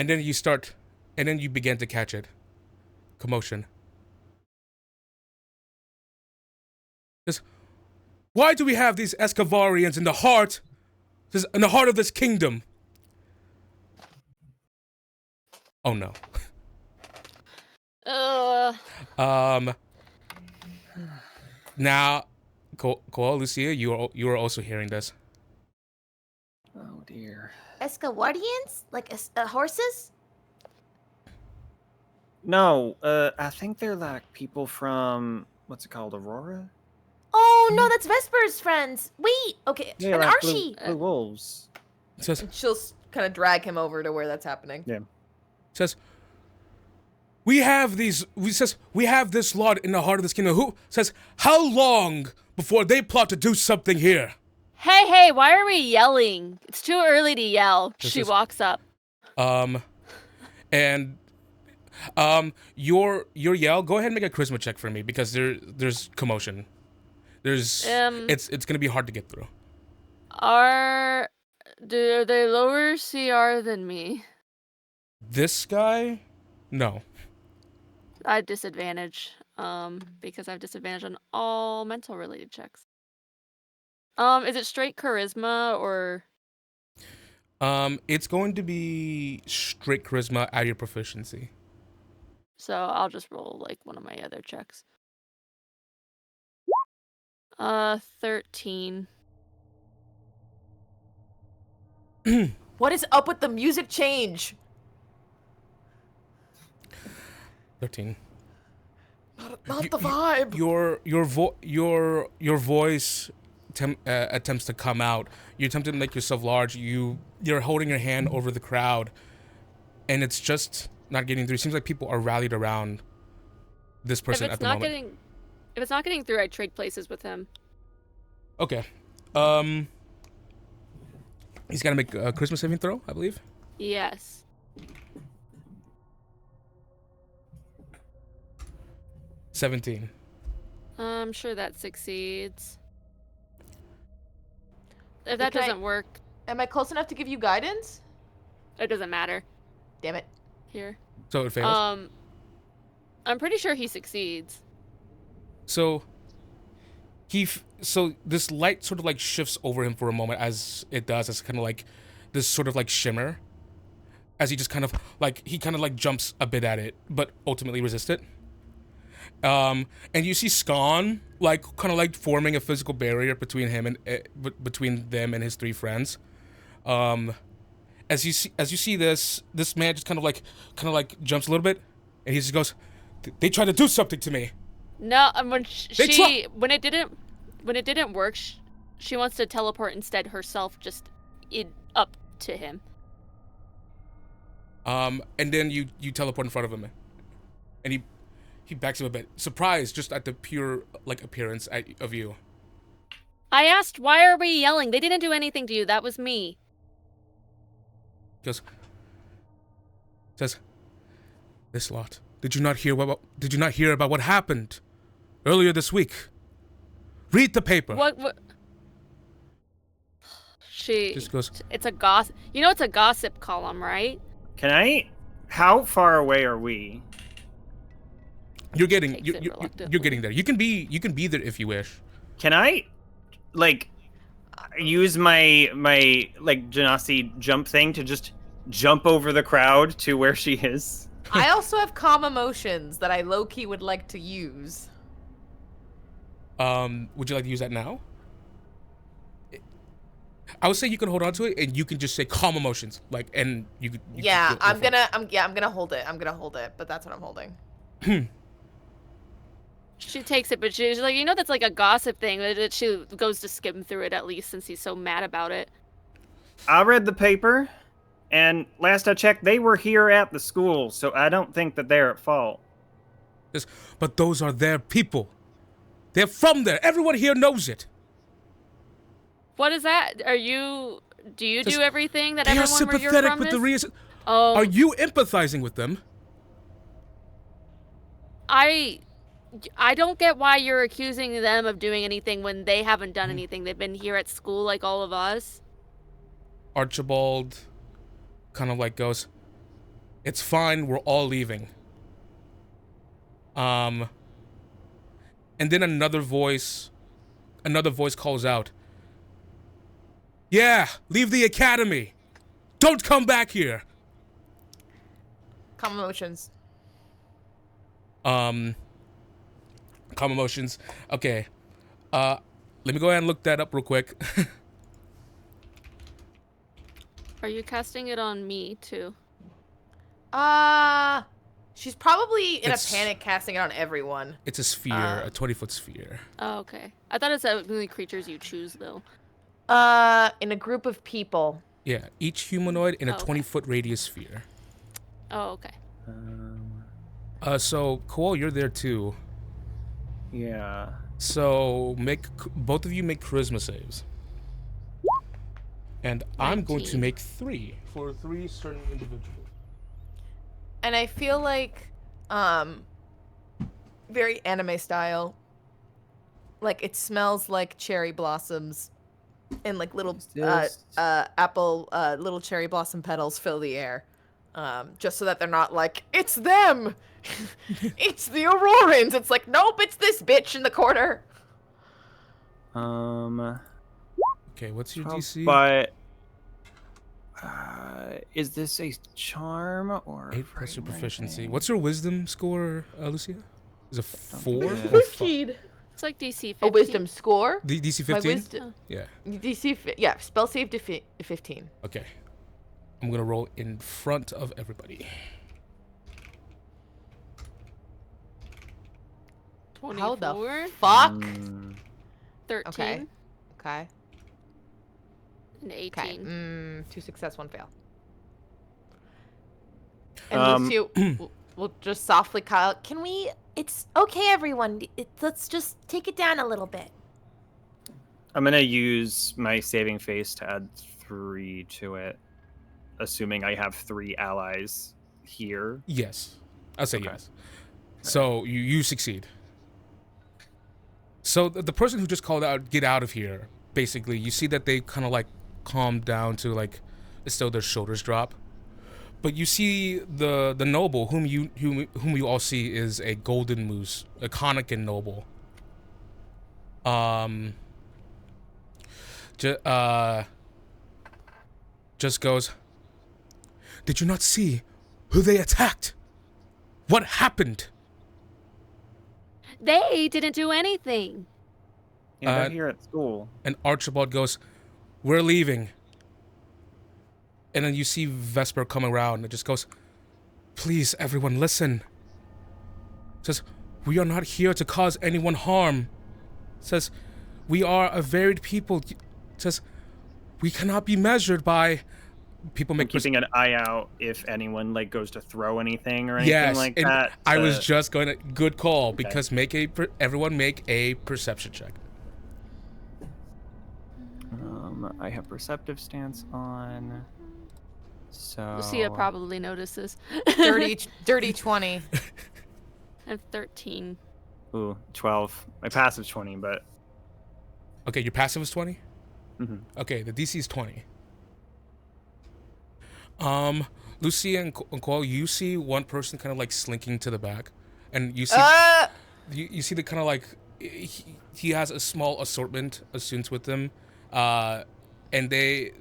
then you begin to catch it. Commotion. Says, why do we have these Escavarians in the heart of this kingdom? Oh no. Now, Comhghall, Lucia, you are also hearing this. Oh dear. Escawardians? Like horses? No, I think they're like people from what's it called, Aurora? Oh no, that's Vesper's friends. Wait, okay, Yeah, and like Archie. blue wolves. It says, And she'll kind of drag him over to where that's happening. Yeah. says, we have this lot in the heart of this kingdom. Who says, how long before they plot to do something here? Hey, why are we yelling? It's too early to yell. This She is- walks up. And your yell, go ahead and make a charisma check for me, because there's commotion. It's gonna be hard to get through. Are they lower CR than me? This guy? No. I have disadvantage. Because I have disadvantage on all mental related checks. Is it straight charisma or? It's going to be straight charisma at your proficiency. So I'll just roll like one of my other checks. 13. What is up with the music change? 13. Not the vibe. Your voice attempts to come out. You attempt to make yourself large. You're holding your hand over the crowd, and it's just not getting through. It seems like people are rallied around this person at the moment. If it's not getting through, I trade places with him. Okay. He's got to make a charisma saving throw, I believe. Yes. 17. I'm sure that succeeds. If that Can I- doesn't work, Am I close enough to give you guidance? it doesn't matter. Damn it. Here. So it fails. I'm pretty sure he succeeds. So so this light sort of like shifts over him for a moment, as it does, as kind of like this sort of like shimmer, as he just kind of like jumps a bit at it, but ultimately resists it. And you see Skan like kind of like forming a physical barrier between him and between them and his 3 friends. As you see this man just kind of like jumps a little bit, and he just goes, "They tried to do something to me." No, when when it didn't work, she wants to teleport instead herself, just up to him. And then you teleport in front of him, and he backs up a bit, surprised just at the pure like appearance of you. I asked, why are we yelling? They didn't do anything to you. That was me. Says, this lot. Did you not hear about what happened earlier this week? Read the paper. What? She Just goes, It's a gossip. You know, it's a gossip column, right? How far away are we? you're getting Takes it you're reluctantly. getting there. You can be there if you wish. Can I, like, use my like Genasi jump thing to just jump over the crowd to where she is? I also have calm emotions that I low-key would like to use. Would you like to use that now? I would say you can hold on to it, and you can just say calm emotions, like, and you could. Yeah, could go I'm for it. gonna hold it. I'm gonna hold it, but that's what I'm holding. She takes it, but she's like, that's like a gossip thing. That she goes to skim through it at least since he's so mad about it. I read the paper, and last I checked, they were here at the school, so I don't think that they're at fault. Yes, but those are their people. They're from there. Everyone here knows it. What is that? Do you do everything that They are everyone where you're sympathetic from with is? the reason. Oh. Are you empathizing with them? I don't get why you're accusing them of doing anything when they haven't done anything. They've been here at school like all of us. Archibald kind of like goes, "It's fine, we're all leaving." And then another voice calls out, "Yeah, leave the academy. Don't come back here." Calm emotions. Calm emotions. Okay. Let me go ahead and look that up real quick. Are you casting it on me too? She's probably in It's- a panic casting it on everyone. It's a sphere, a 20-foot sphere. Oh, okay. I thought it said only creatures you choose though. In a group of people. Yeah, each humanoid in a Oh, okay. 20-foot radius sphere. Oh, okay. So Comhghall, you're there too. Yeah. So both of you make charisma saves. And I'm going to 19. make 3 for 3 certain individuals. And I feel like, very anime style. Like, it smells like cherry blossoms. And, like, little, little cherry blossom petals fill the air. Just so that they're not like, it's them! It's the Aurorans! It's like, nope, it's this bitch in the corner! Okay, what's your DC? But is this a charm or 8 plus your proficiency. What's your wisdom score, Lucia? Is it 4 or 5? 15. It's like DC 15. A wisdom score? DC My 15? wisdom. Yeah. Yeah, spell save to 15. Okay. I'm gonna roll in front of everybody. 24, How the fuck? 13, Okay. Okay. and 18. Okay. 2 success, 1 fail. And Lucia will just softly call, can we? It's okay, everyone. Let's just take it down a little bit. I'm gonna use my saving face to add 3 to it, assuming I have 3 allies here. Yes. I'll say yes. So you succeed. So the person who just called out, "Get out of here," basically, you see that they kind of like calmed down to like, still their shoulders drop. But you see the noble whom you all see is a golden moose, a Connaughton noble. Just goes, "Did you not see who they attacked? What happened?" They didn't do anything. Yeah, they're here at school. And Archibald goes, "We're leaving." And then you see Vesper come around and just goes, "Please, everyone, listen." Says, "We are not here to cause anyone harm." Says, "We are a varied people." Says, "We cannot be measured by..." People I'm make keeping an eye out if anyone like goes to throw anything or anything yes, like and that. I was just going to... Good call, because everyone make a perception check. I have perceptive stance on. So Lucia probably notices. Dirty 20. And 13. Ooh, 12. My passive's 20, but Okay, your passive is 20? Mhm. Okay, the DC is 20. Lucia and Comhghall, you see one person kind of like slinking to the back, and you see you see the kind of like he has a small assortment of students with him, and they're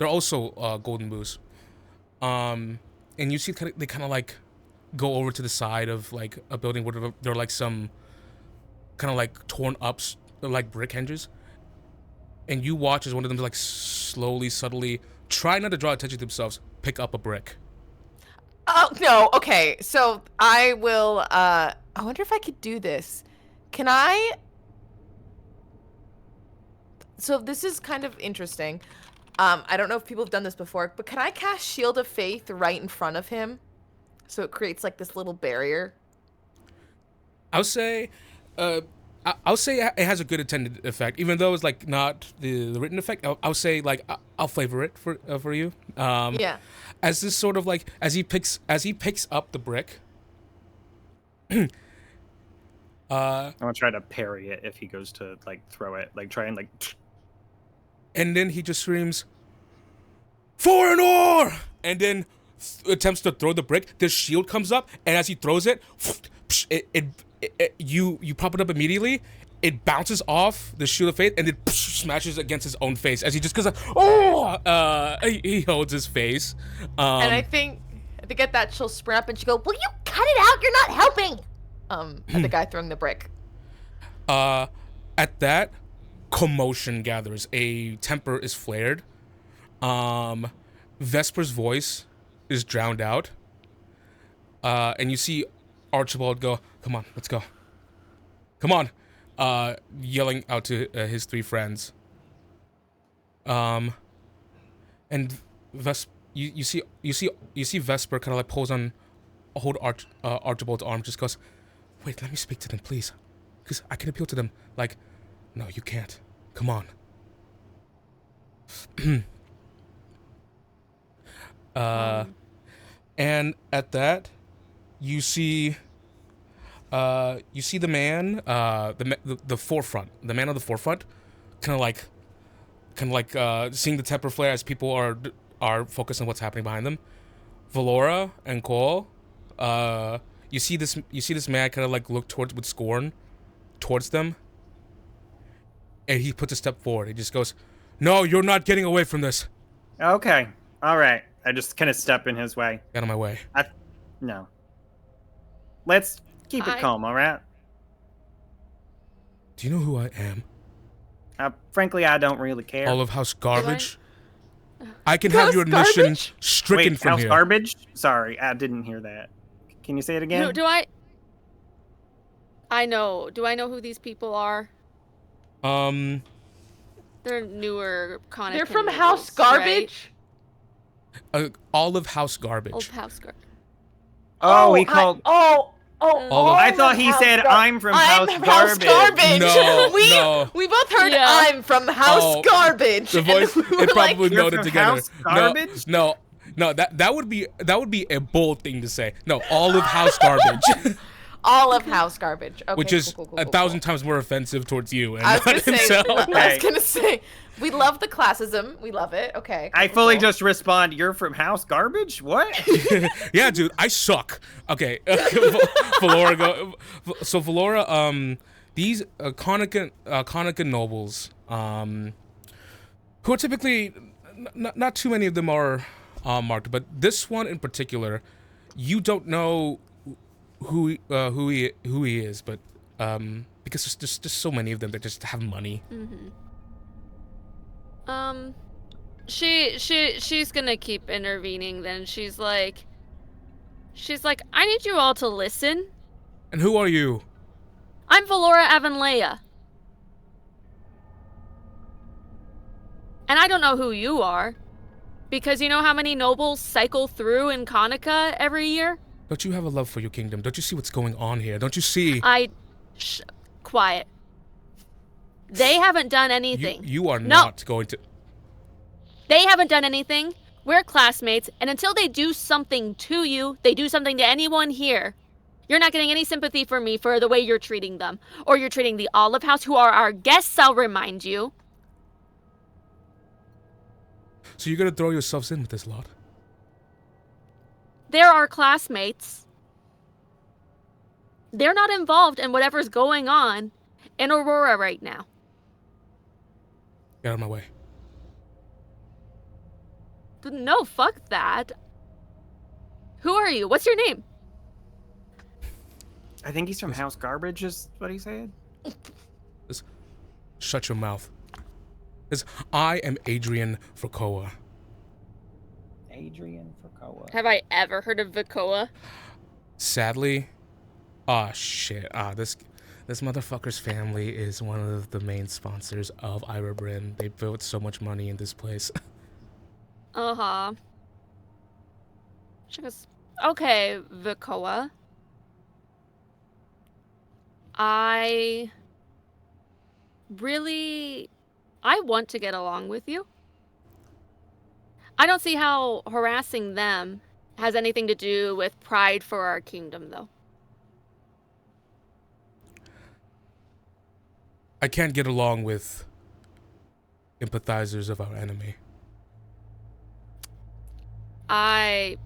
also golden moose, and you see they kind of like go over to the side of like a building where there are like some kind of like torn up like brick hinges, and you watch as one of them like slowly, subtly, try not to draw attention to themselves, pick up a brick. Oh, no, okay. So I will I wonder if I could do this. Can I... So this is kind of interesting. I don't know if people have done this before, but can I cast Shield of Faith right in front of him? So it creates like this little barrier. I'll say it has a good intended effect, even though it's like not the written effect. I'll say like I'll flavor it for you. Yeah. As this sort of like as he picks up the brick. I'm gonna try to parry it if he goes to like throw it, like try and like. And then he just screams, "For an oar!" And then attempts to throw the brick. The shield comes up, and as he throws it, you pop it up immediately. It bounces off the Shield of Faith, and it smashes against his own face as he just goes like, "Oh!" He holds his face. And I think at that she'll sprint up and she'll go, "Will you cut it out? You're not helping." At the guy throwing the brick. At that, commotion gathers. A temper is flared. Vesper's voice is drowned out. And you see Archibald go, "Come on, let's go. Come on." Yelling out to his three friends. And you see Vesper kind of like hold Archibald's arm, just goes, "Wait, let me speak to them, please, because I can appeal to them." Like, "No, you can't. Come on." And at that, you see the man, the forefront, the man on the forefront, kind of like seeing the temper flare as people are focused on what's happening behind them. Valoura and Comhghall, you see this man kind of like look with scorn towards them, and he puts a step forward. He just goes, "No, you're not getting away from this." Okay, all right. I just kind of step in his way. Get out of my way. No. Let's keep it calm, all right? Do you know who I am? Frankly, I don't really care. All of House Garbage. I can have your mission stricken Wait, from House here. Garbage? Sorry, I didn't hear that. Can you say it again? Do I know who these people are? They're newer Connaughton. They're from nobles, House Garbage? All of House Garbage. Old House Garbage. Oh, he called... I thought he said, "I'm from House Garbage." No, we both heard, Yeah. "I'm from House Garbage." The voice, and we were it probably "You're noted from together. House Garbage?" No, that would be a bold thing to say. No, all of House Garbage, all of House Garbage. Okay, which is cool. 1,000 times more offensive towards you and I was not himself. gonna say, we love the classism. We love it. Okay. I fully just respond, "You're from House Garbage? What?" Yeah, dude, I suck. Okay, Valoura So Valoura, these Connaughton nobles, who are typically not too many of them are marked, but this one in particular, you don't know who he is, but because there's just so many of them that just have money. Mm-hmm. She's gonna keep intervening then. She's like, "I need you all to listen. And who are you? I'm Valoura Avanleia. And I don't know who you are. Because you know how many nobles cycle through in Connaughton every year? Don't you have a love for your kingdom? Don't you see what's going on here? Don't you see? Quiet. They haven't done anything. You are not going to... They haven't done anything. We're classmates, and until they do something to you, they do something to anyone here, you're not getting any sympathy from me for the way you're treating them. Or you're treating the Olive House, who are our guests, I'll remind you. So you're gonna throw yourselves in with this lot? They're our classmates. They're not involved in whatever's going on in Aurora right now. Get out of my way. No, fuck that. Who are you? What's your name? I think he's from House Garbage, is what he said. Just shut your mouth. Because I am Adrian Fracoa. Adrian Fracoa. Have I ever heard of Vacoa? Sadly, Oh shit. This motherfucker's family is one of the main sponsors of Eira Bryn. They put so much money in this place. Uh-huh. She goes, okay, Vikoa. I want to get along with you. I don't see how harassing them has anything to do with pride for our kingdom, though. I can't get along with empathizers of our enemy. I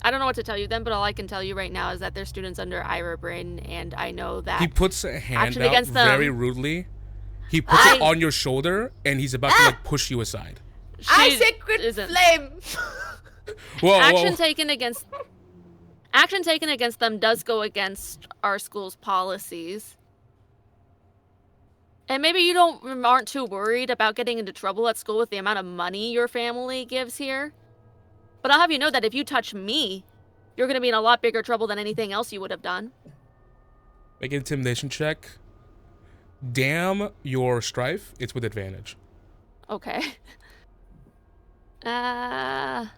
don't know what to tell you then, but all I can tell you right now is that they're students under Eira Bryn, and I know that He puts a hand action out against them- very rudely. He puts it on your shoulder, and he's about to like push you aside. I she sacred isn't. flame. Whoa, Action whoa. taken against them does go against our school's policies. And maybe you aren't too worried about getting into trouble at school with the amount of money your family gives here. But I'll have you know that if you touch me, you're going to be in a lot bigger trouble than anything else you would have done. Make an intimidation check. Damn your strife. It's with advantage. Okay. I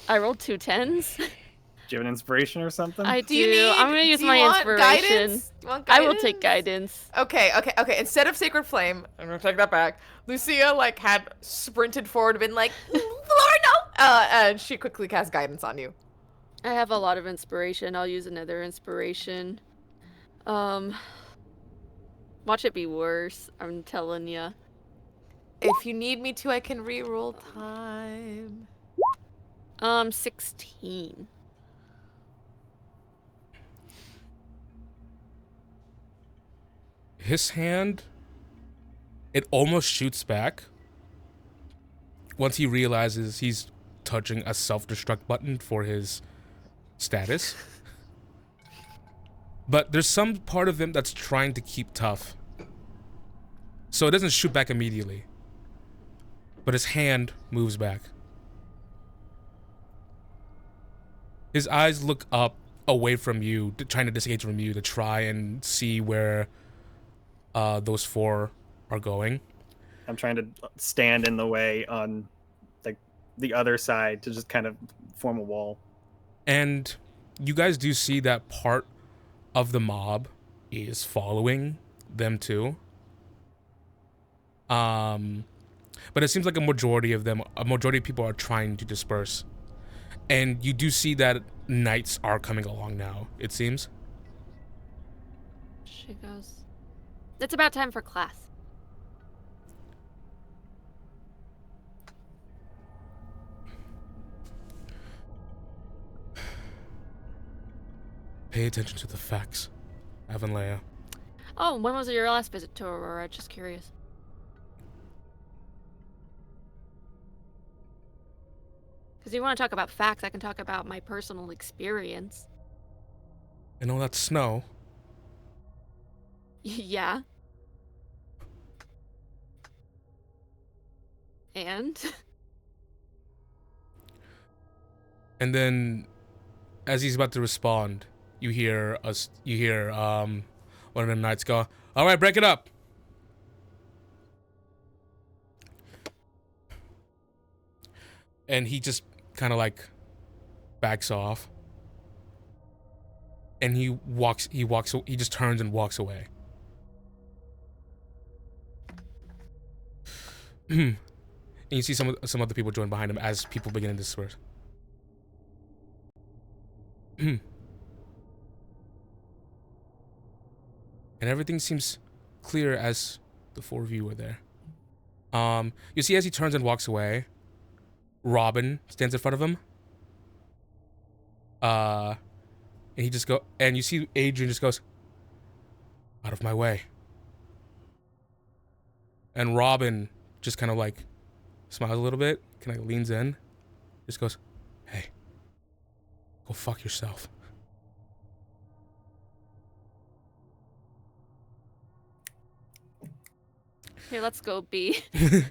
rolled 2 10s. Do you have an inspiration or something? I Do you do. need? I'm going to use do my you want inspiration. Guidance? You want I will take guidance. Okay. Instead of sacred flame, I'm gonna take that back. Lucia like had sprinted forward, and been like, "Lord, no!" And she quickly cast guidance on you. I have a lot of inspiration. I'll use another inspiration. Watch it be worse. I'm telling ya. If you need me to, I can re-roll time. 16. His hand, it almost shoots back once he realizes he's touching a self-destruct button for his status. But there's some part of him that's trying to keep tough. So it doesn't shoot back immediately. But his hand moves back. His eyes look up away from you, trying to disengage from you to try and see where those 4 are going. I'm trying to stand in the way on like the other side to just kind of form a wall. And you guys do see that part of the mob is following them too. But it seems like a majority of people are trying to disperse. And you do see that knights are coming along now, it seems. She goes, it's about time for class. Pay attention to the facts, Leia. Oh, when was your last visit to Aurora? Just curious. Because you want to talk about facts, I can talk about my personal experience. And all that snow. Yeah. And? And then, as he's about to respond, you hear one of the knights go, "All right, break it up." And he just kind of like backs off. And he just turns and walks away. And you see some other people join behind him as people begin to disperse. And everything seems clear as the 4 of you are there. You see as he turns and walks away, Robin stands in front of him. And you see Adrian just goes, "Out of my way." And Robin just kind of like smiles a little bit, kind of leans in, just goes, "Hey, go fuck yourself." Here, let's go, B. He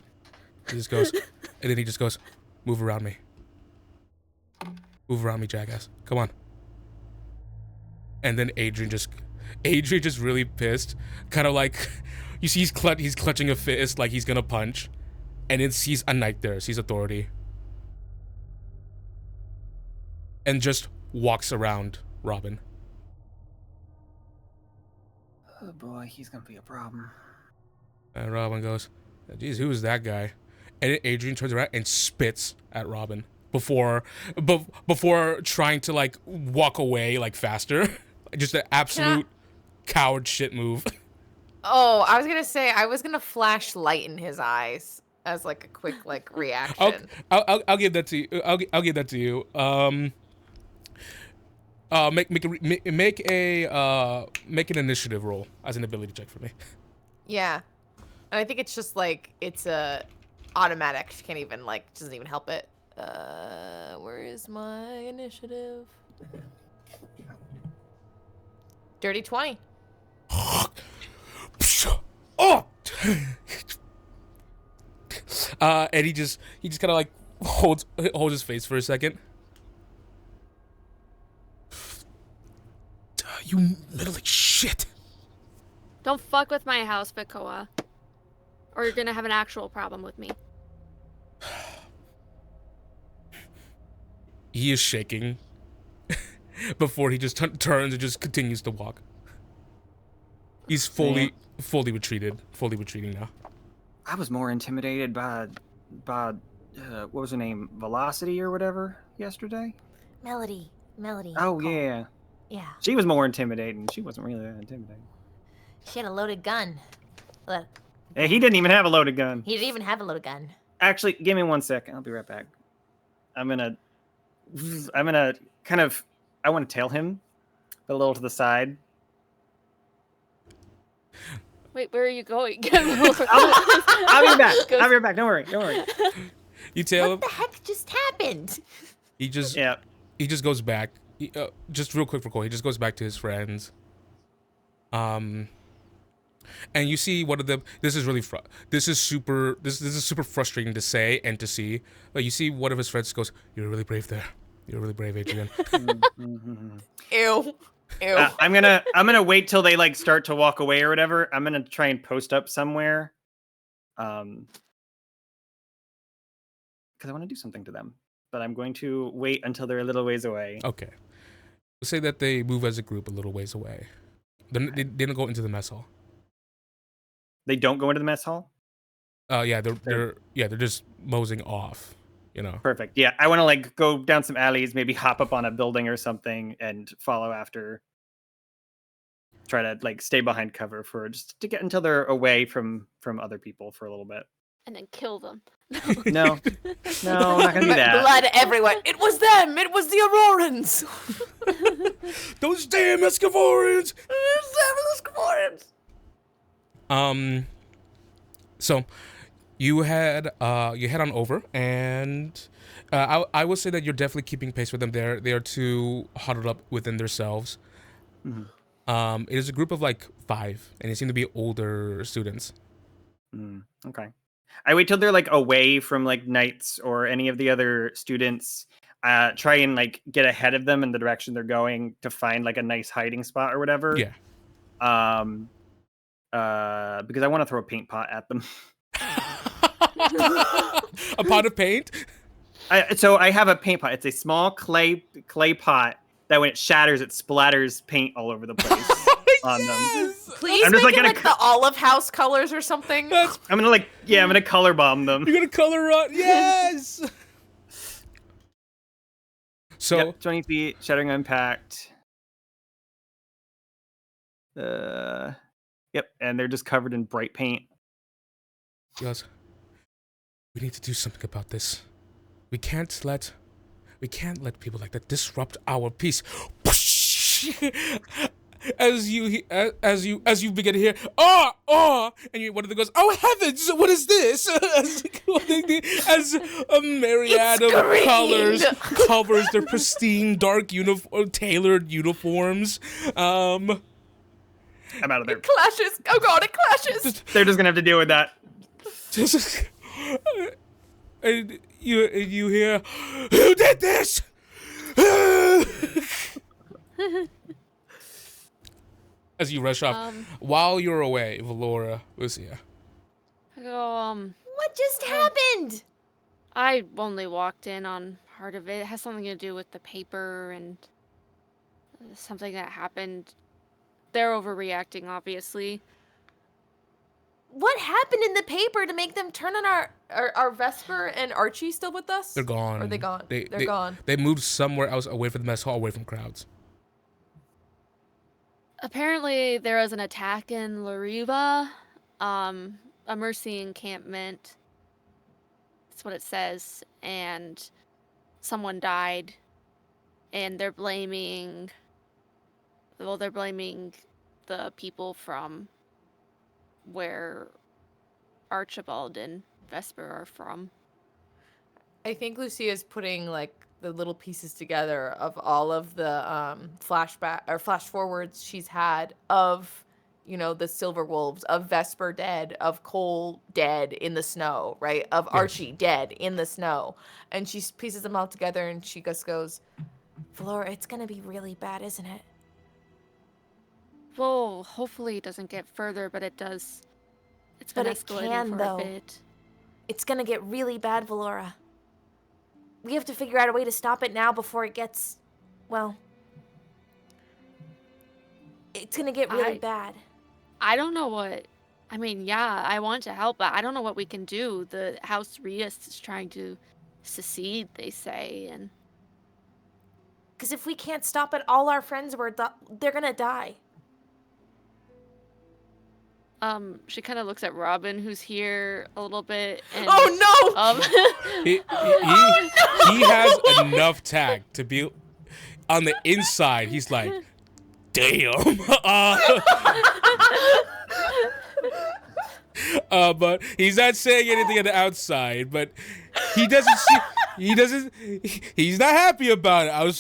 just goes, and then he just goes, "Move around me. Move around me, jackass. Come on." And then Adrian just really pissed, kind of like, you see he's clutching a fist like he's gonna punch, and then sees a knight there, sees authority, and just walks around Robin. Oh boy, he's gonna be a problem. And Robin goes, "Geez, who is that guy?" And then Adrian turns around and spits at Robin before trying to like walk away like faster. Just an absolute coward shit move. Oh, I was gonna say I was gonna flash light in his eyes as like a quick like reaction. I'll give that to you. I'll give that to you. Make an initiative roll as an ability check for me. Yeah, and I think it's just like it's a automatic. She can't even like doesn't even help it. Where is my initiative? Dirty 20. Oh. And he just kind of like holds his face for a second. You little shit. Don't fuck with my house, Bakoa. Or you're gonna have an actual problem with me. He is shaking before he just turns and just continues to walk. He's fully retreating now. I was more intimidated by what was her name, Velocity or whatever, yesterday. Melody. Oh yeah. Yeah. She was more intimidating. She wasn't really that intimidating. She had a loaded gun. Look, Hey, he didn't even have a loaded gun. he didn't even have a loaded gun. Actually, give me 1 second. I'll be right back. I'm gonna kind of. I want to tail him, but a little to the side. Wait, where are you going? I'll be back. I'll be right back. Don't worry. You tail him. What the heck just happened? He just goes back. Just real quick for Cole. He just goes back to his friends. And you see one of them. This is super frustrating to say and to see. But you see one of his friends goes, "You're really brave there. You're really brave, Adrian." Ew. I'm gonna wait till they like start to walk away or whatever. I'm gonna try and post up somewhere, because I want to do something to them. But I'm going to wait until they're a little ways away. Okay. We'll say that they move as a group a little ways away. They didn't go into the mess hall. They don't go into the mess hall? Yeah, they're just moseying off, you know. Perfect. Yeah, I want to like go down some alleys, maybe hop up on a building or something and follow after. Try to like stay behind cover for just to get until they're away from other people for a little bit. And then kill them. No, I'm not gonna do that. Blood everywhere. It was them. It was the Aurorans. Those damn Escavorians! So you head on over, and I will say that you're definitely keeping pace with them. They are too huddled up within themselves. Mm-hmm. It is a group of like 5, and they seem to be older students. Okay. I wait till they're like away from like knights or any of the other students. Try and like get ahead of them in the direction they're going to find like a nice hiding spot or whatever. Yeah. Because I want to throw a paint pot at them. A pot of paint? So I have a paint pot. It's a small clay pot that when it shatters, it splatters paint all over the place on them. Please I'm just make like it like the Olive House colors or something. I'm gonna color bomb them. You're gonna color run? Yes. So yep, 20 feet, shattering impact. Yep, and they're just covered in bright paint. He goes, "We need to do something about this. We can't let people like that disrupt our peace." As you begin to hear, and one of them goes, "Oh heavens, what is this?" As a myriad of colors covers their pristine, dark tailored uniforms. I'm out of there. It clashes. Oh god, it clashes. They're just gonna have to deal with that. And you hear, "Who did this?" as you rush off. While you're away, Valoura, Lucia. I go, What just happened? I only walked in on part of it. It has something to do with the paper and something that happened. They're overreacting, obviously. What happened in the paper to make them turn on Are Vesper and Archie still with us? They're gone. Or are they gone? They're gone. They moved somewhere else away from the mess hall, away from crowds. Apparently, there was an attack in Lariva, a mercy encampment. That's what it says, and someone died, and they're blaming the people from where Archibald and Vesper are from. I think Lucia's putting like the little pieces together of all of the flashback or flash forwards she's had of, you know, the Silver Wolves, of Vesper dead, of Cole dead in the snow, right? Of Archie dead in the snow. And she pieces them all together and she just goes, Valoura, it's gonna be really bad, isn't it? Well, hopefully it doesn't get further, but it does. It's been But it escalating can, for though. a bit. It's gonna get really bad, Valoura. We have to figure out a way to stop it now before it gets, well, it's gonna get really bad. I don't know what. I mean, yeah, I want to help, but I don't know what we can do. The House Rias is trying to secede, they say, and Because if we can't stop it, all our friends they're gonna die. she kind of looks at Robin, who's here a little bit. And, oh no! He has enough tact to be on the inside. He's like, damn. But he's not saying anything on the outside. But he's not happy about it. I'll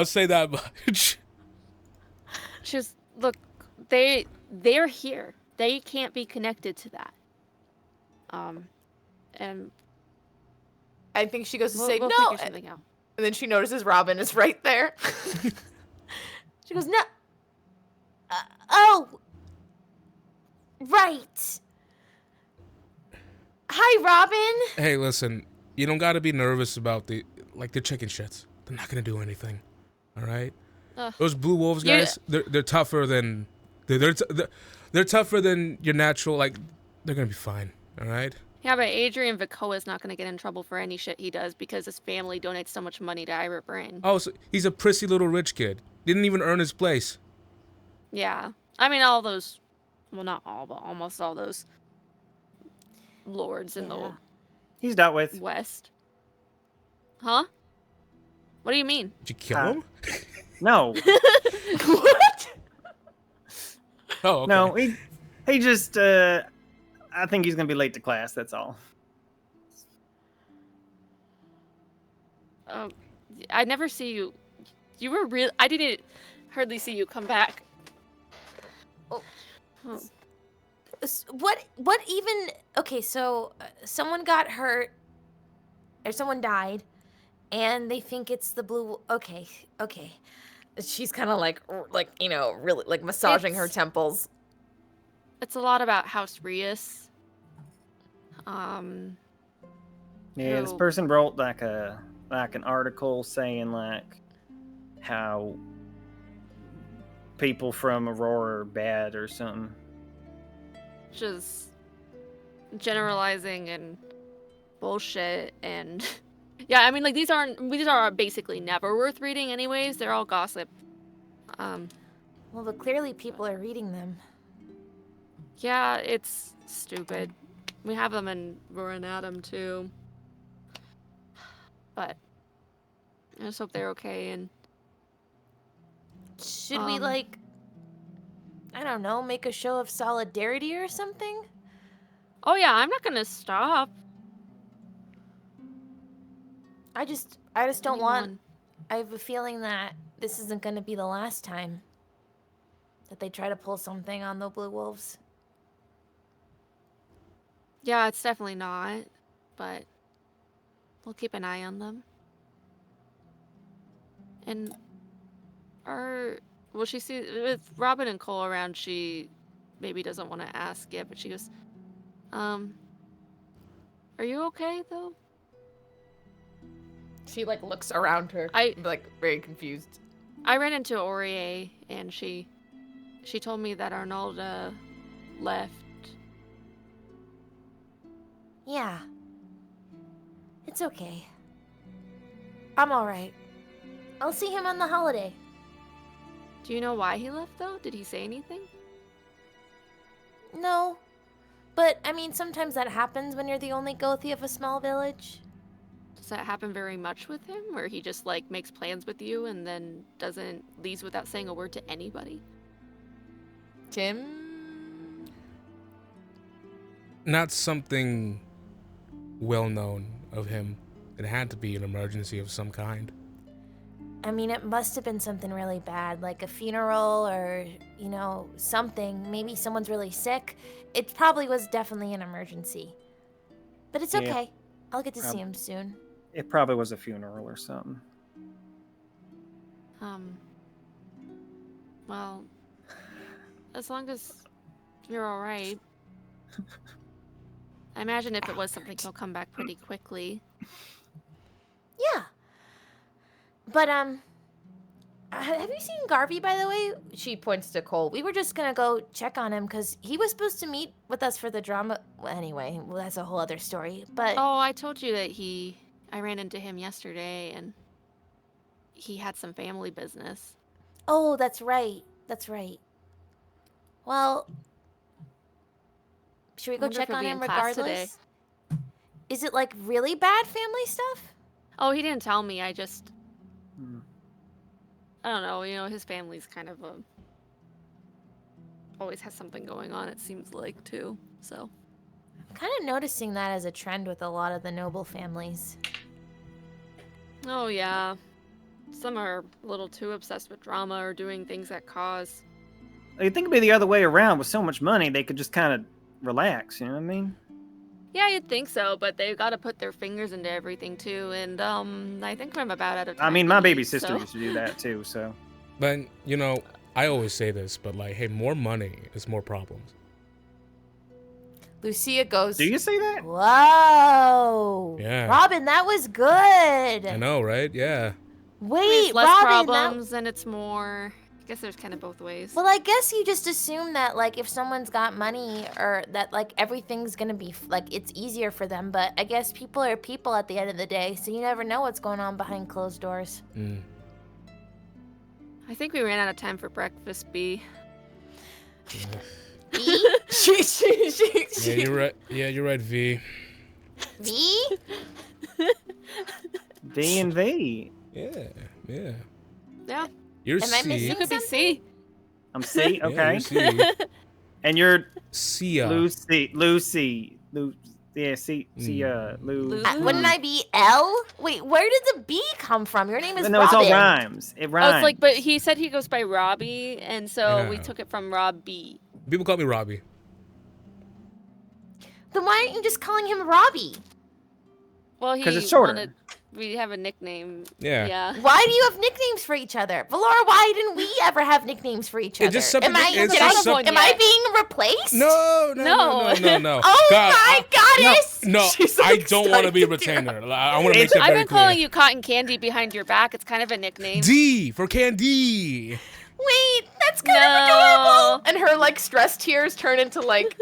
say that much. Just look, they're here. They can't be connected to that. And I think she goes to we'll say no, figure something out. and then she notices Robin is right there. She goes, no. Oh. Right. Hi, Robin. Hey, listen. You don't got to be nervous about the chicken shits. They're not gonna do anything. All right. Those blue wolves guys. They're tougher than they're tougher than your natural. Like, they're gonna be fine. All right. Yeah, but Adrian Vicoa is not going to get in trouble for any shit he does because his family donates so much money to Ira Bryn. Oh, so he's a prissy little rich kid. Didn't even earn his place. Yeah. I mean, all those, well, not all, but almost all those lords in the He's dealt with. West. Huh? What do you mean? Did you kill him? No. What? Oh, okay. No, he just, I think he's going to be late to class, that's all. I never see you. You were real. I didn't hardly see you come back. Oh. What even? Okay, so someone got hurt, or someone died, and they think it's the blue. Okay. She's kind of like you know, really like massaging her temples. It's a lot about House Rias. Yeah, this person wrote like an article saying like how people from Aurora are bad or something. Just generalizing and bullshit and yeah, I mean, like these are basically never worth reading anyways. They're all gossip. Well, but clearly people are reading them. Yeah, it's stupid. We have them in Roranadam too. But I just hope they're okay. And should we like, I don't know, make a show of solidarity or something? Oh yeah, I'm not gonna stop. I just don't want. I have a feeling that this isn't gonna be the last time that they try to pull something on the Blue Wolves. Yeah, it's definitely not, but we'll keep an eye on them. And Well, she sees with Robin and Cole around, she maybe doesn't want to ask yet, but she goes, "Are you okay though?" She like looks around her, like very confused. I ran into Aurier, and she told me that Arnalda left. Yeah. It's okay. I'm alright. I'll see him on the holiday. Do you know why he left though? Did he say anything? No. But, I mean, sometimes that happens when you're the only Gothi of a small village. Does that happen very much with him, where he just like makes plans with you and then leaves without saying a word to anybody? Tim? Not something well known of him. It had to be an emergency of some kind. I mean, it must have been something really bad, like a funeral or, you know, something. Maybe someone's really sick. It probably was definitely an emergency. But it's okay. I'll get to see him soon. It probably was a funeral or something. Well, as long as you're all right. I imagine if it was something, he'll come back pretty quickly. Yeah. But, have you seen Garvey, by the way? She points to Cole. We were just gonna go check on him because he was supposed to meet with us for the drama. Well, anyway, that's a whole other story. But Oh, I told you that I ran into him yesterday, and he had some family business. oh, that's right. That's right. Well, should we go Wonder if check he'll on be him in class today. regardless? Is it like really bad family stuff? Oh, he didn't tell me. I just, Hmm. I don't know. You know, his family's kind of always has something going on. It seems like too. So. I'm kind of noticing that as a trend with a lot of the noble families. Oh yeah. Some are a little too obsessed with drama or doing things that cause. You think it'd be the other way around. With so much money, they could just kind of relax. You know what I mean? Yeah, you'd think so, but they've got to put their fingers into everything too. And I think I'm about out of time. I mean, to my eat, baby sister so- used to do that too. So But, you know, I always say this, but like, hey, more money is more problems. Lucia goes. do you say that? Whoa! Yeah. Robin, that was good. I know, right? Yeah. Wait, It's less Robin, problems and it's more. I guess there's kind of both ways. Well, I guess you just assume that, like, if someone's got money or that, like, everything's gonna be, like, it's easier for them. But I guess people are people at the end of the day, so you never know what's going on behind closed doors. Mm. I think we ran out of time for breakfast, B. V? Yeah, you're right. Yeah, you're right, V. V? V and V. Yeah, yeah. Yeah, You're Am I C. missing you could be C. I'm C. Yeah, Okay. you're C. And you're Sia. Lucy. Yeah, C. Mm. Lu. Wouldn't I be L? Wait, where did the B come from? Your name is No, Robin. it's all rhymes. It Oh, rhymes. it's like, but he said he goes by Robbie, and so we Yeah. took it from Rob B. People call me Robbie. Then why aren't you just calling him Robbie? Well, he 'Cause it's shorter. wanted. We have a nickname. Yeah. Yeah. Why do you have nicknames for each other? Valoura, why didn't we ever have nicknames for each It's other? just something- Am I, it's did just I, something- am I yet. being replaced? No. Oh God, my goddess! No, She's so I don't want to be excited to hear retainer. I want to make that I've very been clear. calling you Cotton Candy behind your back. It's kind of a nickname. D for Candy. Wait, that's kind of No. adorable. And her like stress tears turn into like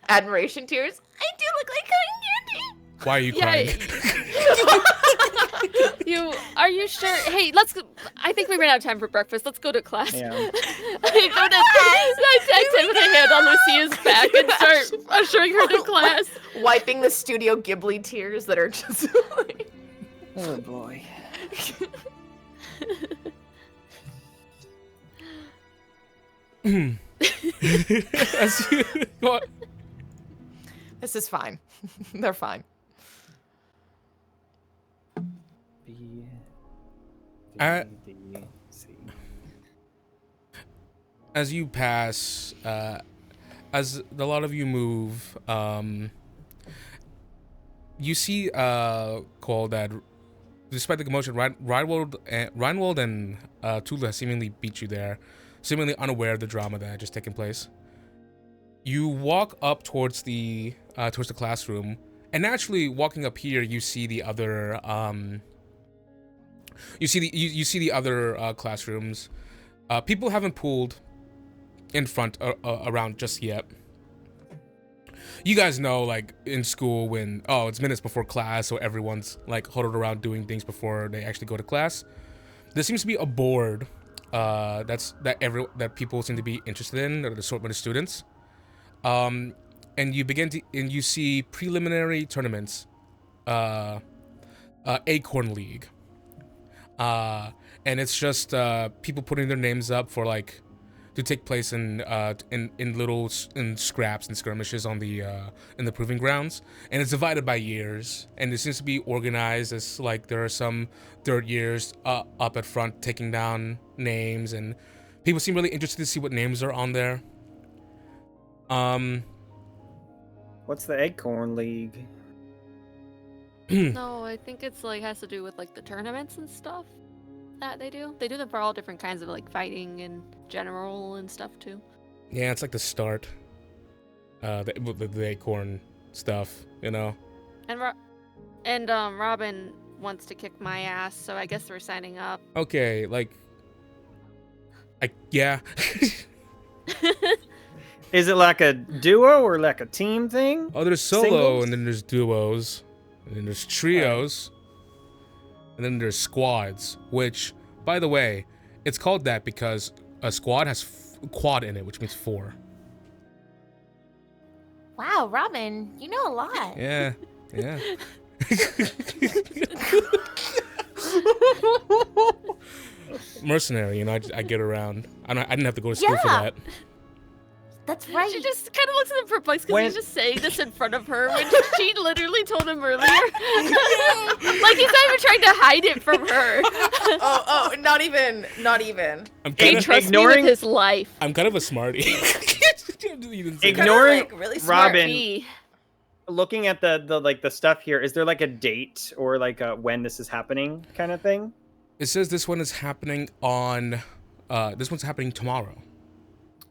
admiration tears. I do look like cotton candy. Why are you crying? Are you sure? Hey, let's go. I think we ran out of time for breakfast. Let's go to class. Yeah. I put a hand on Lucia's back and start ushering her to class. Wiping the Studio Ghibli tears that are just like... Oh boy. What? This is fine. They're fine. B. I- D, C. As you pass, as a lot of you move, you see Cole that, despite the commotion, Reinwald and Tula seemingly beat you there. seemingly unaware of the drama that had just taken place. You walk up towards the classroom, and naturally, walking up here, you see the other you see the other classrooms. People haven't pulled in front around just yet. You guys know, like, in school when it's minutes before class, so everyone's like huddled around doing things before they actually go to class. There seems to be a board that people seem to be interested in, or the assortment of students. And you see preliminary tournaments, Acorn League, and it's just people putting their names up for like to take place in scraps and skirmishes on the in the proving grounds, and it's divided by years, and it seems to be organized as like there are some third years up at front taking down names, and people seem really interested to see what names are on there. What's the Acorn League? No, I think it's like has to do with like the tournaments and stuff that they do. They do them for all different kinds of like fighting and general and stuff too. Yeah, it's like the start. The Acorn stuff, you know. And Robin wants to kick my ass, so I guess we're signing up. Okay, like, yeah. Is it like a duo or like a team thing? Oh, there's solo, Singles? and then there's duos, and then there's trios, and then there's squads. Which, by the way, it's called that because a squad has quad in it, which means 4. Wow, Robin, you know a lot. Yeah. Mercenary, you know. I get around. I didn't have to go to school for Yeah. that. That's right. She just kind of looks at him perplexed because When- he's just saying this in front of her when she literally told him earlier. Like he's not even trying to hide it from her. Oh, not even. I'm He kind of trusts me ignoring- with his life. I'm kind of a smarty. Ignoring like, really smart. Robin, Me. looking at the like the stuff here, is there like a date or like a when this is happening kind of thing? It says this one is happening on. This one's happening tomorrow.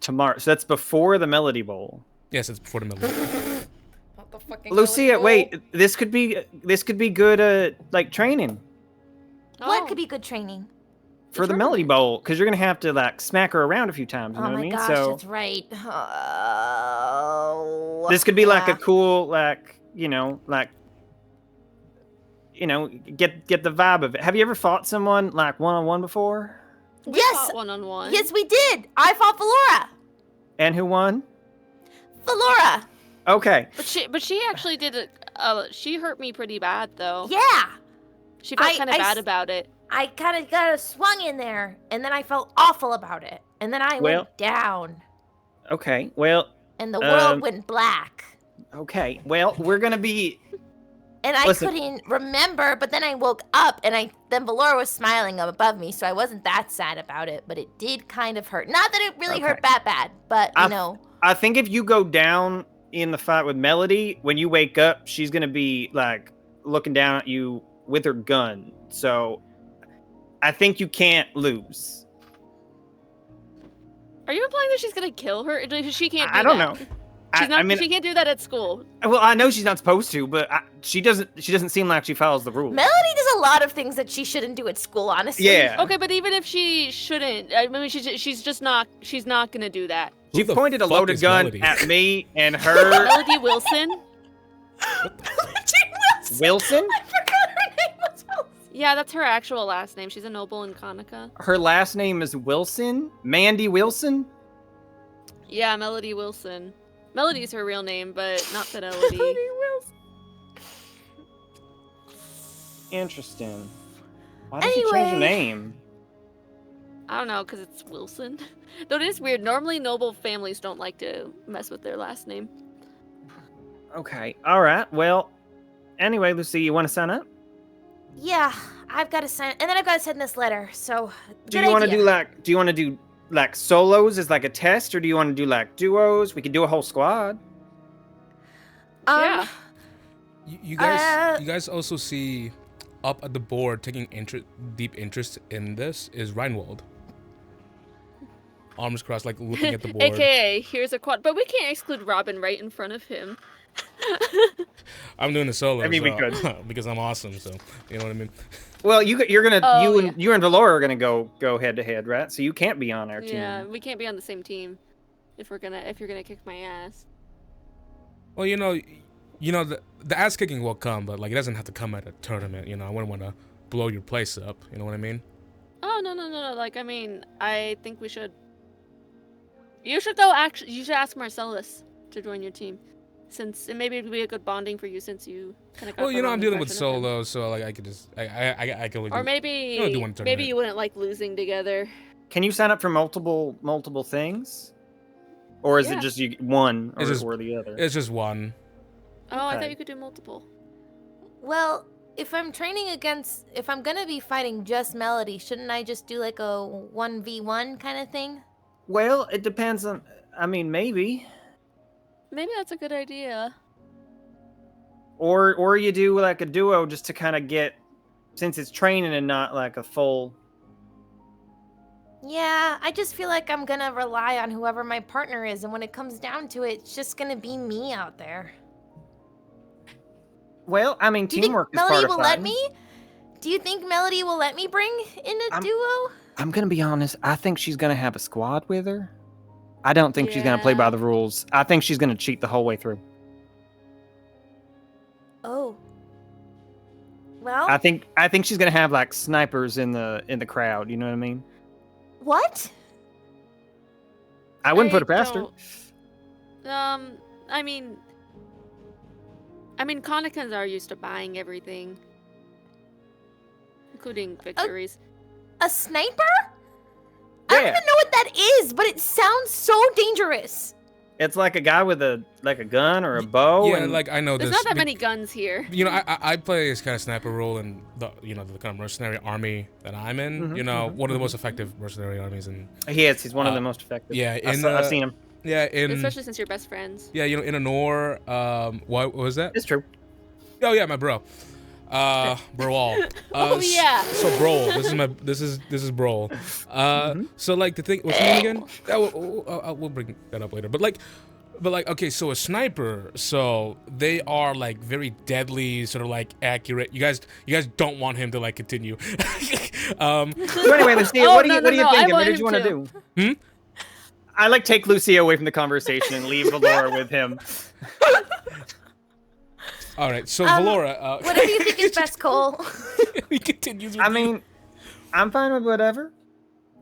Tomorrow. So that's before the Melody Bowl. Yes, it's before the middle. Not the fucking Lucia, Melody wait, Bowl. this could be good like training What Oh. could be good training? for the Melody Bowl, because you're gonna have to like smack her around a few times. You know Oh what I my mean? gosh, So that's right. Oh. this could be like a Yeah. cool get the vibe of it. Have you ever fought someone like one-on-one before? We Yes. fought one-on-one. Yes, we did. I fought Valoura. And who won? Valoura. Okay. But she actually did it. She hurt me pretty bad though. Yeah. She felt I- kind of I bad s- about it. I kind of got swung in there, and then I felt awful about it. And then I Well- went down, Okay. Well, and the world um, went black. okay. Well, we're gonna be And I listen. couldn't remember, but then I woke up, and then Valoura was smiling above me, so I wasn't that sad about it, but it did kind of hurt. Not that it really hurt Okay. that bad, but, you I- know. I think if you go down in the fight with Melody, when you wake up, she's gonna be like looking down at you with her gun. So I think you can't lose. Are you implying that she's gonna kill her? She can't. Do I don't that. know. She's not. I mean, she can't do that at school. well, I know she's not supposed to, but she doesn't seem like she follows the rules. Melody does a lot of things that she shouldn't do at school, honestly. Yeah. Okay, but even if she shouldn't, I mean, she's just not. She's not gonna do that. She Who the pointed a fuck loaded is gun Melody? at me and her. Melody Wilson. Wilson? I forgot her name was Wilson. Yeah, that's her actual last name. She's a noble in Conica. Her last name is Wilson? Mandy Wilson? Yeah, Melody Wilson. Melody's her real name, but not Fidelity. Interesting. Why did she change her Anyway. name? I don't know, because it's Wilson. Though it is weird. Normally, noble families don't like to mess with their last name. Okay. All right. Well, anyway, Lucy, you want to sign up? Yeah, I've got to sign, and then I've got to send this letter. So, Do you want to do like solos as like a test, or do you want to do like duos? We could do a whole squad. Yeah. You guys also see up at the board taking deep interest in this is Reinwald. arms crossed, like looking at the board. AKA, here's a quad. But we can't exclude Robin right in front of him. I'm doing a solo. I mean, we so- could. because I'm awesome. So you know what I mean. Well, you're gonna Oh, you and Valoura are gonna go head to head, right? So you can't be on our team. Yeah, we can't be on the same team if you're gonna kick my ass. Well, you know, the ass kicking will come, but like it doesn't have to come at a tournament. You know, I wouldn't want to blow your place up. You know what I mean? Oh no. Like I mean, I think we should. You should though. Actually, you should ask Marcellus to join your team, since maybe it'd be a good bonding for you since you kind of. Well, you know, I'm dealing with solo, so like I could just I could. Or maybe do one tournament. maybe you wouldn't like losing together. Can you sign up for multiple things, or is Yeah. it just one It's just- or the other? It's just one. Oh, I Okay. thought you could do multiple. Well, if I'm gonna be fighting just Melody, shouldn't I just do like a 1v1 kind of thing? Well, it depends on. I mean, maybe. Maybe that's a good idea. Or you do like a duo just to kind of get, since it's training and not like a full. Yeah, I just feel like I'm gonna rely on whoever my partner is, and when it comes down to it, it's just gonna be me out there. Well, I mean, Do you think teamwork is Melody part of will let fighting. me? Do you think Melody will let me bring in a duo? I'm gonna be honest. I think she's gonna have a squad with her. I don't think she's gonna play by Yeah. the rules. I think she's gonna cheat the whole way through. Oh. Well, I think she's gonna have like snipers in the crowd. You know what I mean? what? I wouldn't put it past her. don't- I mean, Connicans are used to buying everything, including victories. A sniper? I don't Yeah. even know what that is, but it sounds so dangerous. It's like a guy with a gun or a bow. Yeah, and like I know There's this. not that be- many guns here. You know, I play this kind of sniper role in the the kind of mercenary army that I'm in. Mhm, You know, mhm, one of the most effective mercenary armies in. He's one of the most effective. Yeah, I've seen him. Yeah, in Especially since you're best friends. yeah, you know, in Honor. What was that? It's true. Oh yeah, my bro. Brawl. Oh, yeah. So Brawl. This is Brawl. So like the thing. What's your name again? We'll bring that up later. But like, okay. So a sniper. So they are like very deadly, sort of like accurate. You guys don't want him to like continue. So anyway, Lucia, Oh, what do no, you no, no, I thinking? What want did you him want to to. do? I like take Lucia away from the conversation and leave Valoura with him. All right. So Valoura. Whatever you think is best, Cole. he continues. With I you. mean, I'm fine with whatever.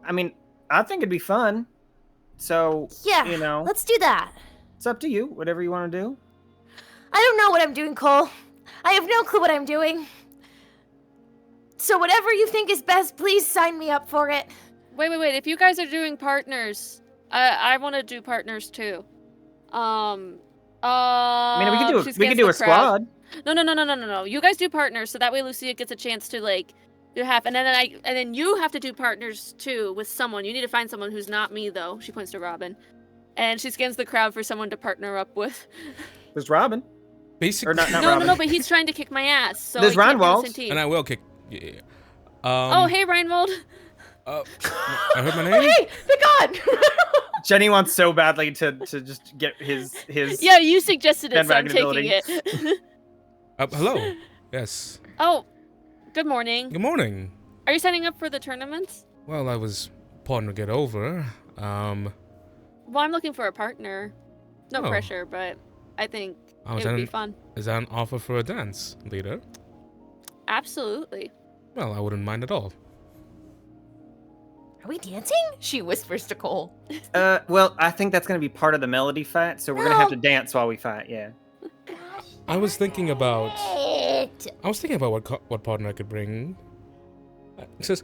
I mean, I think it'd be fun. So, Yeah, you know, let's do that. it's up to you. Whatever you want to do. I don't know what I'm doing, Cole. I have no clue what I'm doing. So whatever you think is best, please sign me up for it. Wait. If you guys are doing partners, I want to do partners too. I mean, we she's could against do the a crowd. squad. No. You guys do partners, so that way Lucia gets a chance to like do half, and then you have to do partners too with someone. You need to find someone who's not me though. She points to Robin, and she scans the crowd for someone to partner up with. There's Robin. basically. Or not No, Robin. but he's trying to kick my ass. So There's he can't be on the Reinwald, same team. And I will kick. Yeah. Oh, hey, Reinwald. I heard my name. Hey, the god! Jenny wants so badly to just get his. Yeah, you suggested it, so I'm bandwagon taking it. Hello. Yes. Oh, good morning. Good morning. Are you signing up for the tournaments? Well, I was planning to get over. Well, I'm looking for a partner. No Oh. pressure, but I think I was it would be in- fun. Is that an offer for a dance, leader? Absolutely. Well, I wouldn't mind at all. Are we dancing? She whispers to Cole. Well, I think that's gonna be part of the melody fight, so we're gonna have to dance while we fight. Yeah. I was thinking about. It. I was thinking about what partner I could bring. It says,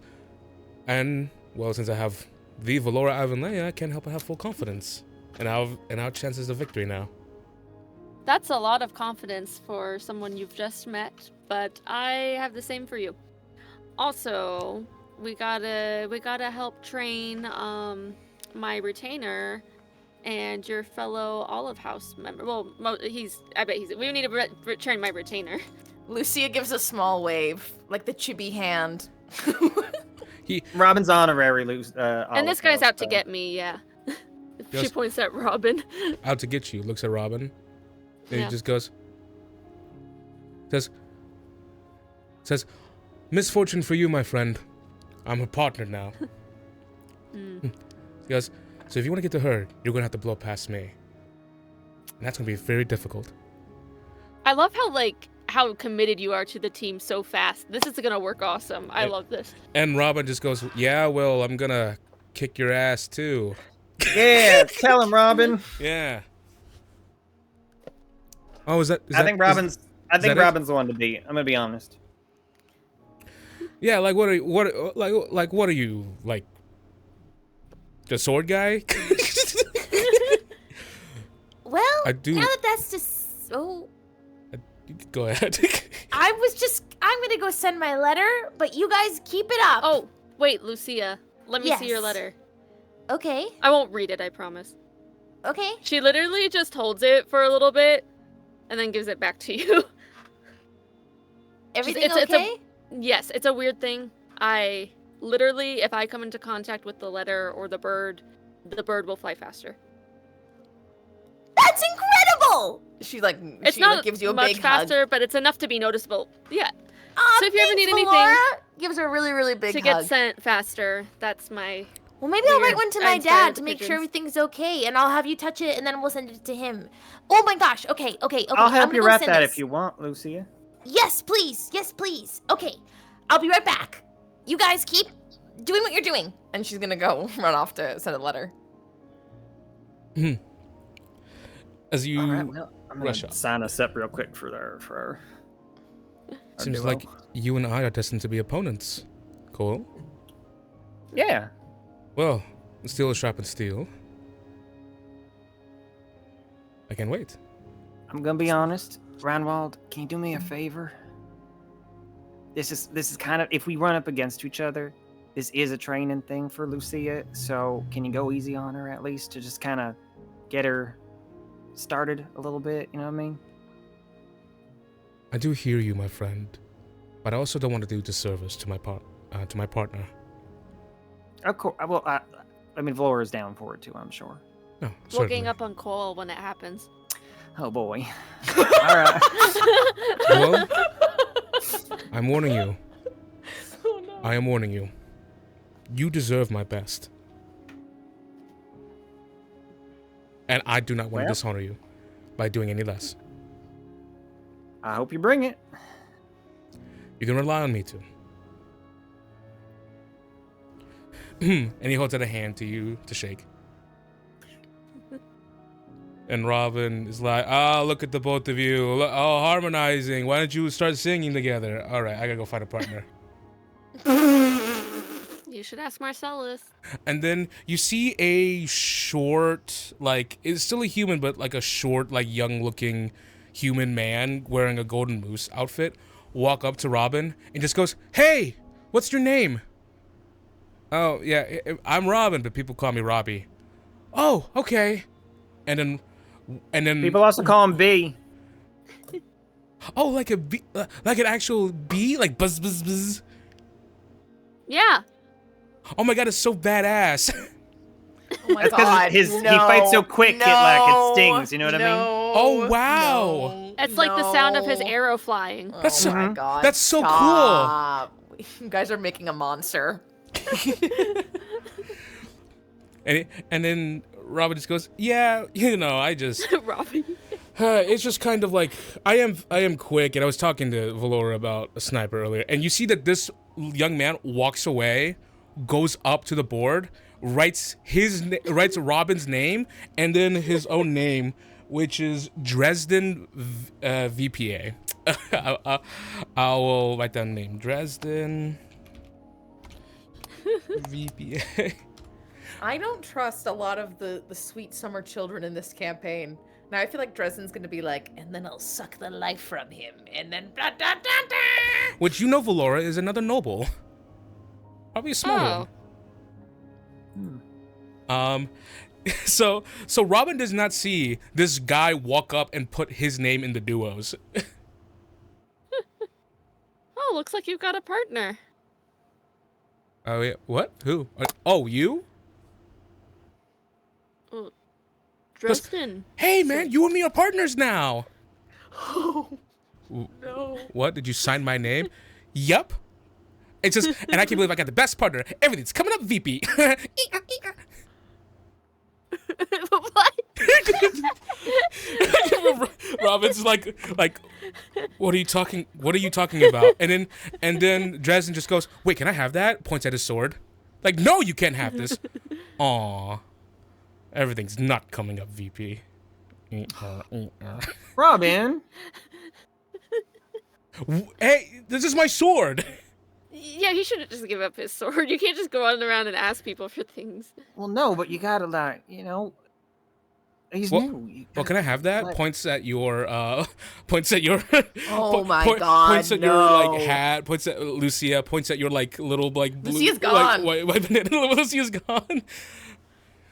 and well, since I have the Valoura Leia, I can't help but have full confidence in our chances of victory now. That's a lot of confidence for someone you've just met, but I have the same for you. Also, we gotta help train my retainer and your fellow Olive House member. Well, I bet we need to train my retainer. Lucia gives a small wave, like the chibi hand. Robin's honorary And this guy's out to so- get me, yeah. She Yes. points at Robin. Out to get you. Looks at Robin. And Yeah. he just goes. Says, misfortune for you, my friend. I'm her partner now. He goes, so if you want to get to her, you're going to have to blow past me. And that's going to be very difficult. I love how committed you are to the team so fast. This is gonna work awesome. I love this. And Robin just goes, yeah, well, I'm going to kick your ass too. Yeah, tell him, Robin. Yeah. Oh, I think Robin's that it? Robin's the one to beat. I'm gonna be honest. Yeah, like what are you, like the sword guy? Well, I do- now that that's just so... Go ahead. I'm gonna go send my letter, but you guys keep it up. Oh, wait, Lucia. Let me see your Yes. letter. Okay, I won't read it, I promise. okay. She literally just holds it for a little bit and then gives it back to you. Everything it's a- okay? Yes, it's a weird thing. I literally, if I come into contact with the letter or the bird will fly faster. That's incredible! She like It's she not like, gives you a much big faster, but it's enough to be noticeable. Yeah, Aw, So if you ever thanks, need anything- Valoura. Gives her a really, really big to hug. get sent faster. That's my. Well, maybe I'll Weird. write one to I my inspired dad the to make sure pigeons. everything's okay, and I'll have you touch it, and then we'll send it to him. Oh my gosh! Okay. I'll I'm help gonna you go wrap send that this. if you want, Lucia. Yes, please. Yes, please. Okay, I'll be right back. You guys keep doing what you're doing. and she's gonna go run off to send a letter. As you, All right, well, I'm rush gonna up. sign us up real quick for our seems duo. like you and I are destined to be opponents. Cool. Yeah. Well, steel is sharp and steel. I can't wait. I'm gonna be honest, Ranwald, can you do me a favor? This is kind of, if we run up against each other, this is a training thing for Lucia, so can you go easy on her at least to just kind of get her started a little bit, you know what I mean? I do hear you, my friend, but I also don't want to do disservice to my partner. Of course, well, I mean, Valora's down for it too, I'm sure. No, We'll certainly. gang up on Cole when it happens. Oh boy. All right. Well, I'm warning you. I am warning you. You deserve my best. And I do not want to Well. dishonor you by doing any less. I hope you bring it. You can rely on me to. And he holds out a hand to you to shake. And Robin is like, look at the both of you. Oh, harmonizing. Why don't you start singing together? All right, I gotta go find a partner. You should ask Marcellus. And then you see a short, like, it's still a human, but like a short, like young-looking human man wearing a golden moose outfit walk up to Robin and just goes, "Hey, what's your name?" "Oh, yeah, I'm Robin, but people call me Robbie." "Oh, okay." And then People also call him B. oh, like a bee, like an actual bee, like buzz buzz buzz. Yeah. Oh my god, it's so badass. Oh my That's 'cause god. he fights so quick, it stings, you know what I mean? Oh, wow. It's like the sound of his arrow flying. Oh That's so- my god. that's so cool. Stop. You guys are making a monster. And then Robin just goes, "Yeah, you know, I just Robin. it's just kind of like I am quick." And I was talking to Valoura about a sniper earlier, and you see that this young man walks away, goes up to the board, writes Robin's name and then his own name, which is Dresden VPA. I will write down the name, Dresden VPA. I don't trust a lot of the sweet summer children in this campaign. Now I feel like Dresden's gonna be like, and then I'll suck the life from him, and then blah, blah, blah, blah. Which, you know, Valoura is another noble. Probably a small one. So Robin does not see this guy walk up and put his name in the duos. Oh, looks like you've got a partner. Oh yeah. What? Who? Oh, you? Oh, Dresden. Hey man, you and me are partners now. Oh, no. What? Did you sign my name? Yup. It's just, and I can't believe I got the best partner. Everything's coming up, VP. What? Robin's like, what are you talking about? And then Dresden just goes, wait, can I have that? Points at his sword. Like, no, you can't have this. Aw. Everything's not coming up, VP. Robin. Hey, this is my sword. Yeah, he should have just given up his sword. You can't just go on around and ask people for things. Well, no, but you gotta like, he's new. Well, can I have that? Like- Points at your Oh points at my your no. like hat, points at Lucia, points at your like little like blue, Lucia's gone. Like, white banana. Lucia's gone.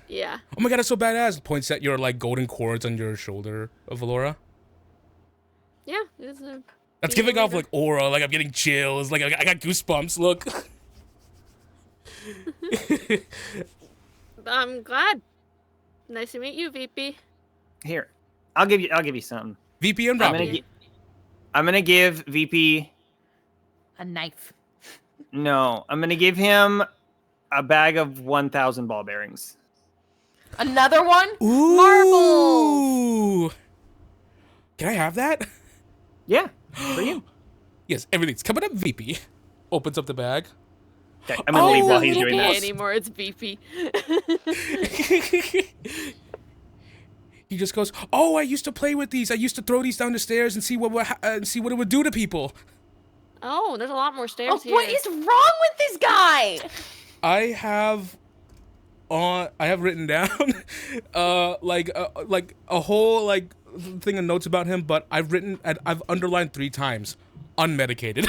Yeah. Oh my god, that's so badass. Points at your like golden cords on your shoulder of Valoura. Yeah, it's a That's being giving off leader. like aura, like I'm getting chills, like I got goosebumps. Look. I'm glad. Nice to meet you, VP. Here, I'll give you something. VP and I'm Robbie. gonna give VP. A knife. No, I'm gonna give him a bag of 1,000 ball bearings. Another one? Ooh. Marbles. Can I have that? Yeah, for you. Yes, everything's coming up, VP. Opens up the bag. Okay, I'm gonna Oh, leave while little he's doing balls. that. Anymore, it's VP. He just goes, "Oh, I used to play with these. I used to throw these down the stairs and see what it would do to people." Oh, there's a lot more stairs Oh, here. what is wrong with this guy? I have written down like a whole like thing of notes about him, but I've underlined 3 times unmedicated.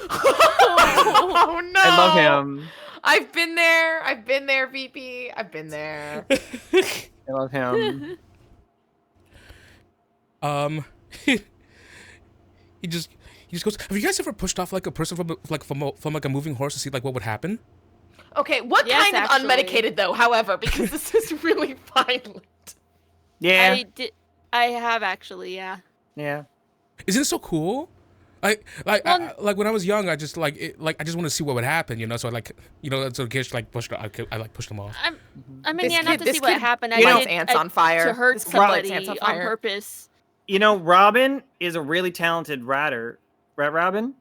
Oh no. I love him. I've been there, VP. I've been there. I love him. he just goes, "Have you guys ever pushed off like a person from like a moving horse to see like what would happen?" Okay, what Yes, kind actually. of unmedicated though, however, because this is really violent. Yeah, I have actually, yeah. yeah. Isn't it so cool? Like Well, like when I was young, I just I just want to see what would happen, you know. So I so kids like pushed I pushed them off. I mean, This yeah, not kid- to see what kid happened. I lights did ants on fire. to hurt This kid lights somebody ants on on fire. purpose. Robin is a really talented ratter. Right, Robin?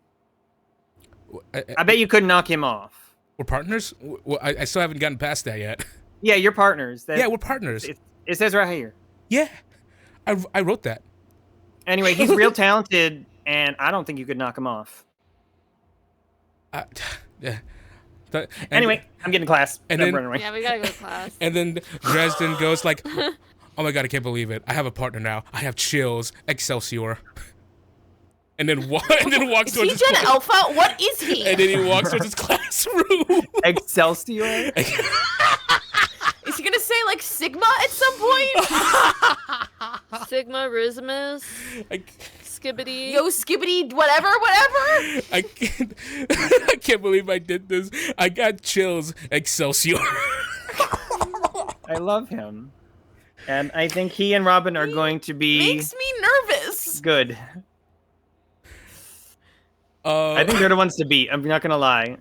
I I, bet you could knock him off. we're partners. Well, I still haven't gotten past that yet. Yeah, you're partners. Yeah, we're partners. It says right here. Yeah, I wrote that. Anyway, he's real talented, and I don't think you could knock him off. Yeah. Anyway, I'm getting class. and I'm then- running away. Yeah, we gotta go to class. And then Dresden goes like, "Oh my god, I can't believe it! I have a partner now. I have chills, Excelsior." And then walks Is he towards his Gen class. Alpha? What is he? And then he walks towards his classroom. Excelsior. Is he gonna say like Sigma at some point? Sigma, Rismus, I, Skibbity. Yo, skibbity, whatever. I can't. I can't believe I did this. I got chills, Excelsior. I love him. And I think he and Robin are going to be Makes me nervous. good. I think they're the ones to beat. I'm not gonna lie.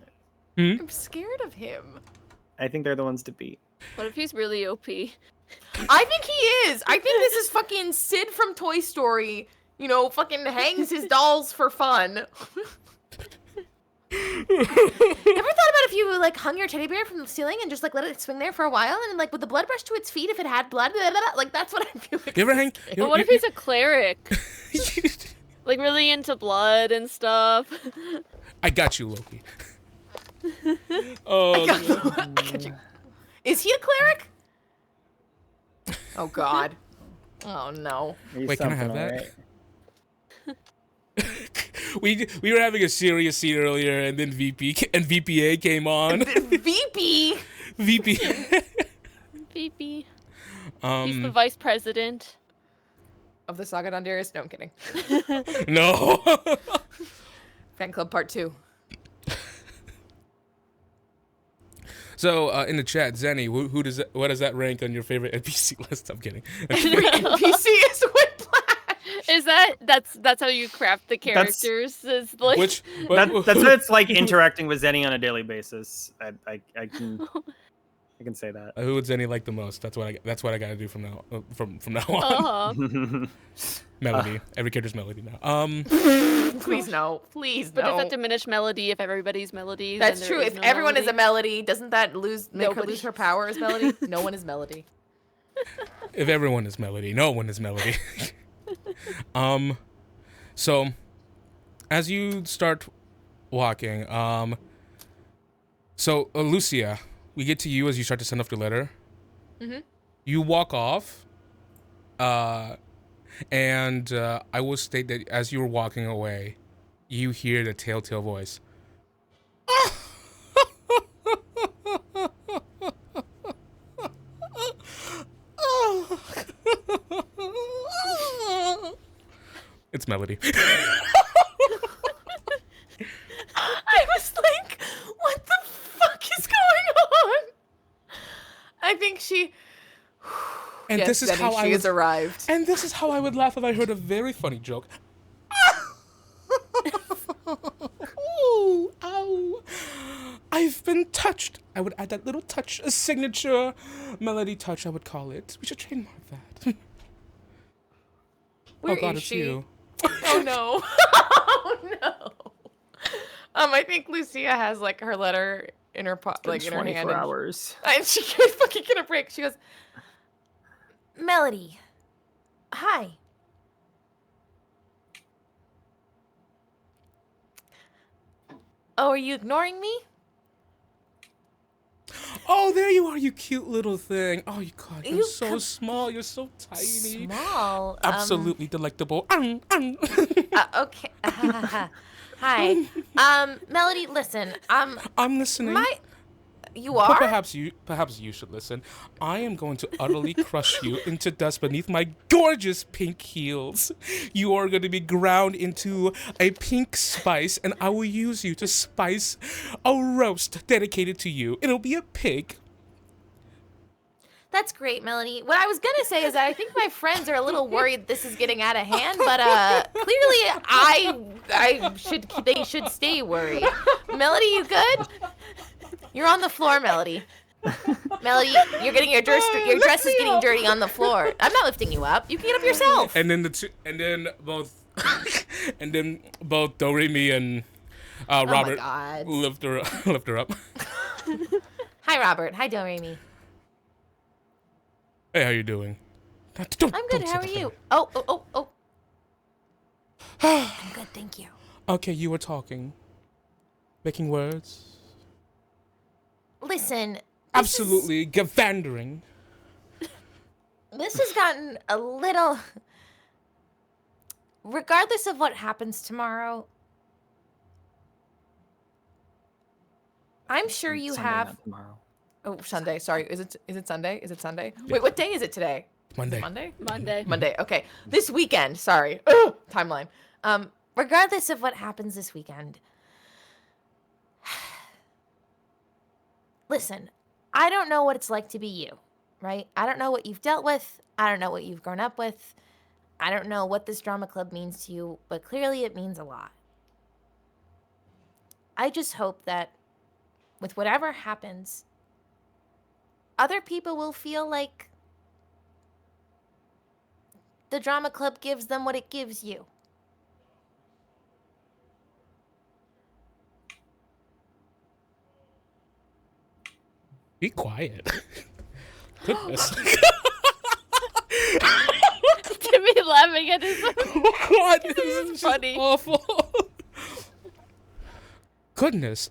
I'm scared of him. I think they're the ones to beat. What if he's really OP? I think he is. I think this is fucking Sid from Toy Story. You know, fucking hangs his dolls for fun. Ever thought about if you like hung your teddy bear from the ceiling and just like let it swing there for a while, and like would the blood rush to its feet if it had blood? Blah, blah, blah, like that's what I feel like. You ever hang? But what if he's a cleric? Like really into blood and stuff. I got you, Loki. Oh, I got you. Is he a cleric? Oh God. Oh no. He's Wait, can I have something, that? alright. we were having a serious scene earlier, and then VPA came on. VP. VP. VP. He's the vice president. Of the Saga Dondarrius? No, I'm kidding. No. Fan Club Part 2. So in the chat, Zenny, who does that, what does that rank on your favorite NPC list? I'm kidding. NPC is Whiplash. Is that's how you craft the characters? Is like Which That's what it's like interacting with Zenny on a daily basis. I can say that. who would Zenny like the most? That's what I got to do from now on. Melody. Every character's melody now. Please no. Please But does no. that diminish melody if everybody's melody? That's then true. there If no everyone is a melody? melody, doesn't that make her Nobody. lose her power as melody? No one is melody. If everyone is melody, no one is melody. So as you start walking, Lucia, we get to you as you start to send off the letter. Mhm. You walk off, and I will state that as you were walking away, you hear the telltale voice. It's Melody. I was like, what the fuck is going on? I think she. And Yes, this is Benny, how she has arrived. And this is how I would laugh if I heard a very funny joke. Ooh, ow. I've been touched. I would add that little touch, a signature melody touch, I would call it. We should trademark that. Where oh god, is it's she? you. Oh no. Oh no. I think Lucia has like her letter in her like in her hand. 24 hours. And she can't fucking get a break. She goes, Melody. Hi. "Oh, are you ignoring me?" Oh, there you are, you cute little thing. Oh, you god, you're You so come- small. You're so tiny. Small. Absolutely delectable. Okay. Hi. Melody, listen. I'm listening. You But are? perhaps you should listen. I am going to utterly crush you into dust beneath my gorgeous pink heels. You are going to be ground into a pink spice, and I will use you to spice a roast dedicated to you. It'll be a pig. That's great, Melody. What I was gonna say is that I think my friends are a little worried this is getting out of hand, but clearly they should stay worried. Melody, you good? You're on the floor, Melody. Melody, you're getting your dress is getting dirty on the floor. I'm not lifting you up. You can get up yourself. And then both Doremi and Robert God. lift her up. Hi, Robert. Hi, Doremi. Hey, how you doing? I'm Don't good. say How are that you? thing. Oh. I'm good, thank you. Okay, you were talking, making words. Listen. Absolutely gavandering. This has gotten a little. Regardless of what happens tomorrow, I'm sure you Sunday, have. not tomorrow. Oh, Sunday. Sorry. Is it Sunday? Is it Sunday? Wait, what day is it today? Monday. Monday? Monday. Monday. Okay. This weekend. Sorry. Ugh, timeline. Regardless of what happens this weekend, listen, I don't know what it's like to be you, right? I don't know what you've dealt with. I don't know what you've grown up with. I don't know what this drama club means to you, but clearly it means a lot. I just hope that with whatever happens, other people will feel like the drama club gives them what it gives you. Be quiet. Goodness. Timmy laughing at his God, this is just funny. awful. Goodness,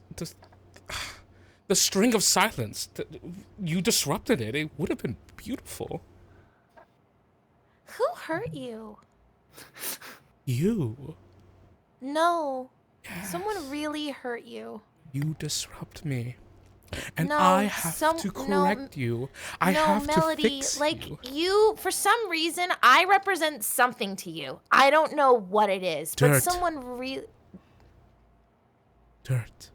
the string of silence. You disrupted it. It would have been beautiful. Who hurt you? You. No. Someone really hurt you. You disrupt me. And No, I have to no, correct you. I no, have Melody, to fix like you. you, for some reason, I represent something to you. I don't know what it is, but Dirt. someone really. Dirt.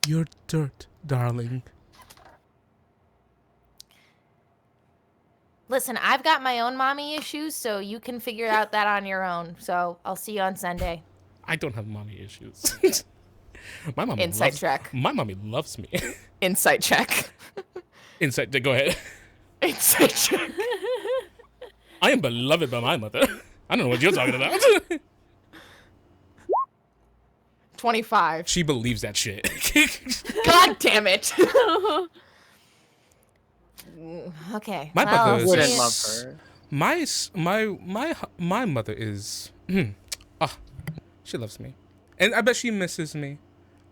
You're dirt. darling. Listen, I've got my own mommy issues, so you can figure out that on your own. So I'll see you on Sunday. I don't have mommy issues. My mommy Insight loves, check. My mommy loves me. Insight check. Insight. Go ahead. Insight check. I am beloved by my mother. I don't know what you're talking about. 25. She believes that shit. God damn it. Okay. My well, mother I'll is see Wouldn't you- love her. my mother is. She loves me, and I bet she misses me.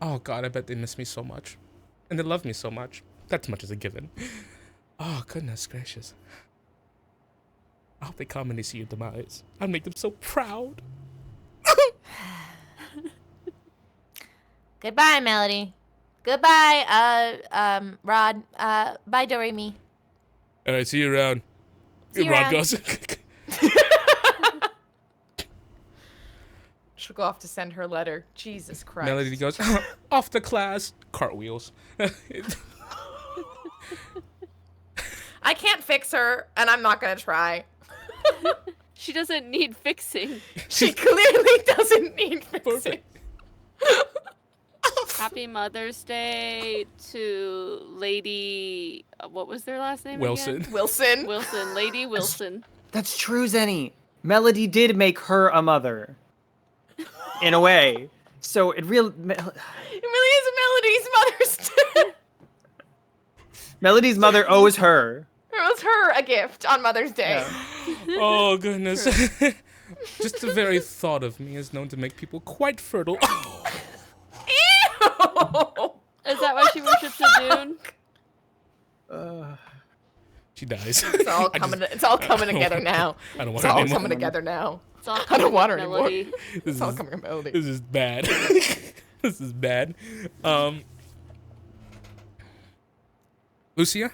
Oh God, I bet they miss me so much, and they love me so much. That much is a given. Oh goodness gracious. I hope they come and they see your demise. I'll make them so proud. Goodbye, Melody. Goodbye, Rod. Bye, Doremi. All right, see you around. See you Rod around. goes. She'll go off to send her letter. Jesus Christ. Melody goes off to class. Cartwheels. I can't fix her, and I'm not gonna try. She doesn't need fixing. She clearly doesn't need fixing. Perfect. Happy Mother's Day to Lady. What was their last name? Wilson. Again? Wilson. Wilson. Lady Wilson. That's true, Zenny. Melody did make her a mother. In a way. So it really... It really is Melody's Mother's Day. Melody's mother owes her. It was her a gift on Mother's Day. Yeah. Oh goodness. Just the very thought of me is known to make people quite fertile. Ew! Is that why she worships a dune? She dies. It's all coming. It's all coming together now. I don't It's want her all anymore. coming together now. It's all I don't want her Melody. anymore. This It's all is, coming to Melody. this is bad. This is bad. Lucia,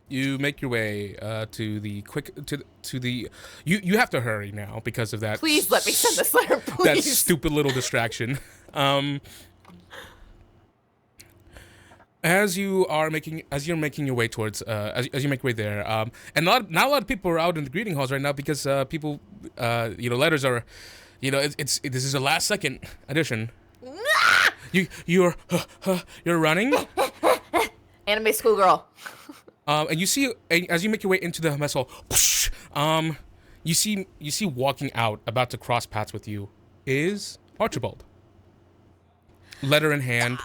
you make your way to the you have to hurry now because of that. Please let me send this letter, That please. stupid little distraction. As you're making your way towards as you make your way there, and not a lot of people are out in the greeting halls right now because people, letters are, this is a last second edition. You're running, Anime schoolgirl. and you see as you make your way into the mess hall, whoosh, you see walking out, about to cross paths with you, is Archibald. Letter in hand.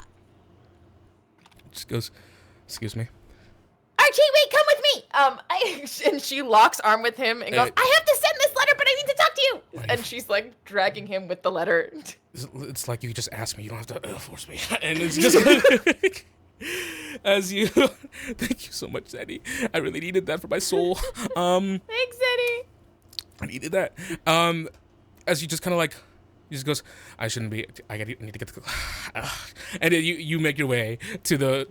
Just goes, excuse me. Archie, wait, come with me. And she locks arm with him and goes, I have to send this letter, but I need to talk to you. And she's like dragging him with the letter. It's like you just ask me. You don't have to force me. And it's just as you. Thank you so much, Eddie. I really needed that for my soul. Thanks, Eddie. I needed that. As you just kind of like, he just goes, I need to get the. And then you make your way to the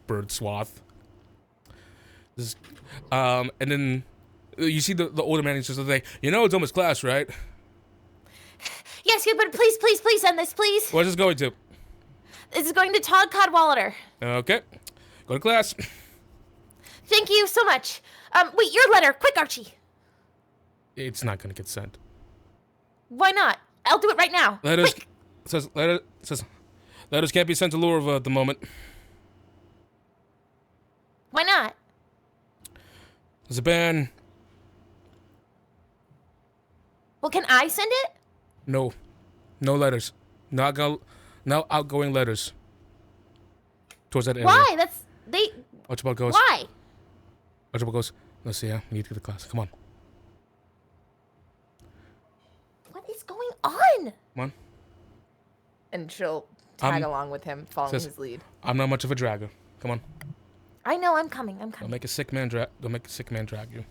bird swath. And then you see the older man. He's just like, it's almost class, right? Yes, but please send this, please. Where's this going to? This is going to Todd Cadwallader. Okay, go to class. Thank you so much. Wait, your letter, quick, Archie. It's not gonna get sent. Why not? I'll do it right now. Letters Quick. says letters can't be sent to Lura at the moment. Why not? There's a ban. Well, can I send it? No letters. No outgoing letters. Towards that area. Why? They. Archibald goes. Why? Archibald goes. Let's see. We need to get to class. Come on. What is going on? Come on. And she'll tag along with him, following says- his lead. I'm not much of a dragger. Come on. I know. I'm coming. Don't make a sick man drag you.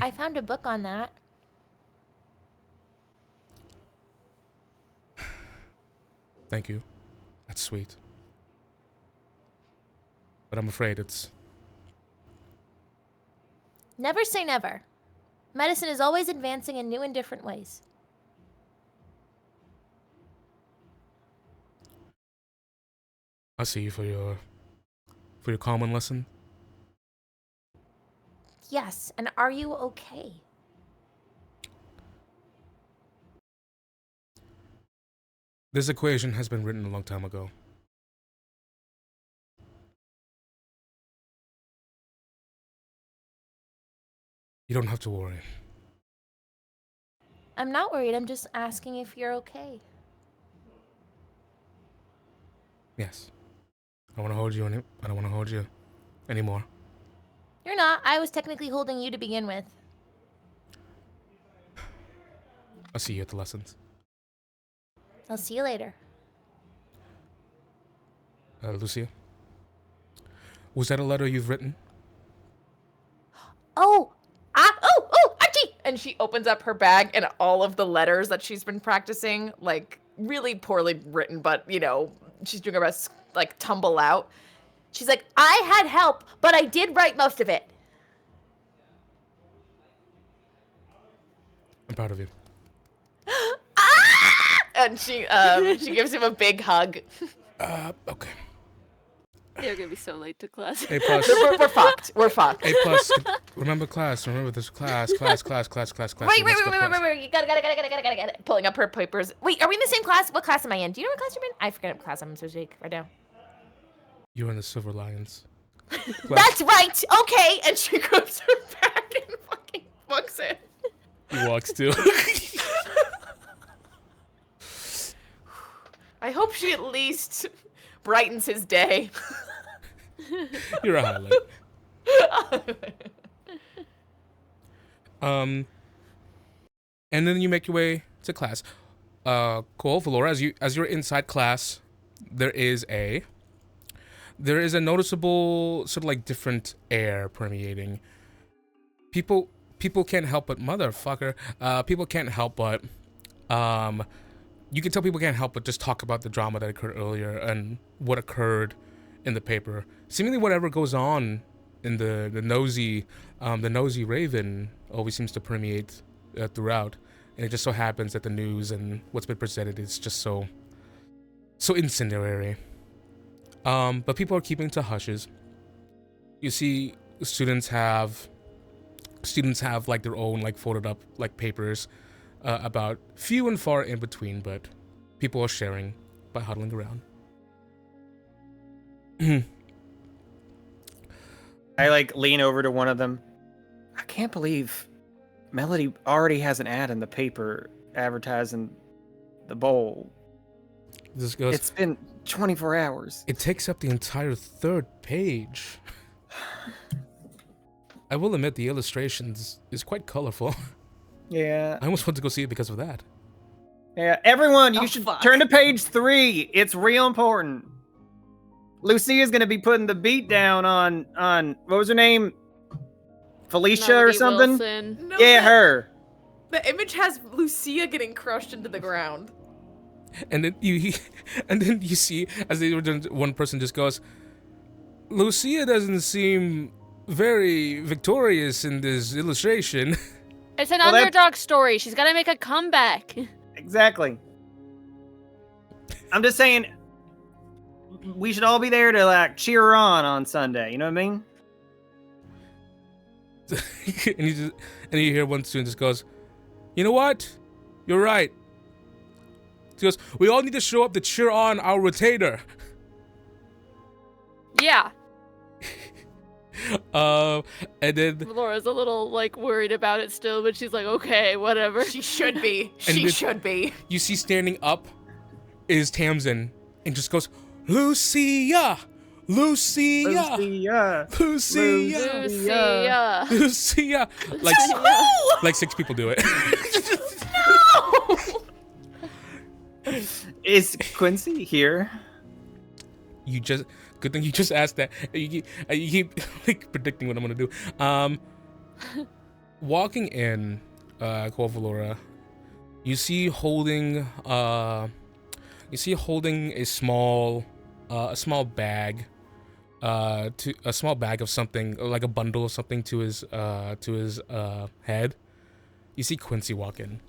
I found a book on that. Thank you. That's sweet. But I'm afraid it's. Never say never. Medicine is always advancing in new and different ways. I see you for your common lesson. Yes, and are you okay? This equation has been written a long time ago. You don't have to worry. I'm not worried. I'm just asking if you're okay. Yes. I want to hold you I don't want to hold you anymore. You're not. I was technically holding you to begin with. I'll see you at the lessons. I'll see you later. Lucia? Was that a letter you've written? Oh! Archie! And she opens up her bag, and all of the letters that she's been practicing, like, really poorly written, but, you know, she's doing her best, like, tumble out. She's like, I had help, but I did write most of it. I'm proud of you. And she gives him a big hug. Okay. They're gonna be so late to class. A plus. We're fucked. We're fucked. A plus. Remember class. Remember this class. Wait. You gotta. Pulling up her papers. Wait, are we in the same class? What class am I in? Do you know what class you're in? I forget what class I'm supposed to take right now. You're in the Silver Lions. That's right! Okay! And she grabs her bag and fucking books it. He walks too. I hope she at least brightens his day. You're a highlight. And then you make your way to class. Cool, Valoura, as you're inside class, there is a noticeable sort of like different air permeating. People can't help but motherfucker. People can't help but you can tell people can't help but just talk about the drama that occurred earlier and what occurred in the paper. Seemingly whatever goes on in the nosy raven always seems to permeate throughout, and it just so happens that the news and what's been presented is just so incendiary. But people are keeping to hushes. You see, students have like their own like folded up like papers about few and far in between, but people are sharing by huddling around. I like lean over to one of them. I can't believe Melody already has an ad in the paper advertising the bowl. This goes. It's been 24 hours. It takes up the entire third page. I will admit the illustrations is quite colorful. Yeah. I almost want to go see it because of that. Yeah, everyone, you should fuck. turn to page 3. It's real important. Lucia's gonna be putting the beat down on what was her name? Felicia or Melody something? Wilson. No, Yeah, her. The image has Lucia getting crushed into the ground. And then you see as they were doing, one person just goes, Lucia doesn't seem very victorious in this illustration. It's an Well, that- underdog story. She's gotta make a comeback. Exactly. I'm just saying, we should all be there to like cheer her on Sunday. You know what I mean? and you hear one student just goes, you know what? You're right. He goes, we all need to show up to cheer on our rotator. Yeah. And then Laura's a little like worried about it still, but she's like, okay, whatever. She should be. And She this- should be. you see standing up is Tamsin and just goes, Lucia! Lucia! Lucia. Lucia! Lucia. Lucia! Like 6 people do it. Is Quincy here? Good thing you just asked that. You keep like predicting what I'm gonna do. Walking in, Valoura, you see holding a small bag, a small bag of something, like a bundle of something to his head. You see Quincy walk in.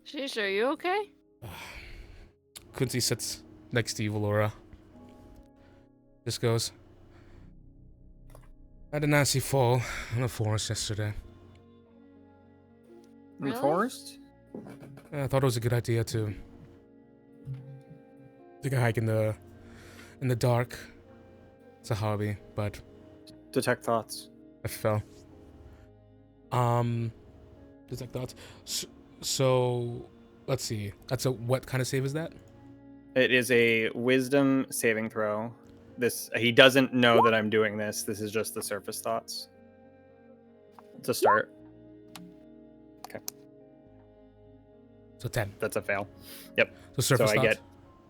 Sheesh, are you okay? Quincy sits next to you, Valoura. Just goes, I had a nasty fall in the forest yesterday. In the Really? forest? I thought it was a good idea to take a hike in the dark. It's a hobby, but Detect thoughts. I fell. Detect thoughts. So let's see. That's a what kind of save is that? It is a wisdom saving throw. He doesn't know that I'm doing this. This is just the surface thoughts. To start. Okay. So 10. That's a fail. Yep. So surface so I thoughts.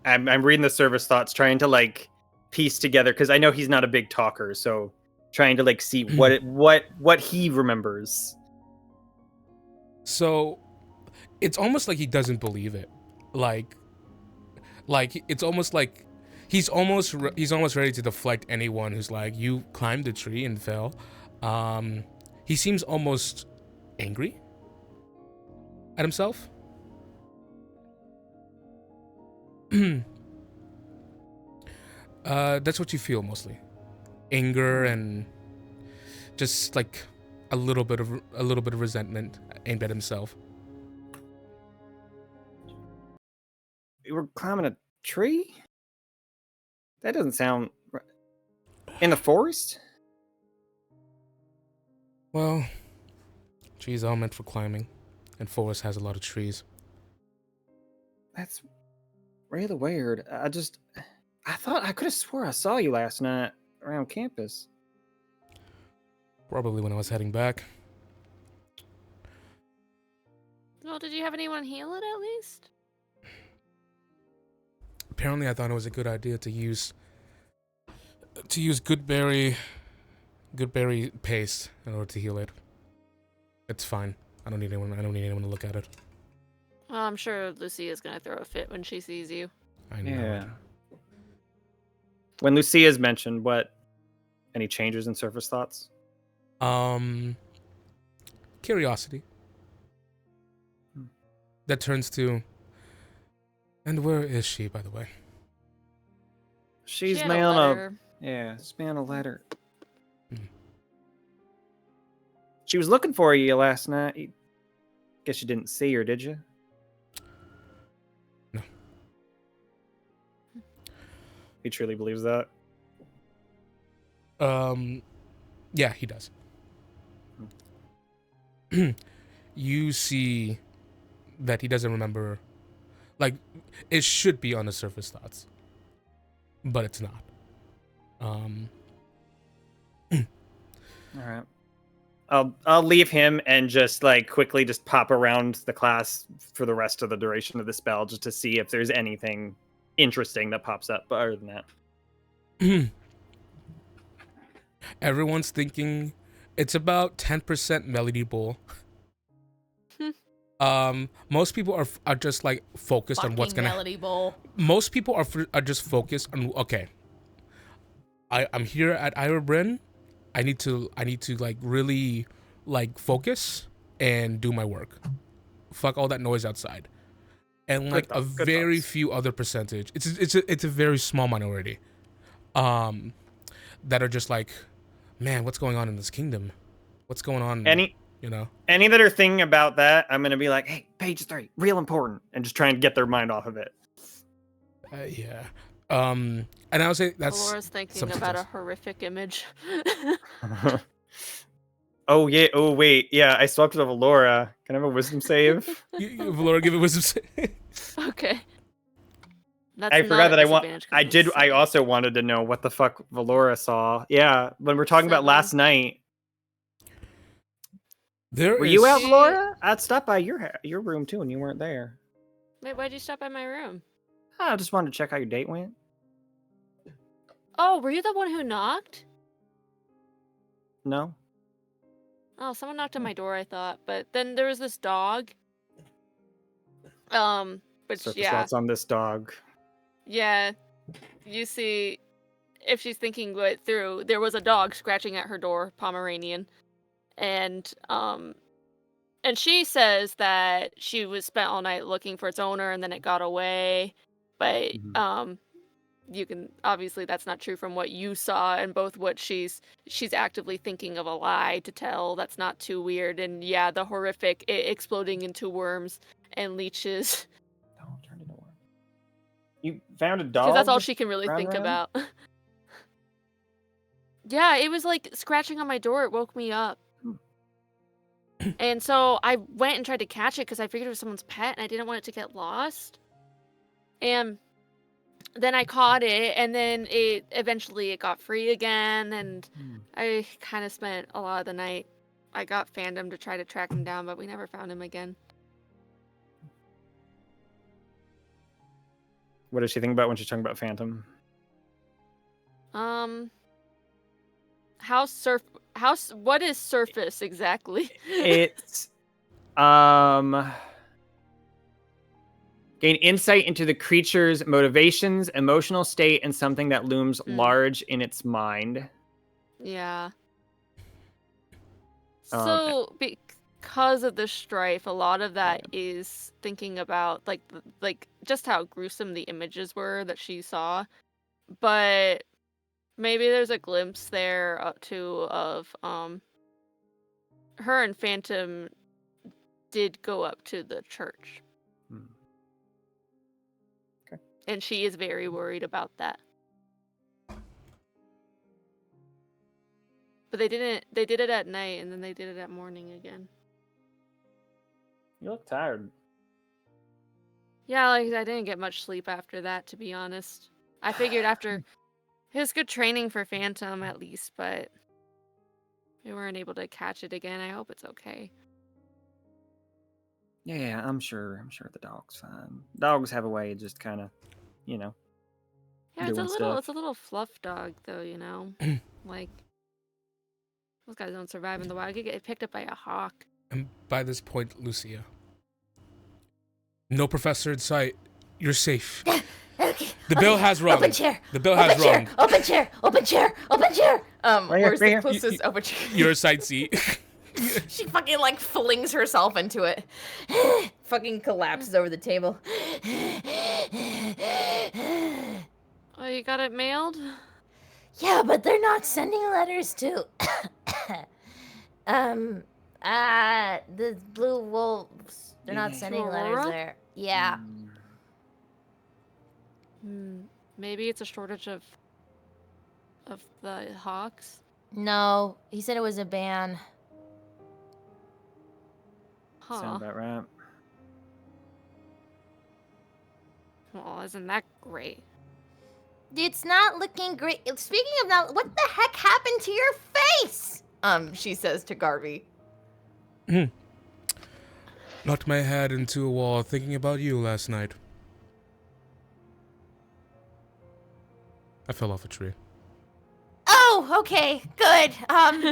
I'm reading the surface thoughts, trying to like piece together because I know he's not a big talker, so trying to like see what he remembers. So it's almost like he doesn't believe it. Like it's almost like he's almost ready to deflect anyone who's like, you climbed the tree and fell. He seems almost angry at himself. That's what you feel mostly. Anger and just like a little bit of resentment aimed at himself. We were climbing a tree? That doesn't sound right. In the forest? Well, trees are meant for climbing, and forest has a lot of trees. That's really weird. I thought I could have swore I saw you last night around campus. Probably when I was heading back. Well, did you have anyone heal it at least? Apparently, I thought it was a good idea to use good berry paste in order to heal it. It's fine. I don't need anyone to look at it. Well, I'm sure Lucia's gonna throw a fit when she sees you. I know. Yeah. When Lucia's mentioned, any changes in surface thoughts? Curiosity. That turns to. And where is she, by the way? She's She had a mailing letter. she's mailing a letter. Hmm. She was looking for you last night. Guess you didn't see her, did you? No. He truly believes that. Yeah, he does. You see that he doesn't remember. Like, it should be on the surface thoughts, but it's not. All right. I'll leave him and just like quickly just pop around the class for the rest of the duration of the spell just to see if there's anything interesting that pops up. But other than that, Everyone's thinking it's about 10% Melody Bowl. Most people are just like focused on what's gonna. Melody Bowl. Most people are just focused on, okay, I'm here at Eira Bryn. I need to like really like focus and do my work. Fuck all that noise outside. And like a very few other percentage. It's a very small minority. That are just like, man, what's going on in this kingdom? What's going on? any that are thinking about that, I'm gonna be like, hey, page 3, real important, and just try and get their mind off of it. Yeah. And I would say that's. Valoura's thinking something about a else. horrific image. Oh yeah. Oh wait. Yeah. I swapped with Valoura. Can I have a wisdom save? Valoura, give it wisdom save. Okay. That's I not forgot a that I want. disadvantage 'cause I it's did. I 7. also wanted to know what the fuck Valoura saw. Yeah. When we're talking about 7. last night, There were is. you out, Valoura? I'd stop by your room too, and you weren't there. Wait, why'd you stop by my room? I just wanted to check how your date went. Oh, were you the one who knocked? No. Oh, someone knocked on my door, I thought. But then there was this dog. Which, Surface yeah. thoughts on this dog. Yeah. You see, if she's thinking it through, there was a dog scratching at her door, Pomeranian. And she says that she was spent all night looking for its owner and then it got away. But, you can obviously that's not true from what you saw, and both what she's actively thinking of a lie to tell. That's not too weird. And yeah, the horrific exploding into worms and leeches. Don't turn into one. You found a dog? Because that's all she can really think around? about. Yeah, it was like scratching on my door. It woke me up. And so I went and tried to catch it because I figured it was someone's pet and I didn't want it to get lost. And then I caught it, and then eventually it got free again, and I kind of spent a lot of the night. I got Phantom to try to track him down, but we never found him again. What does she think about when she's talking about Phantom? What is surface exactly? It's gain insight into the creature's motivations, emotional state, and something that looms large in its mind. Yeah. So because of the strife, a lot of that is thinking about like just how gruesome the images were that she saw, but maybe there's a glimpse there up to of her and Phantom did go up to the church. Okay. And she is very worried about that. But they did it at night, and then they did it at morning again. You look tired. Yeah, like I didn't get much sleep after that, to be honest. I figured after it was good training for Phantom at least, but we weren't able to catch it again. I hope it's okay. Yeah, I'm sure the dog's fine. Dogs have a way of just kind of, Yeah, doing stuff. it's a little fluff dog though, you know. Like those guys don't survive in the wild. You get picked up by a hawk. And by this point, Lucia, no professor in sight. You're safe. Okay. The bell has rung. Open chair. The bell has rung. Open chair. Open chair. Open chair. Where's right the here. closest open chair? You're a sight seat. She fucking like flings herself into it. Fucking collapses over the table. Oh, you got it mailed? Yeah, but they're not sending letters to the blue wolves. They're not sending letters Aurora? there. Yeah. Maybe it's a shortage of the hawks. No, he said it was a ban. Huh. Sound about right. Well, isn't that great? It's not looking great. Speaking of that, what the heck happened to your face? She says to Garvey. Knocked my head into a wall thinking about you last night. I fell off a tree. Oh, okay, good.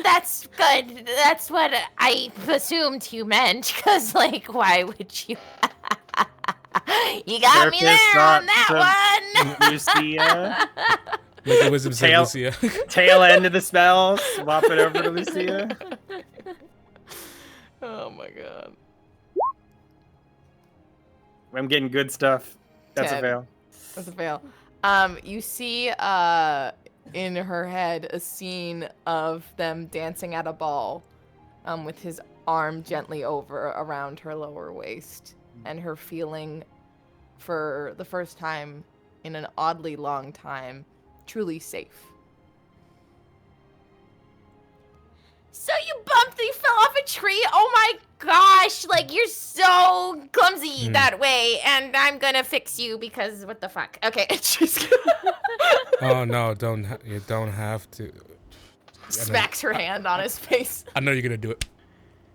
That's good. That's what I assumed you meant. Cause like, why would you? You got me there on that one. Lucia. Make a wisdom save, Tail- Lucia. Tail end of the spell. Swap it over to Lucia. Oh my god. I'm getting good stuff. That's a 10. fail. That's a fail. You see in her head a scene of them dancing at a ball, with his arm gently over around her lower waist, and her feeling for the first time in an oddly long time truly safe. So you bumped, you fell off a tree. Oh my gosh, like you're so clumsy that way, and I'm gonna fix you because what the fuck? Okay, she's Oh no, you don't have to. smacks her hand on his face. I know you're gonna do it.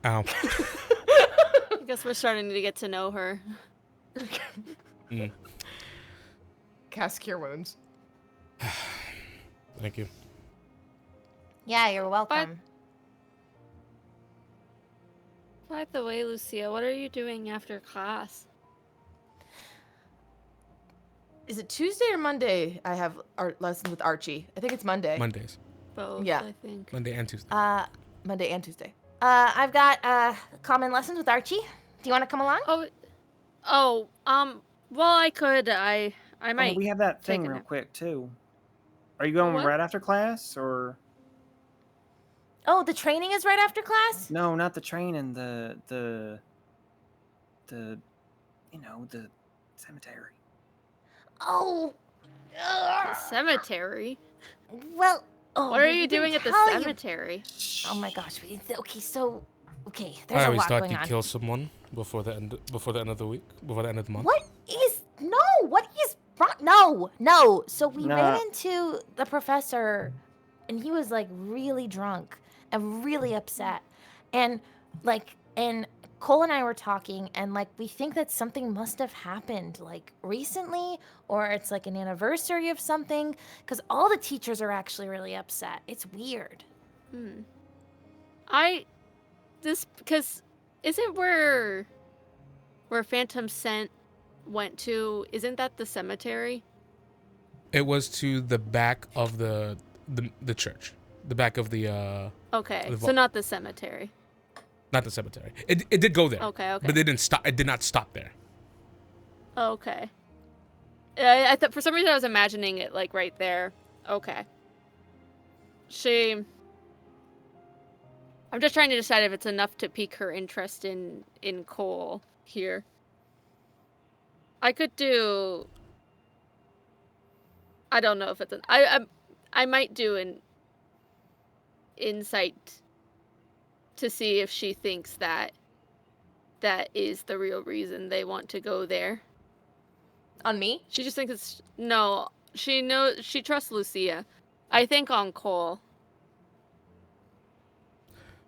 Ow. I guess we're starting to get to know her. Cast Cure Wounds. Thank you. Yeah, you're welcome. By the way, Lucia, what are you doing after class? Is it Tuesday or Monday? I have art lessons with Archie. I think it's Monday. Mondays. Both, Yeah. I think. Monday and Tuesday. Monday and Tuesday. I've got common lessons with Archie. Do you want to come along? Well, I could. I I might. we have that take thing a real nap. quick too. Are you going What? right after class or Oh, the training is right after class? no? Not the training. The the cemetery. Oh. The cemetery. Well, oh, What are we you didn't doing at the tell you. cemetery? Oh my gosh. Okay, I there's a always lot thought going you'd on. kill someone before the end of the week, before the end of the month. What is wrong? No. So we Nah. ran into the professor, and he was like really drunk and really upset, and Cole and I were talking, and like we think that something must have happened like recently, or it's like an anniversary of something, because all the teachers are actually really upset. It's weird. Because isn't where Phantom Scent went to? Isn't that the cemetery? It was to the back of the church, the back of the Okay, The so not the cemetery. not the cemetery. It did go there. Okay. But it didn't stop. It did not stop there. Okay. I thought for some reason I was imagining it like right there. Okay. I'm just trying to decide if it's enough to pique her interest in Cole here. I could do. I don't know if it's I might do an insight to see if she thinks that is the real reason they want to go there. On me? She just thinks it's no. She trusts Lucia. I think on Cole.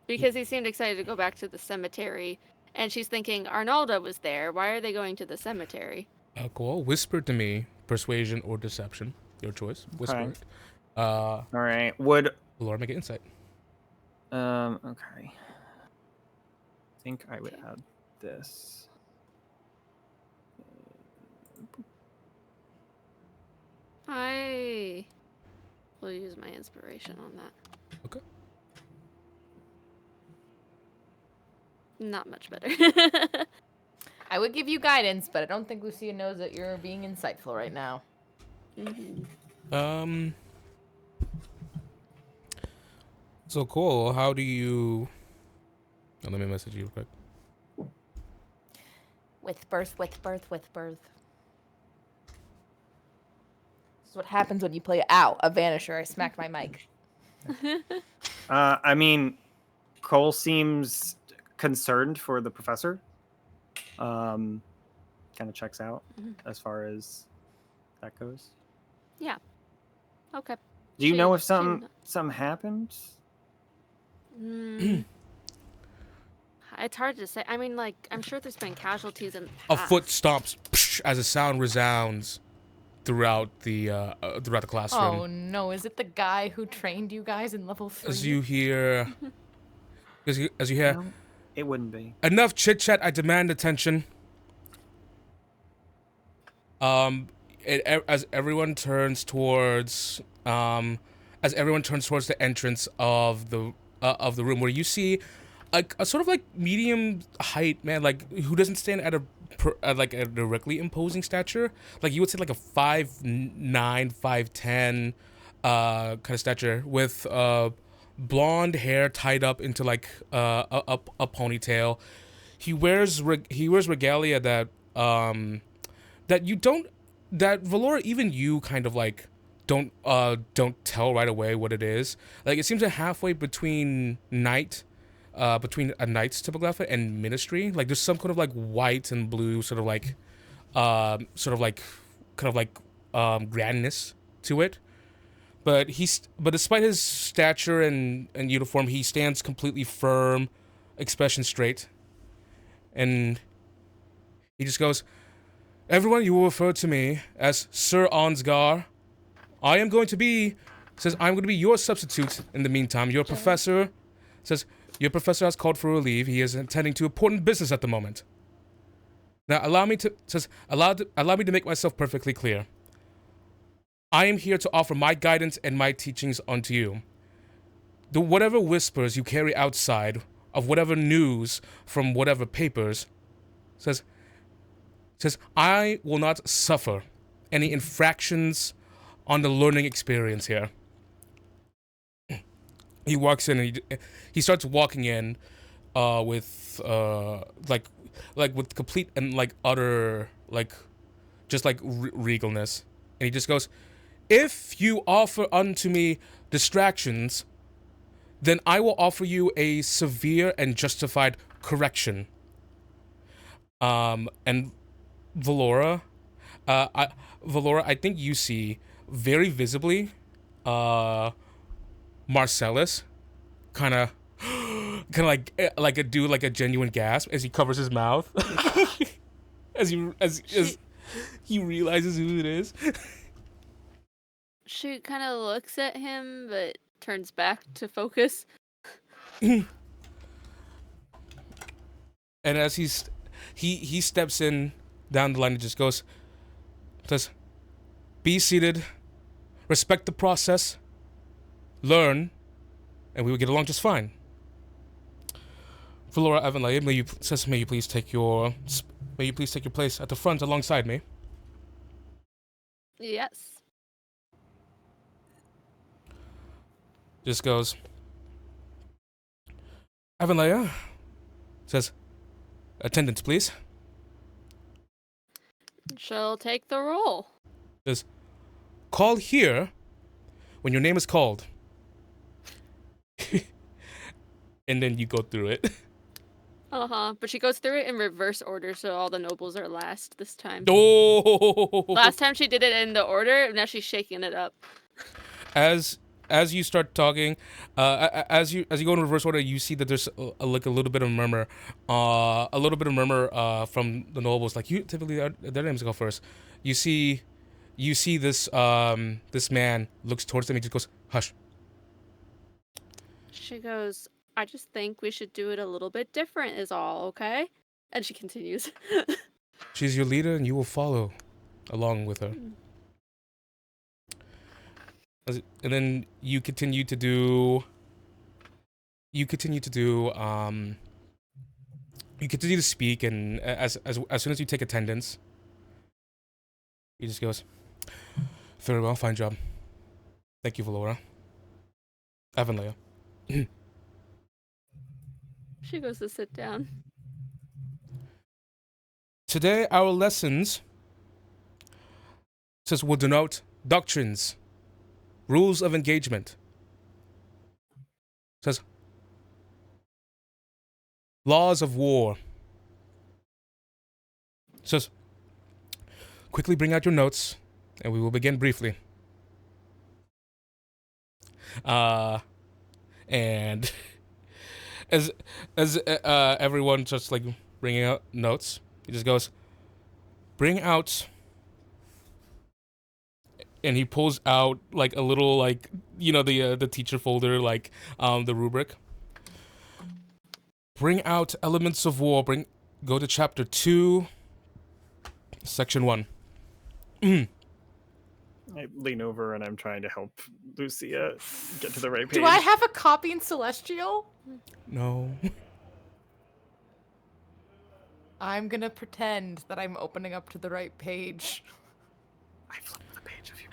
Because he seemed excited to go back to the cemetery, and she's thinking Arnaldo was there. Why are they going to the cemetery? Cool. Whisper to me, persuasion or deception, your choice. Whisper Okay. it. All right. Would Laura, make an insight. okay. I think I would add this. I will use my inspiration on that. Okay. Not much better. I would give you guidance, but I don't think Lucia knows that you're being insightful right now. So cool. How do you? Oh, let me message you real quick. With birth. This is what happens when you play a vanisher. I smacked my mic. I mean, Cole seems concerned for the professor. Kind of checks out as far as that goes. Yeah. Okay. Do you She- know if she something happened? It's hard to say. I mean, like, I'm sure there's been casualties in the A past. foot stomps as a sound resounds throughout the classroom. Oh no, is it the guy who trained you guys in level 3? As you hear, as you hear, No, it wouldn't be. enough chit chat. I demand attention. As everyone turns towards the entrance of the room, where you see a sort of like medium height man, like who doesn't stand at like a directly imposing stature. Like you would say like a 5'9", 5'10", kind of stature with blonde hair tied up into like a ponytail. He wears regalia that Valoura, even you kind of like don't tell right away what it is. Like it seems a halfway between between a knight's typical outfit and ministry. Like there's some kind of like white and blue sort of like grandness to it. But despite his stature and uniform, he stands completely firm, expression straight, and he just goes, "Everyone, you will refer to me as Sir Ansgar. I'm going to be your substitute in the meantime. Your professor has called for a leave. He is attending to important business at the moment. Now, allow me to make myself perfectly clear. I am here to offer my guidance and my teachings unto you. Whatever whispers you carry outside of whatever news from whatever papers says I will not suffer any infractions on the learning experience here. He walks in and he starts walking in with like with complete and like utter like just like regalness, and he just goes, "If you offer unto me distractions, then I will offer you a severe and justified correction." And Valoura, Valoura, I think you see very visibly, Marcellus, kind of like do like a genuine gasp as he covers his mouth, as he realizes who it is. She kind of looks at him, but turns back to focus. And as he steps in down the line and just says, "Be seated, respect the process, learn, and we will get along just fine." Valoura Avenlay, may you please take your place at the front alongside me. Yes. Just goes, "Avenlaya," says, "Attendance, please." She'll take the roll. Says, "Call here when your name is called." And then you go through it. But she goes through it in reverse order, so all the nobles are last this time. Oh! Last time she did it in the order, and now she's shaking it up. As you start talking, as you go in reverse order, you see that there's a little bit of murmur, from the nobles. Like, you typically their names go first. You see this this man looks towards them. He just goes, "Hush." She goes, "I just think we should do it a little bit different is all, okay?" And she continues. She's your leader, and you will follow along with her. And then you continue to speak, and as soon as you take attendance, he just goes, "Very well, fine job. Thank you, Valoura. Avenlaya." She goes to sit down. "Today our lessons will denote doctrines, rules of engagement. Says laws of war. Says quickly bring out your notes, and we will begin briefly." And as everyone just like bringing out notes, he just goes, "Bring out," and he pulls out like a little, like, the teacher folder, like the rubric. "Bring out elements of war. Go to chapter 2, section 1. I lean over and I'm trying to help Lucia get to the right page. Do I have a copy in Celestial? No. I'm gonna pretend that I'm opening up to the right page. I flipped the page of you.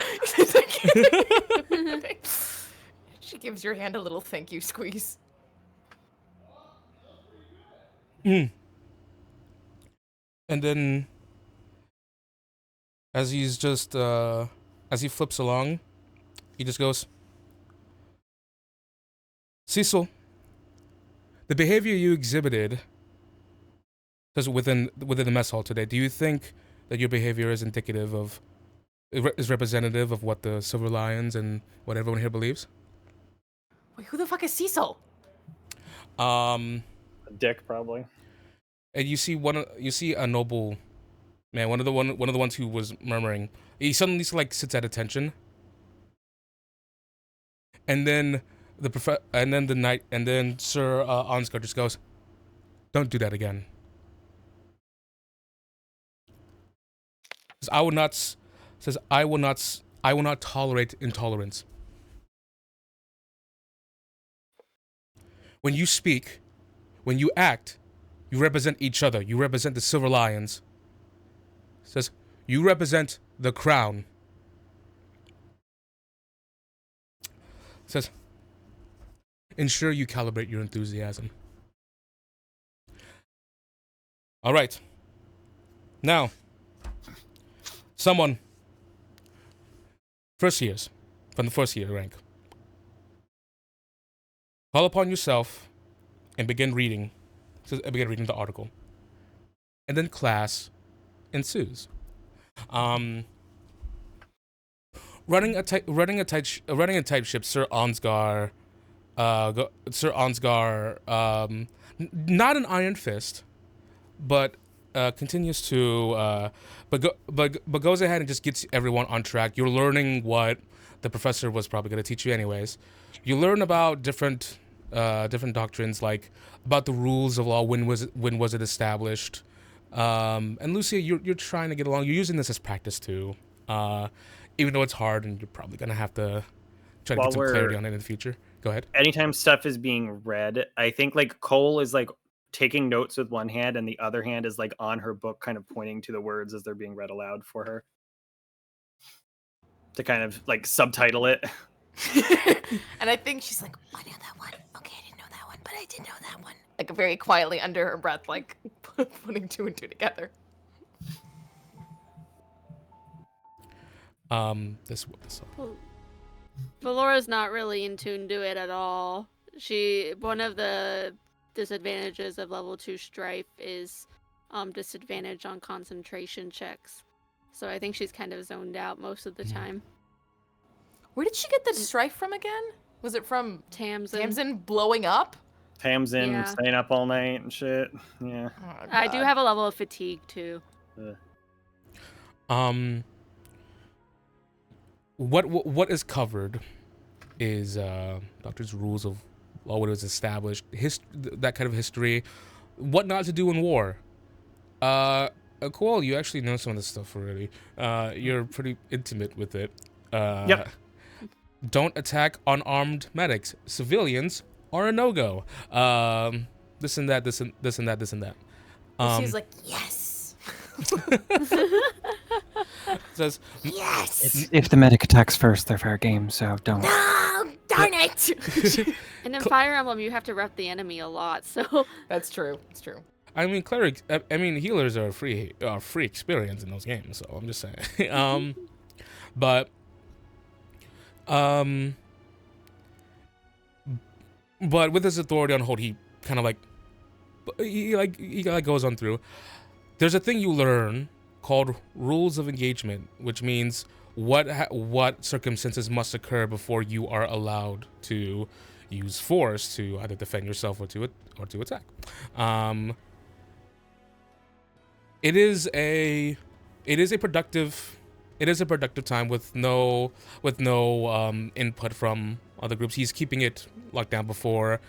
She gives your hand a little thank you squeeze. And then, as he's just as he flips along, he just goes, "Cecil, the behavior you exhibited within the mess hall today, do you think that your behavior is representative of what the Silver Lions and what everyone here believes?" Wait, who the fuck is Cecil? Dick, probably. And you see a noble man, one of the ones who was murmuring. He suddenly sits at attention, and then Sir Ansgar just goes, "Don't do that again." I will not tolerate intolerance. When you speak, when you act, you represent each other. You represent the Silver Lions. Says, you represent the crown. It says, ensure you calibrate your enthusiasm. All right. Now, someone, first years, from the first year rank, call upon yourself and begin reading the article. And then class ensues. Running a tight ship, Sir Ansgar, not an iron fist, but continues to but goes ahead and just gets everyone on track. You're learning what the professor was probably going to teach you anyways. You learn about different doctrines, like about the rules of law. When was it established? And Lucia, you're trying to get along. You're using this as practice too, even though it's hard, and you're probably gonna have to try to get some clarity on it in the future. Go ahead. Anytime stuff is being read, I think like Cole is like taking notes with one hand, and the other hand is like on her book, kind of pointing to the words as they're being read aloud for her to kind of like subtitle it. And I think she's like, I know that one. Okay, I didn't know that one, but I did know that one. like very quietly under her breath, like putting two and two together. This. Valoura's not really in tune to it at all. One of the disadvantages of level 2 strife is disadvantage on concentration checks. So I think she's kind of zoned out most of the time. Where did she get the strife from again? Was it from Tamsin. Tamsin blowing up? Tamsin Yeah. staying up all night and shit. Yeah. Oh, I do God. have a level of fatigue too. What is covered is Doctor's rules of law, what was established, that kind of history, what not to do in war. Cool, you actually know some of this stuff already. You're pretty intimate with it. Yep. Don't attack unarmed medics. Civilians are a no-go. This and that, this and that. She's like, yes. Says, Yes. If the medic attacks first, they're fair game, so don't. No, darn it. And in Fire Emblem, you have to rep the enemy a lot, so That's true. It's true. I mean, clerics. I mean, healers are free experience in those games. So I'm just saying. But with his authority on hold, he kind of he goes on through. There's a thing you learn called rules of engagement, which means what circumstances must occur before you are allowed to use force to either defend yourself or to attack. It is a productive time with no input from other groups. He's keeping it locked down before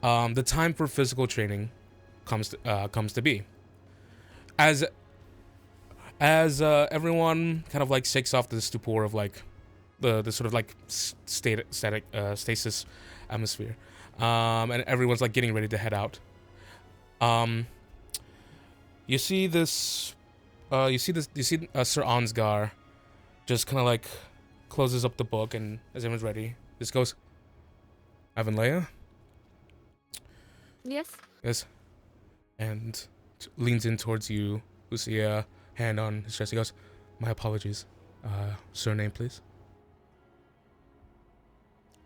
the time for physical training comes to be. As everyone kind of like shakes off the stupor of like the sort of like stasis atmosphere, and everyone's like getting ready to head out. You see Sir Ansgar just kind of like closes up the book, and as everyone's ready, this goes, Ivan Leia? yes. And leans in towards you, Lucia, hand on his chest. He goes, my apologies. Surname, please.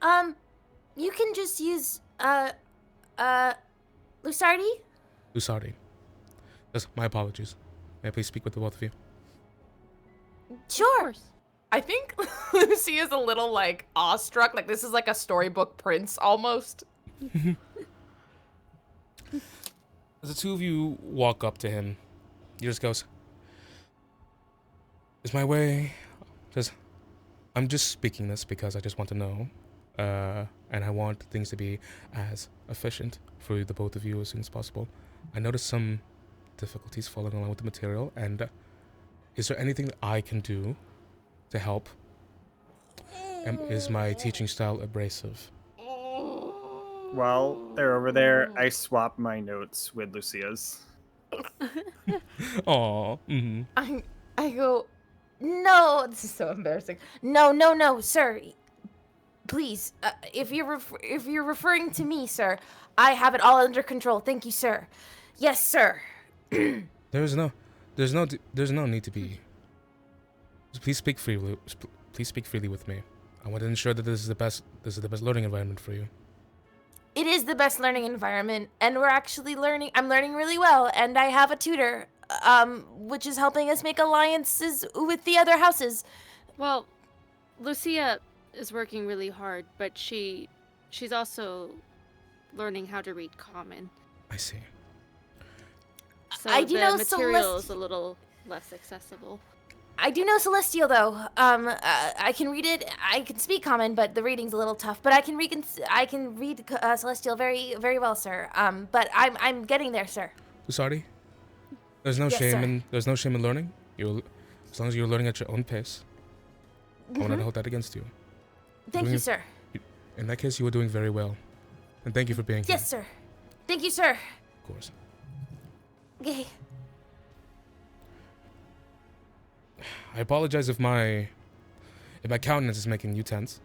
You can just use Lusardi? Lusardi. Yes, my apologies. May I please speak with the both of you? Sure. I think Lucy is a little like awestruck. Like this is like a storybook prince almost. As the two of you walk up to him, he just goes, is my way? Says, I'm just speaking this because I just want to know, and I want things to be as efficient for the both of you as soon as possible. I noticed some difficulties following along with the material, and is there anything that I can do to help? Is my teaching style abrasive? While they're over there, I swap my notes with Lucia's. Aw. Mm-hmm. I go, No, This is so embarrassing. no, sir. Please, if you're referring to me, sir, I have it all under control. Thank you, sir. Yes, sir. There's no need to be. Please speak freely. Please speak freely with me. I want to ensure that this is the best learning environment for you. It is the best learning environment, and we're actually learning. I'm learning really well, and I have a tutor, which is helping us make alliances with the other houses. Well, Lucia is working really hard, but she's also learning how to read Common. I see. So I do the know material is a little less accessible. I do know Celestial though. I can read it. I can speak Common, but the reading's a little tough. But I can read Celestial very, very well, sir. But I'm getting there, sir. Sorry. There's no Yes, shame sir. in learning. As long as you're learning at your own pace. I want to hold that against you. Thank you, sir. In that case, you were doing very well, and thank you for being here. Yes, sir. Thank you, sir. Of course. Okay. I apologize if my countenance is making you tense.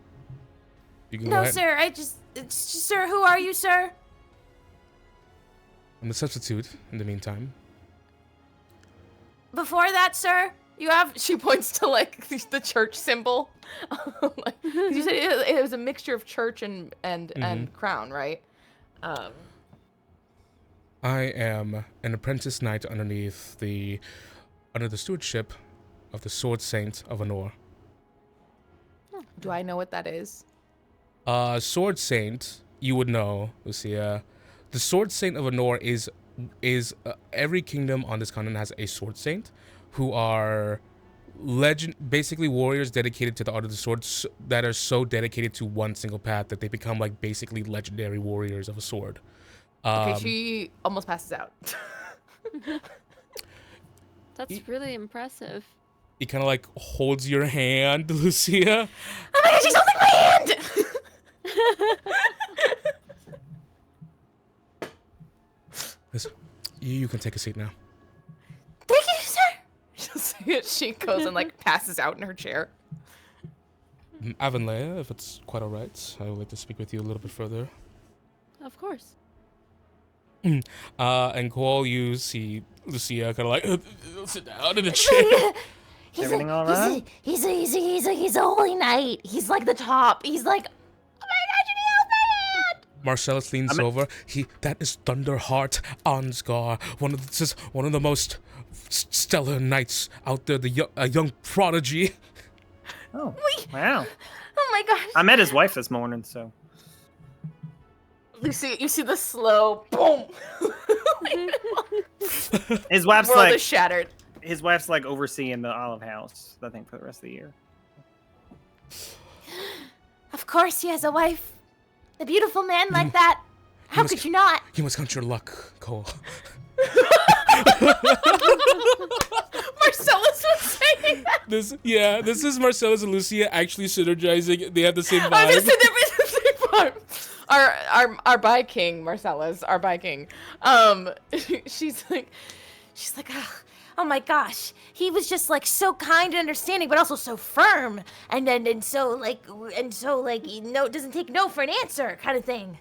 You can go No, ahead. sir. Sir, who are you, sir? I'm the substitute in the meantime. Before that, sir, you have. She points to like the church symbol. Like, 'cause you said it was a mixture of church and crown, right? I am an apprentice knight under the stewardship of the Sword Saint of Anor. Do I know what that is? Sword Saint, you would know, Lucia. The Sword Saint of Anor is every kingdom on this continent has a Sword Saint, who are basically warriors dedicated to the art of the sword, that are so dedicated to one single path that they become like basically legendary warriors of a sword. Okay, she almost passes out. That's really impressive. He kind of like holds your hand, Lucia. Oh my gosh, she's holding my hand! Listen, you can take a seat now. Thank you, sir. She'll say it. She goes and like passes out in her chair. Avonlea, if it's quite all right, I would like to speak with you a little bit further. Of course. And Comhghall, you see Lucia kind of like sit down in a chair. He's Everything all right? He's a holy knight. He's like the top. He's like, oh my gosh, you hold my hand! Marcellus leans over. That is Thunderheart Ansgar, one of the most stellar knights out there. A young prodigy. Oh, wow. Oh my gosh. I met his wife this morning, so. You see the slow boom. His wife's World like is shattered. his wife's like overseeing the olive house, I think, for the rest of the year. Of course he has a wife. A beautiful man like that. How could you not? You must count your luck, Cole. Marcellus was saying that. This is Marcellus and Lucia actually synergizing. They have the same I'm gonna vibe. say that the same part. Our by king, Marcellus, our by king. She's like, Oh my gosh. He was just like so kind and understanding, but also so firm. And so doesn't take no for an answer kind of thing.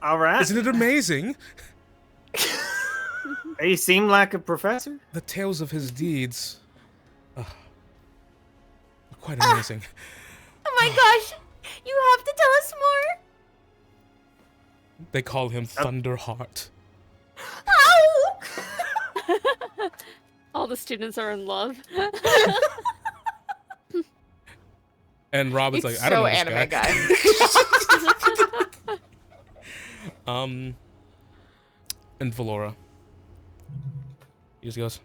All right. Isn't it amazing? He seemed like a professor. The tales of his deeds are quite amazing. Oh my gosh. You have to tell us more. They call him Thunderheart. Oh! All the students are in love. And Robin's it's like, I don't so know this anime guy. And Valoura. He just goes,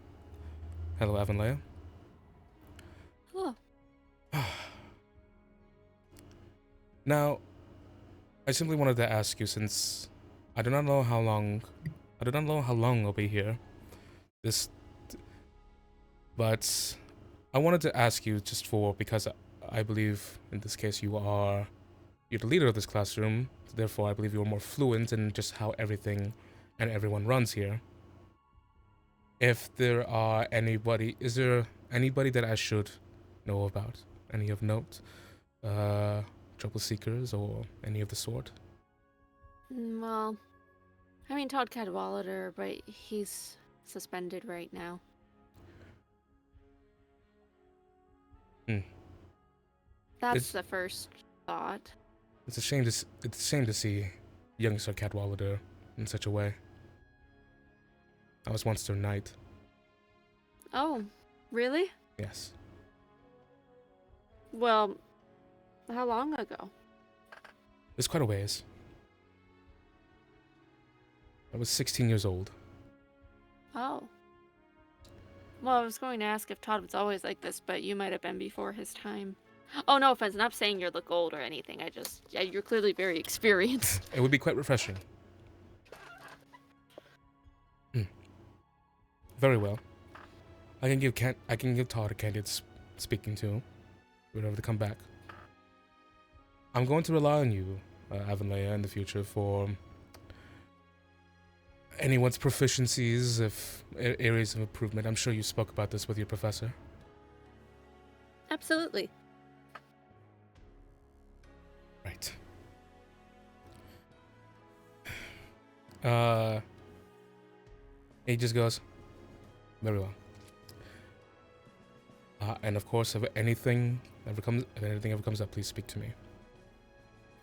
hello, Avonlea. Oh. Now, I simply wanted to ask you, since I do not know how long I'll be here. But I wanted to ask you because I believe in this case you're the leader of this classroom. Therefore, I believe you're more fluent in just how everything and everyone runs here. if there are anybody, is there anybody that I should know about? Any of note? Trouble seekers or any of the sort? Well, I mean Todd Cadwallader, but he's suspended right now. That's It's- the first thought. It's a shame to see young Sir Cadwallader in such a way. I was once their knight. Oh, really? Yes. Well, how long ago? It's quite a ways. I was 16 years old. Oh. Well, I was going to ask if Todd was always like this, but you might have been before his time. Oh, no offense. Not saying you look old or anything. Yeah, you're clearly very experienced. It would be quite refreshing. Very well. I can give Todd a candidate speaking to whenever they come back. I'm going to rely on you, Avanleia, in the future for anyone's proficiencies, if areas of improvement. I'm sure you spoke about this with your professor. Absolutely. Right. He just goes, very well. And of course, if anything ever comes up, please speak to me.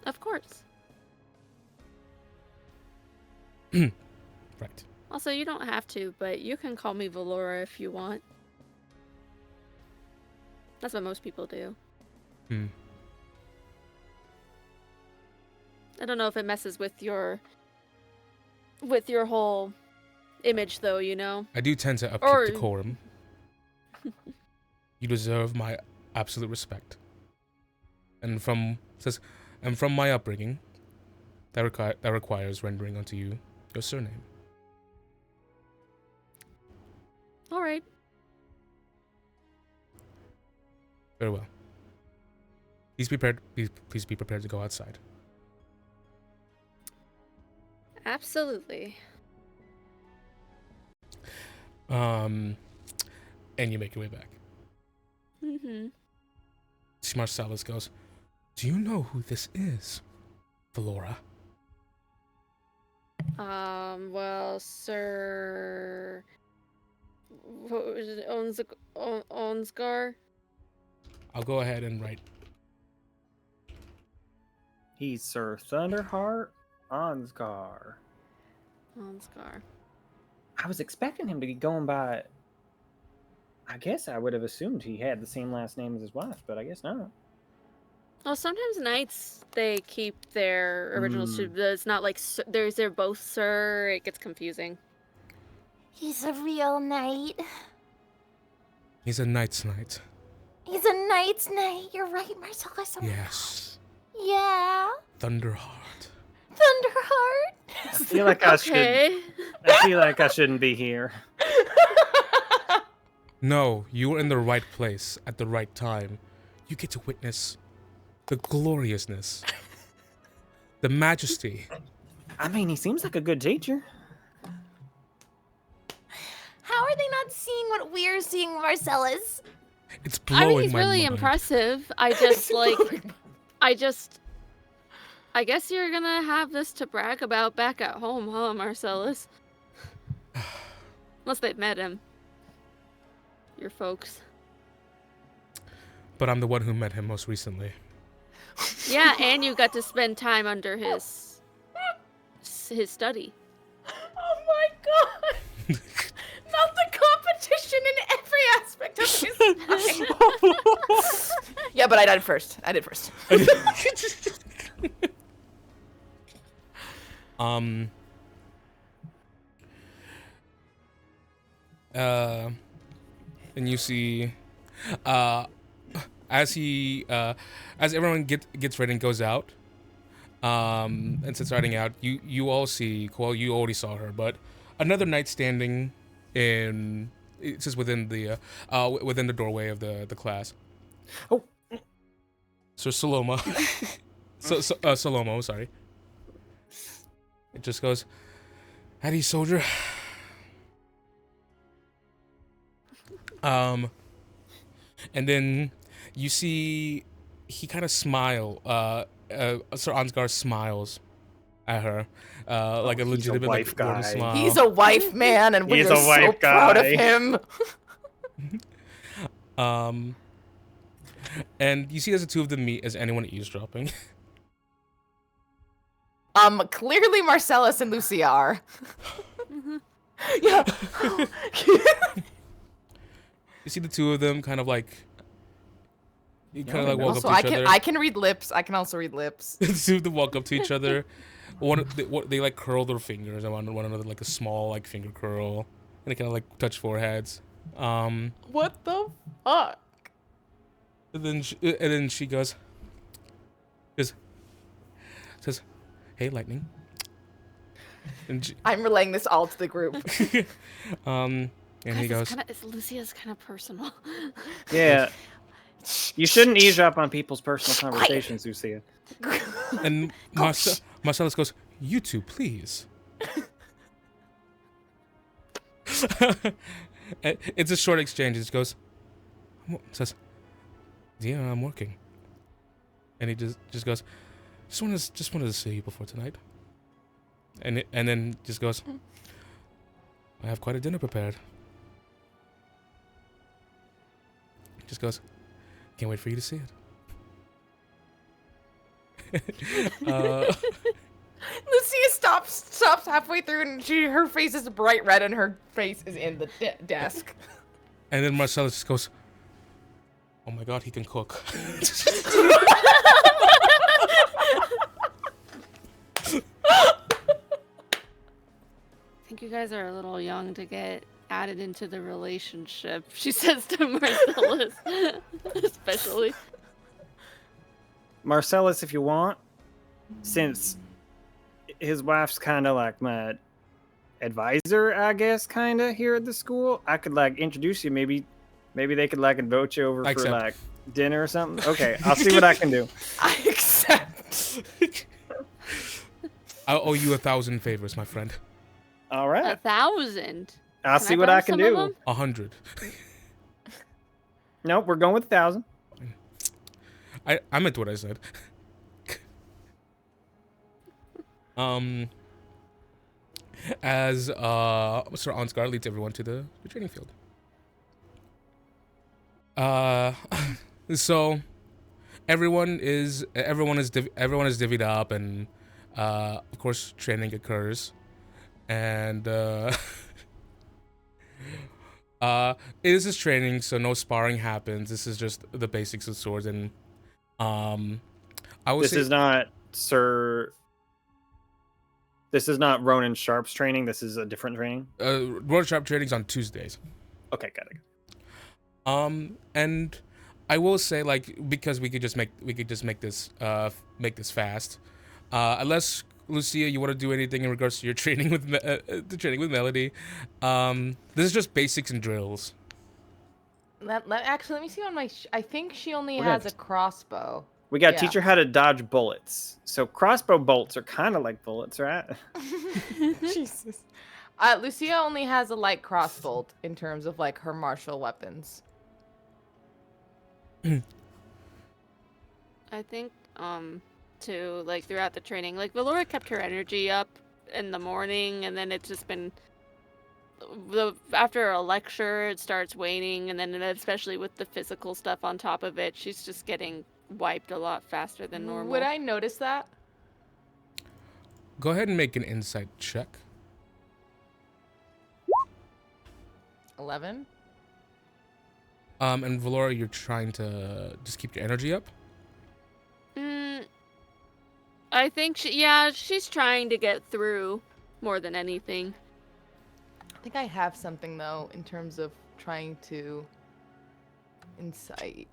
Of course. Right. Also, you don't have to, but you can call me Valoura if you want. That's what most people do. I don't know if it messes with your whole image, though, you know? I do tend to upkeep decorum. You deserve my absolute respect. And from my upbringing, that requires rendering unto you your surname. All right. Very well. Please be prepared to go outside. Absolutely. And you make your way back. Mm-hmm. Marcellus goes, do you know who this is, Valoura? Well, Sir... What was it? Onsgar? I'll go ahead and write. He's Sir Thunderheart Ansgar. Onsgar. I was expecting him to be going by... I guess I would have assumed he had the same last name as his wife, but I guess not. Well, sometimes knights, they keep their original... It's not like they're both Sir. It gets confusing. He's a real knight. He's a knight's knight. He's a knight's knight. You're right, Marcellus. Yes. Yeah. Thunderheart. Thunderheart. I feel like I shouldn't be here. No, you were in the right place at the right time. You get to witness the gloriousness, the majesty. I mean, he seems like a good teacher. How are they not seeing what we're seeing, Marcellus? It's blowing I mean, he's my really mind. impressive. I guess you're gonna have this to brag about back at home, huh, Marcellus? Unless they've met him. Your folks. But I'm the one who met him most recently. Yeah, and you got to spend time under his study. Oh my god! Not the competition in every aspect of his life. Yeah, but I did first. And you see, as everyone gets ready and goes out, and since riding out, you all see, well, you already saw her, but another knight standing it's just within the doorway of the class. Oh. Sir Saloma. Salomo, sorry. It just goes, "Howdy, soldier." And then you see he kind of smile. Sir Ansgar smiles at her, like a he's a legitimate wife like, warm guy. smile. He's a wife man, and He's we're a so wife proud of guy. him. And you see as the two of them meet, is anyone eavesdropping? Clearly Marcellus and Lucia are. Yeah. You see the two of them kind of like. You kind of like walk up Also, to each other. I can read lips. I can also read lips. The two of them walk up to each other. They like curl their fingers on one another, like a small like finger curl, and they kind of like touch foreheads. What the fuck? And then she says, "Hey, Lightning." And she, I'm relaying this all to the group. and he goes, Lucia's kind of personal. Yeah. You shouldn't eavesdrop on people's personal conversations, Lucia. and Marcellus goes, "You two, please." It's a short exchange. He just goes, says, "Yeah, I'm working," and he just goes, just wanted to see you before tonight," and then just goes, "I have quite a dinner prepared." Just goes, "Can't wait for you to see it." Lucia stops halfway through, and her face is bright red, and her face is in the desk. And then Marcellus just goes, "Oh my god, he can cook." I think you guys are a little young to get added into the relationship, she says to Marcellus, especially. Marcellus, if you want, since his wife's kind of like my advisor, I guess, kind of here at the school, I could like introduce you. Maybe they could like invite you over for like dinner or something. Okay, I'll see what I can do. I accept. I owe you 1,000 favors, my friend. All right. 1,000. I'll see what I can do. 100. Nope, we're going with 1,000. I meant what I said. As Sir Ansgar leads everyone to the training field. So everyone is divvied up, and of course training occurs, and it is this training, so no sparring happens. This is just the basics of swords, and I would say This is not Ronan Sharp's training. This is a different training. Road Sharp training's on Tuesdays. Okay, got it. And I will say, like, because we could just make this fast. Unless Lucia, you want to do anything in regards to your training with Melody, this is just basics and drills. Actually, let me see on my. I think she only We're has gonna- a crossbow. We got to teach her how to dodge bullets. So crossbow bolts are kind of like bullets, right? Jesus. Lucia only has a light crossbow in terms of like her martial weapons. I think, too, like, throughout the training, like, Valoura kept her energy up in the morning, and then it's just been, after a lecture, it starts waning, and then especially with the physical stuff on top of it, she's just getting wiped a lot faster than normal. Would I notice that? Go ahead and make an insight check. 11. And Valoura, you're trying to just keep your energy up? I think she's trying to get through more than anything. I think I have something though in terms of trying to insight.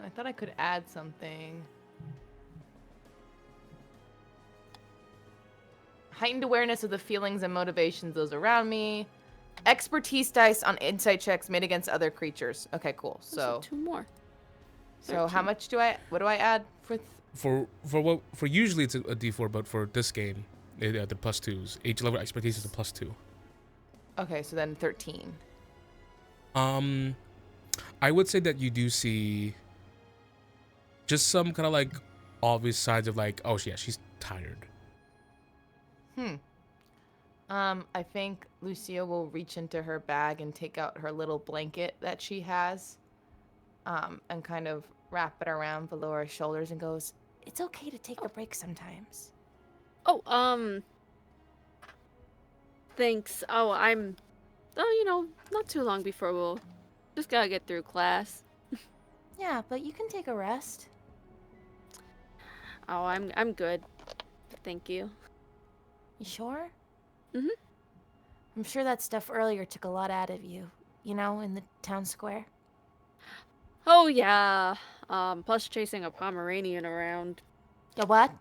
I thought I could add something. Heightened awareness of the feelings and motivations of those around me. Expertise dice on insight checks made against other creatures. Okay, cool. So 2 more. So how much what do I add for for usually it's a D4, but for this game, they're +2s. Each level of expertise is a +2. Okay, so then 13. I would say that you do see just some kind of like obvious signs of like, oh yeah, she's tired. I think Lucia will reach into her bag and take out her little blanket that she has, and kind of wrap it around Valoura's shoulders and goes, It's okay to take a break sometimes. Oh, thanks. Not too long before we'll just gotta get through class. Yeah, but you can take a rest. Oh, I'm good. Thank you. You sure? Mhm. I'm sure that stuff earlier took a lot out of you. You know, in the town square. Oh yeah. Plus chasing a Pomeranian around. Yeah, what?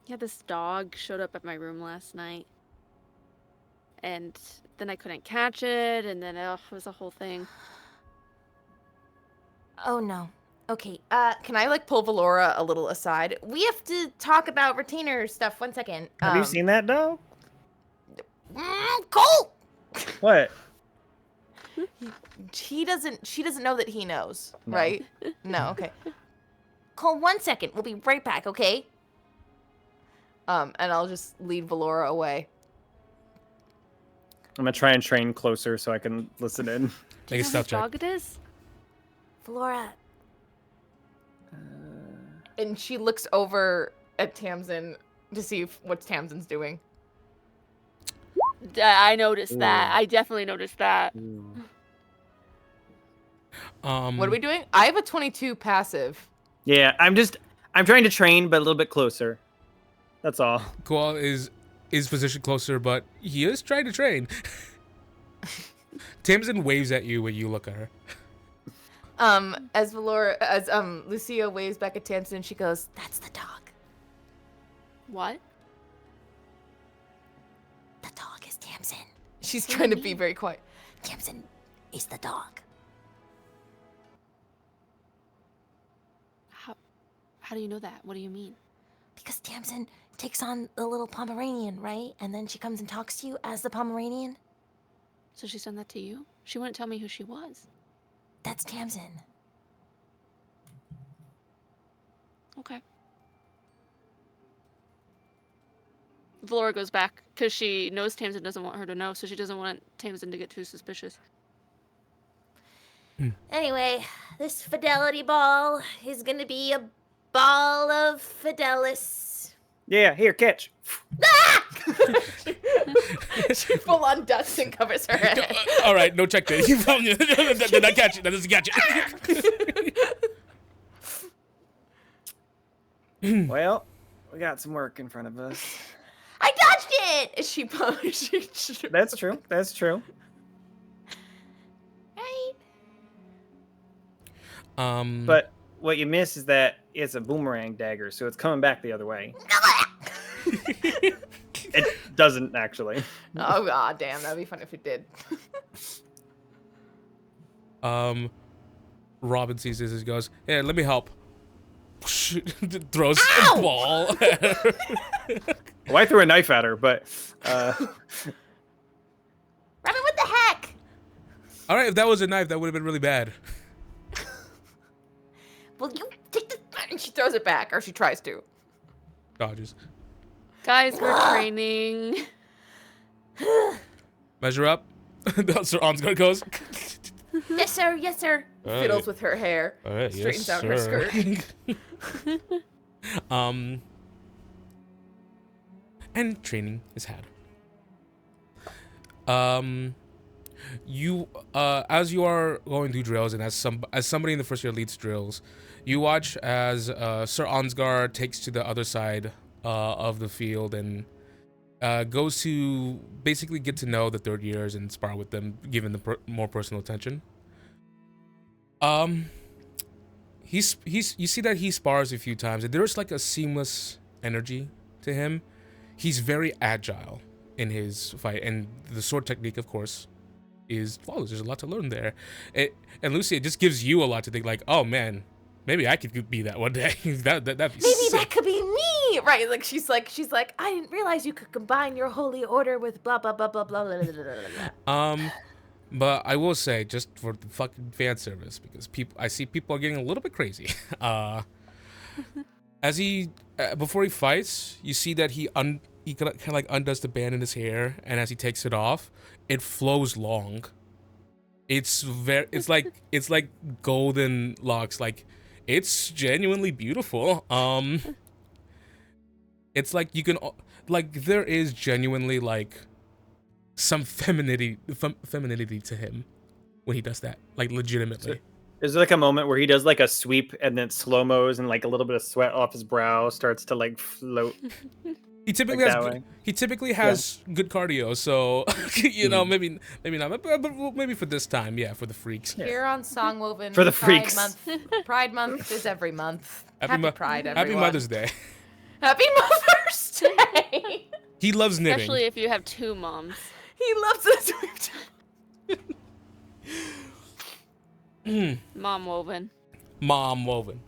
Yeah, this dog showed up at my room last night. And then I couldn't catch it, and then it was a whole thing. Oh no. Okay, can I like pull Valoura a little aside? We have to talk about retainer stuff. 1 second. Have you seen that dog? Cole! What? She doesn't know that he knows, No. right? No, okay. Cole, 1 second. We'll be right back, okay? And I'll just lead Valoura away. I'm gonna try and train closer so I can listen in. Do Make a you know stealth whose check. dog it is? Valoura, And she looks over at Tamsin to see what Tamsin's doing. I noticed that. Ooh. I definitely noticed that. What are we doing? I have a 22 passive. Yeah, I'm trying to train, but a little bit closer. That's all. Koal is positioned closer, but he is trying to train. Tamsin waves at you when you look at her. As Lucia waves back at Tamsin, she goes, that's the dog. What? The dog is Tamsin. she's trying to be very quiet. Tamsin is the dog. How do you know that? What do you mean? Because Tamsin takes on the little Pomeranian, right? And then she comes and talks to you as the Pomeranian. So she's done that to you? She wouldn't tell me who she was. That's Tamsin. Okay. Valoura goes back because she knows Tamsin doesn't want her to know, so she doesn't want Tamsin to get too suspicious. Anyway, this fidelity ball is gonna be a ball of fidelis. Yeah, here, catch. She full on ducks and covers her head. All right, no check there. You found it. That did not catch it. That doesn't catch it. Well, we got some work in front of us. I dodged it! She That's true. That's true. Right? But what you miss is that it's a boomerang dagger, so it's coming back the other way. It doesn't actually. Oh god damn, that'd be fun if it did. Robin sees this and goes, "Hey, let me help." Throws Ow! a ball. Well, I threw a knife at her, but Robin, what the heck? All right, if that was a knife, that would have been really bad. Well, you take this back. And she throws it back, or she tries to. Dodges. Guys, we're training. Measure up. Sir Ansgar goes. Yes, sir. Yes, sir. Fiddles with her hair. All right, straightens yes, out her sir. skirt. And training is had. You as you are going through drills, and as somebody in the first year leads drills, you watch as Sir Ansgar takes to the other side of the field and goes to basically get to know the third years and spar with them, given the more personal attention. You see that he spars a few times, and there's like a seamless energy to him. He's very agile in his fight, and the sword technique, of course, is flawless. There's a lot to learn there. And Lucia, it just gives you a lot to think, like, oh man, maybe I could be that one day. that'd be Maybe sick. that could be me me, right? Like she's like, I didn't realize you could combine your holy order with blah blah blah blah blah blah blah blah blah. But I will say, just for the fucking fan service, because I see people are getting a little bit crazy. As before he fights, you see that he kind of like undoes the band in his hair, and as he takes it off, it flows long. It's like golden locks. Like, it's genuinely beautiful. It's like you can there is genuinely like some femininity to him when he does that, like legitimately. Is there like a moment where he does like a sweep and then slow-mos and like a little bit of sweat off his brow starts to like float? He typically has good cardio, so you know, maybe not, but maybe for this time, yeah, for the freaks. Here on Songwoven, For the freaks. Pride Month is every month. Happy Pride, everyone. Happy Mother's Day. Happy Mother's Day. He loves knitting. Especially if you have 2 moms. He loves it. Mom woven. Mom woven.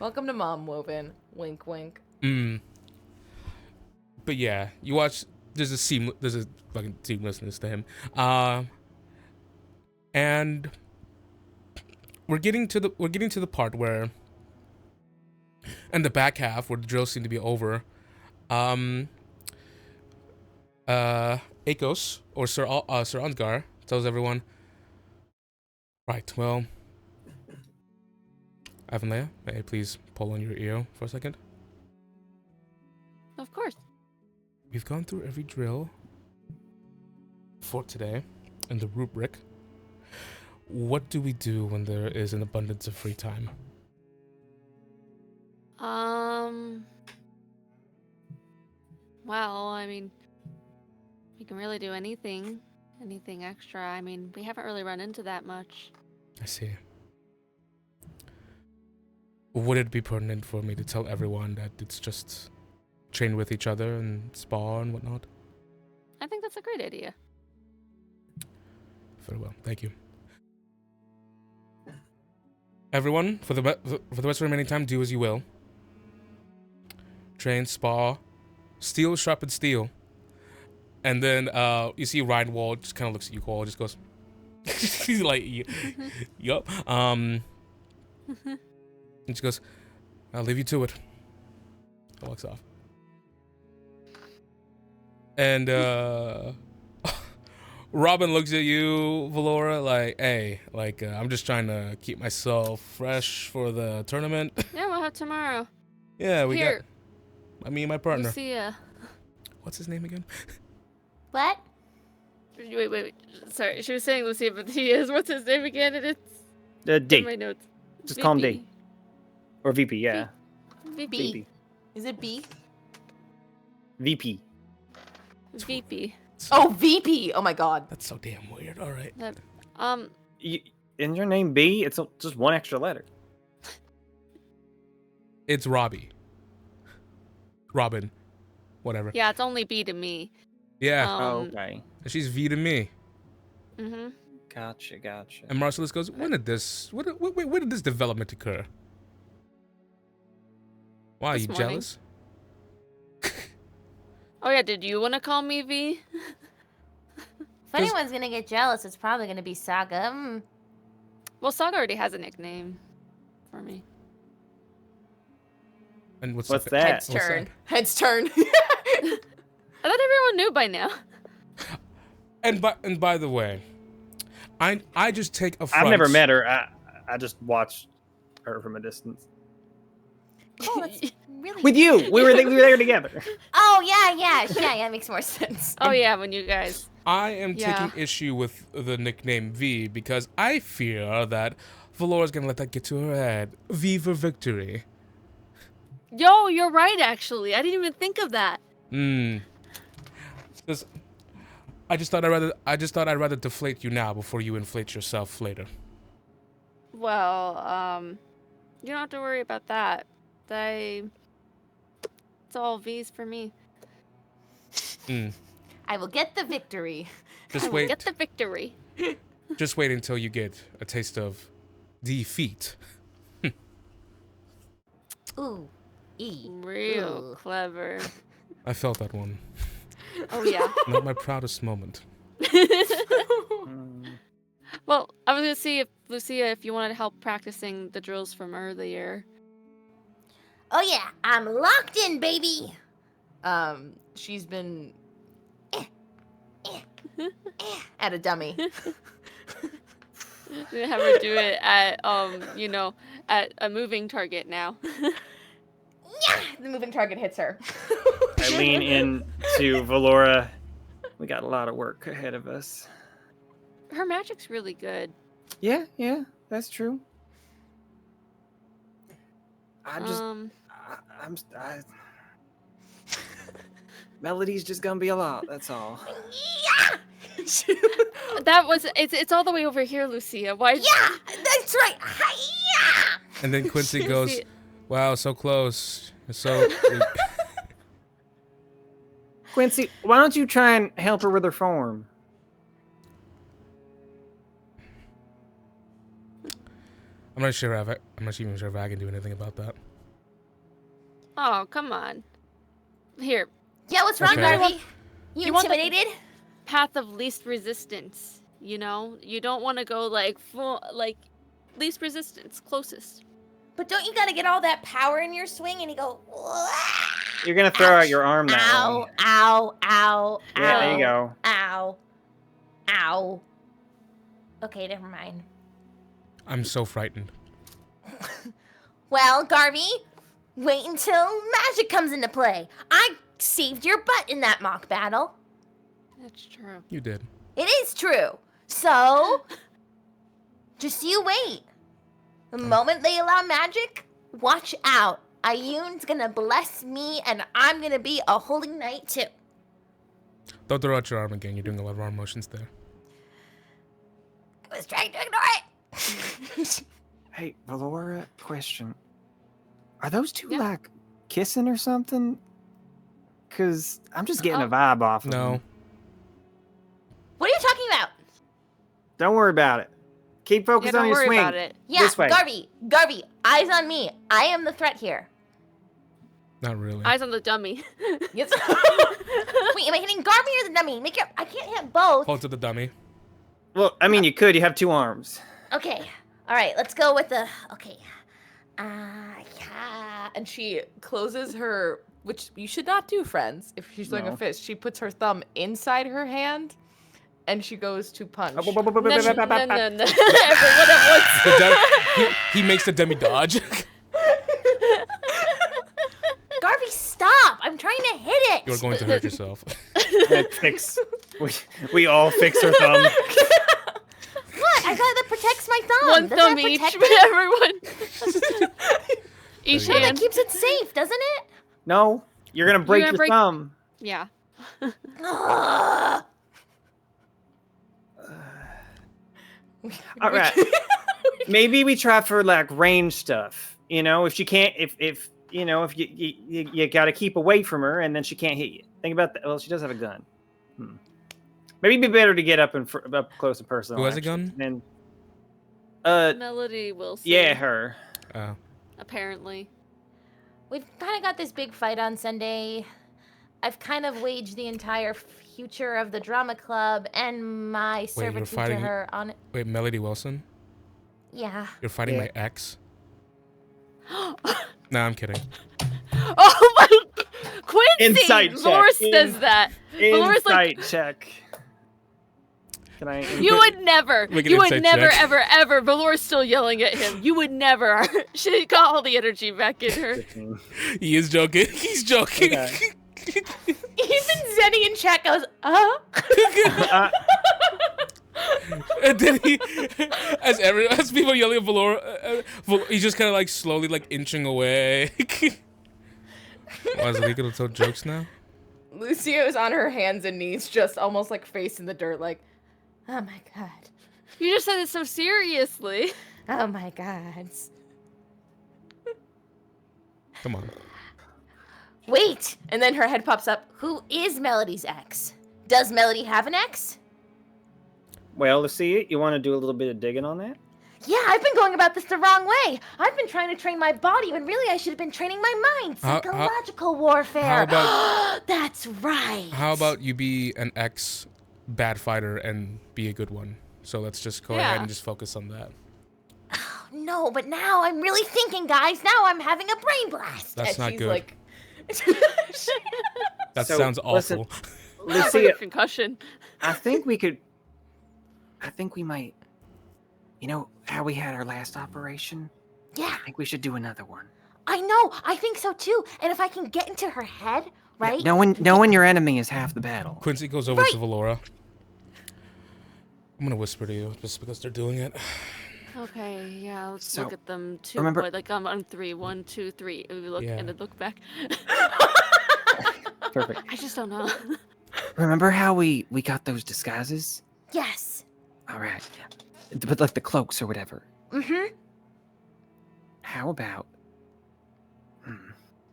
Welcome to Mom Woven. Wink, wink. But yeah, you watch. There's a fucking seamlessness to him. And we're getting to the part where, in the back half where the drills seem to be over, Akos or Sir Ansgar tells everyone, right, well, Avanlea, may I please pull on your ear for a second? Of course. We've gone through every drill for today in the rubric. What do we do when there is an abundance of free time? Well, I mean, we can really do anything extra. I mean, we haven't really run into that much. I see. Would it be pertinent for me to tell everyone that it's just train with each other and spar and whatnot? I think that's a great idea. Very well, thank you. Everyone, for the rest of the remaining time, do as you will. Train, spar, steel, sharpen steel. And then you see Ryan Wall just kind of looks at you, Cole, just goes, he's like, yup. And she goes, I'll leave you to it. And walks off. And Robin looks at you, Valoura, like, hey, like, I'm just trying to keep myself fresh for the tournament. Yeah, we'll have tomorrow. Yeah, we Here. got me and my partner. Lucia. What's his name again? What? Wait. Sorry, she was saying Lucia, but he is. What's his name again? And it's D. in my notes. Just call him D. Or VP, yeah. VP. Is it B? VP. VP. Oh, VP. Oh my God. That's so damn weird. All right. In your name B, it's just one extra letter. It's Robbie. Robin. Whatever. Yeah, it's only B to me. Yeah. Okay. She's V to me. Mm-hmm. Gotcha. And Marcellus goes, when did this development occur? Why, are This you morning. jealous? Oh yeah, did you want to call me V? If anyone's gonna get jealous, it's probably gonna be Saga. Well, Saga already has a nickname for me. And what's that? Head's What's turn. that? Head's turn. I thought everyone knew by now. And by the way, I just take a front. I've never met her. I just watched her from a distance. Oh, that's really. With you, we were there together. Oh yeah, that makes more sense. Oh yeah, when you guys. I am Yeah. taking issue with the nickname V because I fear that Valora's gonna let that get to her head. V for victory. Yo, you're right. Actually, I didn't even think of that. I just thought I'd rather deflate you now before you inflate yourself later. Well, you don't have to worry about that. It's all V's for me. I will get the victory. Just wait. Get the victory. Just wait until you get a taste of defeat. Ooh, E. Real Ugh. clever. I felt that one. Oh yeah. Not my proudest moment. Well, I was gonna see if Lucia, if you wanted help practicing the drills from earlier. Oh yeah, I'm locked in, baby. She's been at a dummy. I'm gonna have her do it at at a moving target now. The moving target hits her. I lean in to Valoura. We got a lot of work ahead of us. Her magic's really good. Yeah, that's true. Melody's just gonna be a lot. That's all. It's all the way over here, Lucia. Why? Yeah, that's right. Hi-ya! And then Quincy goes, "Wow, so close. So." Quincy, why don't you try and help her with her form? I'm not even sure if I can do anything about that. Oh, come on. Here, Yeah, what's wrong, Okay. Garvey? You want the- intimidated? path of least resistance. You don't want to go full least resistance, closest. But don't you gotta get all that power in your swing and you go, You're gonna throw out your arm that ow, way. ow, ow, Yeah, ow. there you go. Ow. Ow. Okay, never mind. I'm so frightened. Well, Garvey, wait until magic comes into play. I saved your butt in that mock battle. That's true. You did. It is true. So, just you wait. The moment they allow magic, watch out. Ayun's gonna bless me, and I'm gonna be a holy knight too. Don't throw out your arm again. You're doing a lot of arm motions there. I was trying to ignore it. Hey, Valoura, question. Are those two, Yeah. kissing or something? Because I'm just getting a Oh. vibe off of No. them. What are you talking about? Don't worry about it. Keep Yeah, focused don't on your worry swing. about it. Yeah, This way. Garvey, eyes on me. I am the threat here. Not really. Eyes on the dummy. Yes. Wait, am I hitting Garvey or the dummy? I can't hit both. Hold to the dummy. Well, I mean, you could. You have two arms. Okay, all right, let's go with the. Okay. And she closes her, which you should not do, friends. If she's doing No. a fist, she puts her thumb inside her hand, and she goes to punch. No. Everyone at once. The he makes the dummy dodge. Garvey, stop! I'm trying to hit it. You're going to hurt yourself. We all fix her thumb. What? I thought that protects my thumb. One Doesn't thumb that each. protect it? Everyone. Each There you go. That hand. keeps it safe, doesn't it? No, you're gonna break gonna your break- thumb. Yeah. Ugh. All right. Maybe we try for range stuff. If she can't, if you got to keep away from her, and then she can't hit you. Think about that. Well, she does have a gun. Maybe it'd be better to get up close and personal. Who has a actually. gun? And Melody Wilson. yeah, her. Oh. Apparently. We've kind of got this big fight on Sunday. I've kind of waged the entire future of the drama club and my servitude to fighting- her on it. Wait, Melody Wilson? Yeah. You're fighting Yeah. my ex? Nah, I'm kidding. Oh my! Quincy! Insight check. Loris says that. Valora's like, Insight check. Can I? you would never, Make an you would insight never, check. ever. Valora's still yelling at him. You would never. She got all the energy back in her. He is joking. He's joking. Okay. Even Zenny in chat goes, And then as people yelling at Valoura, he's just kind of slowly inching away. Why is he gonna tell jokes now? Lucia is on her hands and knees, just almost face in the dirt, oh my god. You just said it so seriously. Oh my god. Come on. Wait! And then her head pops up. Who is Melody's ex? Does Melody have an ex? Well, let's see. You want to do a little bit of digging on that? Yeah, I've been going about this the wrong way. I've been trying to train my body when really I should have been training my mind. Psychological warfare. how about- That's right. How about you be an ex-bad fighter and be a good one? So let's just go ahead Yeah. and just focus on that. No, but now I'm really thinking, guys. Now I'm having a brain blast. That's And not she's good. like, That So, sounds listen, awful. Like a Lucia, concussion. I think we might. You know how we had our last operation? Yeah, I think we should do another one. I know. I think so too. And if I can get into her head, right? Knowing your enemy is half the battle. Quincy goes over to Valoura. I'm gonna whisper to you just because they're doing it. Okay, yeah, let's So, look at them too. remember- Like on 3, 1, 2, 3. And we look Yeah. and then look back. Perfect. I just don't know. Remember how we got those disguises? Yes. All right. But like the cloaks or whatever. Mm-hmm. How about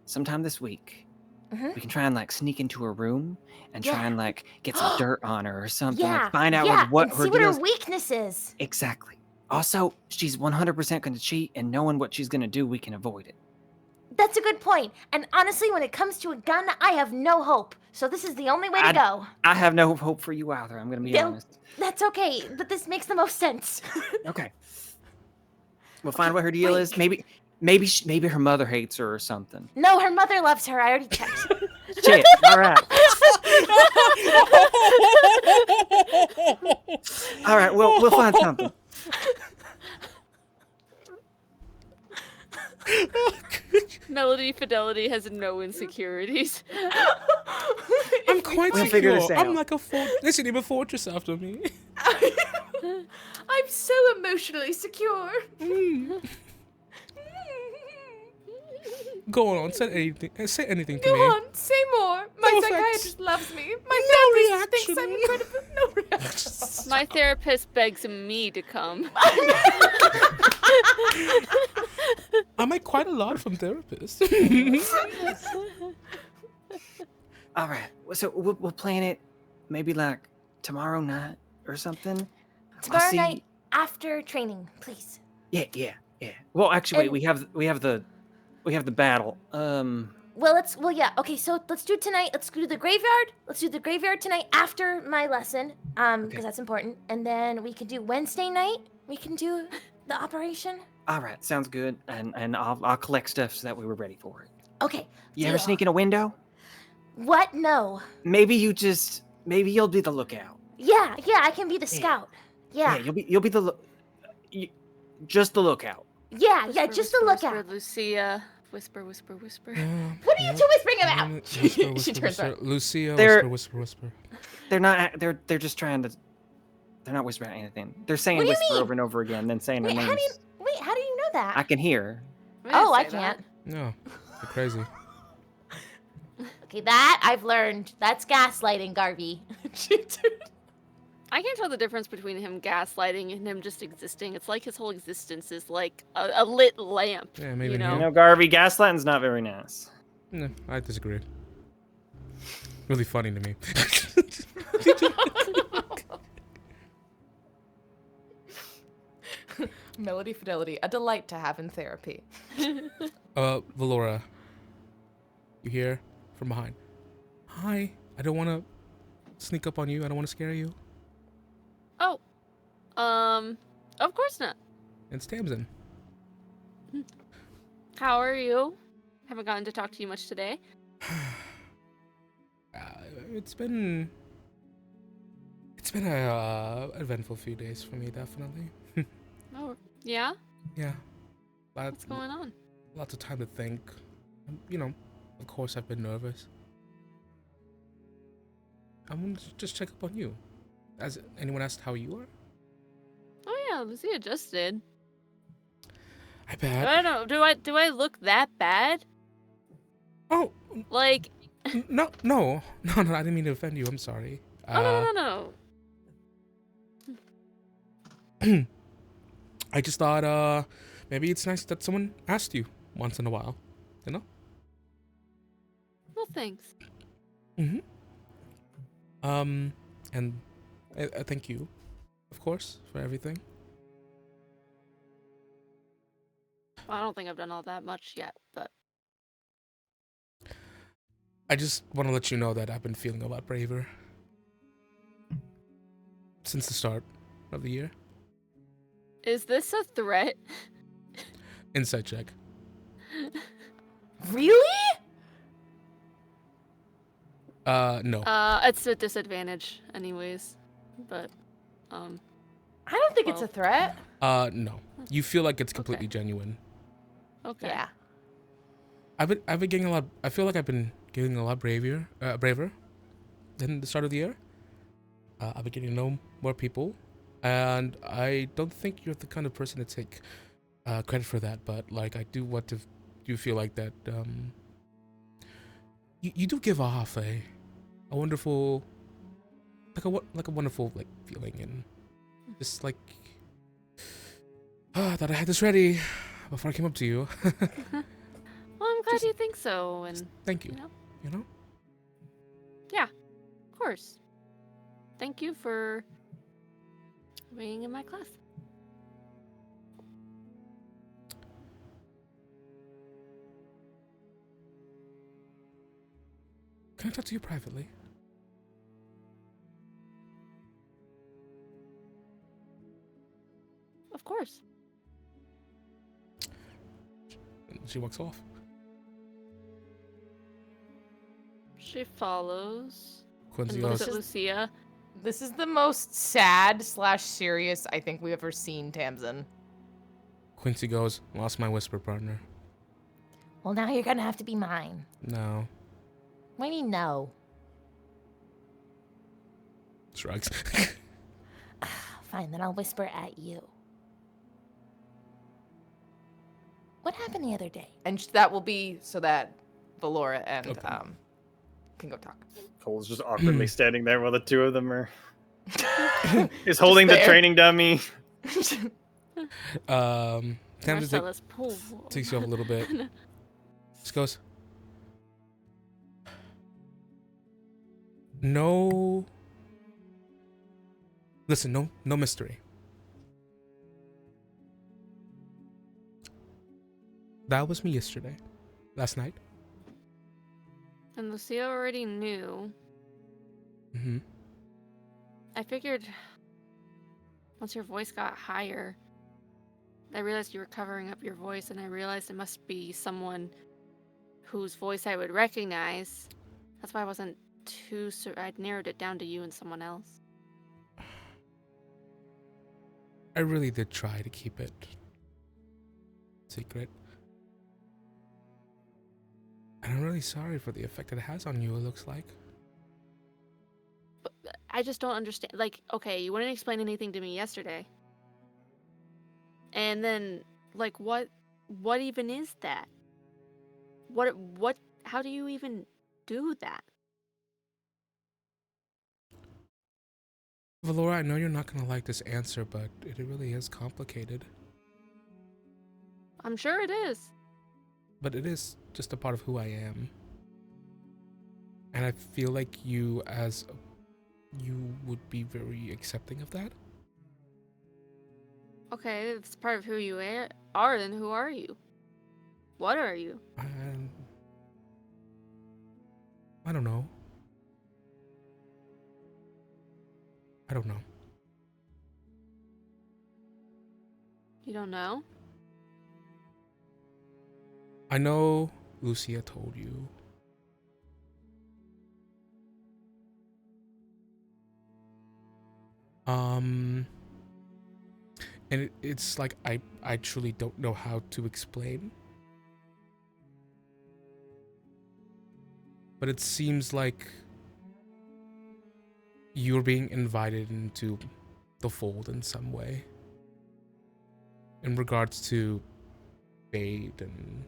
sometime this week Mhm. we can try and like sneak into her room and Yeah. try and like get some dirt on her or something. Yeah. Like find out yeah. like what and her see what deal her weakness is. Exactly. Also, she's 100% going to cheat, and knowing what she's going to do, we can avoid it. That's a good point. And honestly, when it comes to a gun, I have no hope. So this is the only way to go. I have no hope for you either. I'm going to be Bill- honest. That's okay, but this makes the most sense. Okay. We'll find what her deal is. Maybe her mother hates her or something. No, her mother loves her. I already checked. Shit. All right. All right. We'll find something. Melody Fidelity has no insecurities. I'm quite We'll secure. figure this I'm out. like a There's an even fortress after me. I'm so emotionally secure. Go on, say anything to Go me. on, say more. My No psychiatrist loves me. My No therapist thinks I'm reaction. incredible. No reaction. My therapist begs me to come. I make quite a lot from therapists. All right. So we'll plan it maybe like tomorrow night or something. I'll Tomorrow see- night after training, please. Yeah. Well, actually, And- we have the battle. Yeah. Okay, so let's do it tonight. Let's do the graveyard. Let's do the graveyard tonight after my lesson, because that's important. And then we can do Wednesday night. We can do the operation. All right, sounds good. And I'll collect stuff so that we were ready for it. Okay. You ever deal. sneak in a window? What? No. Maybe you'll be the lookout. Yeah. I can be the scout. Yeah. you'll be the just the lookout. Yeah. Whisper, Just a whisper, lookout. whisper, Lucia. Whisper, whisper, whisper. What are you two whispering about? She turns around. Lucia, They're- whisper. They're not. They're just trying to. They're not whispering anything. They're saying What do you whisper mean? over and over again, then saying their Wait, names. how do you know that? I can hear. Oh, I can't. No, you're crazy. Okay, that I've learned. That's gaslighting, Garvey. I can't tell the difference between him gaslighting and him just existing. It's like his whole existence is like a lit lamp. Yeah, maybe you here. know? You know, Garvey, gaslighting's not very nice. No, I disagree. Really funny to me. Melody Fidelity, a delight to have in therapy. Valoura. You here? From behind. Hi. I don't want to sneak up on you. I don't want to scare you. Oh, of course not. It's Tamsin. How are you? Haven't gotten to talk to you much today. It's been a eventful few days for me, definitely. Oh, yeah? Yeah. What's going on? Lots of time to think. You know, of course I've been nervous. I want to just check up on you. Has anyone asked how you are? Oh yeah, Lucia just did. I I bet. don't know. Do I look that bad? Oh, Like, no, I didn't mean to offend you. I'm sorry. oh no. I just thought, maybe it's nice that someone asked you once in a while. You know? Well, thanks. Mm-hmm. And I thank you, of course, for everything. I don't think I've done all that much yet, but I just want to let you know that I've been feeling a lot braver since the start of the year. is this a threat? Insight check. Really? No. It's a disadvantage, anyways. But, I don't think it's a Well. threat. No. You feel like it's completely genuine. okay. Yeah. I've been getting a lot. I feel like I've been getting a lot braver than the start of the year. I've been getting to know more people, and I don't think you're the kind of person to take credit for that. But like, I do want to. Do feel like that? You do give off a wonderful, like a wonderful like feeling, and just like thought I had this ready before I came up to you. Well, I'm glad you think so, and Thank you. you know, You know. of course. Thank you for being in my class. Can I talk to you privately? Of course. And she walks off. She follows Quincy and looks goes, at Lucia. This is the most sad / serious I think we've ever seen Tamsin. Quincy goes, lost my whisper partner. Well, now you're gonna have to be mine. No. What do you mean, no? Shrugs. Fine, then I'll whisper at you. What happened the other day? And that will be so that Valoura and Okay. can go talk. Cole's just awkwardly standing there while the two of them are is Just holding the there. training dummy. Tamsin Marcella's pool. takes you off a little bit. Just goes, no. Listen, no mystery. That was me yesterday. Last night. And Lucia already knew. Mm-hmm. I figured once your voice got higher, I realized you were covering up your voice, and I realized it must be someone whose voice I would recognize. That's why I wasn't too I'd narrowed it down to you and someone else. I really did try to keep it secret. And I'm really sorry for the effect it has on you, it looks like. But I just don't understand. Like, okay, you wouldn't explain anything to me yesterday. And then, like, what even is that? What, how do you even do that? Valoura, I know you're not gonna like this answer, but it really is complicated. I'm sure it is. But it is just a part of who I am. And I feel like you would be very accepting of that. Okay, if it's part of who you are, then who are you? What are you? I don't know. I don't know. You don't know? I know Lucia told you. And it's like I truly don't know how to explain. But it seems like you're being invited into the fold in some way. In regards to fate and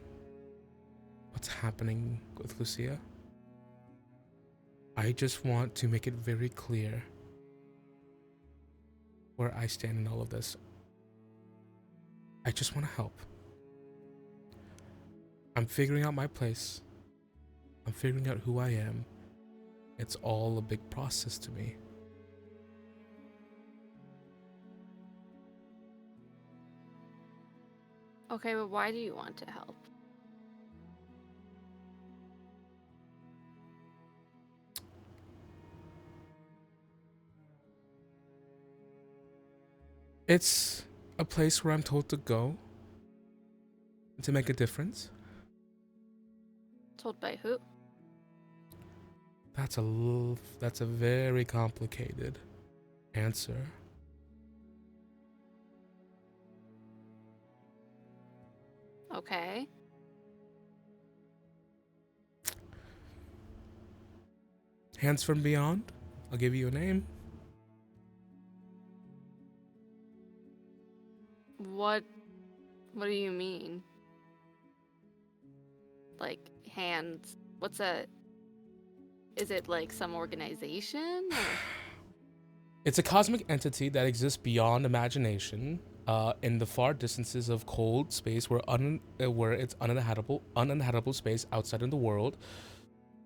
what's happening with Lucia. I just want to make it very clear where I stand in all of this. I just want to help. I'm figuring out my place. I'm figuring out who I am. It's all a big process to me. Okay, but why do you want to help? It's a place where I'm told to go to make a difference. Told by who? That's a very complicated answer. Okay. Hands from Beyond. I'll give you a name. What do you mean? Like hands. Is it like some organization or? It's a cosmic entity that exists beyond imagination, in the far distances of cold space where it's uninhabitable space outside in the world.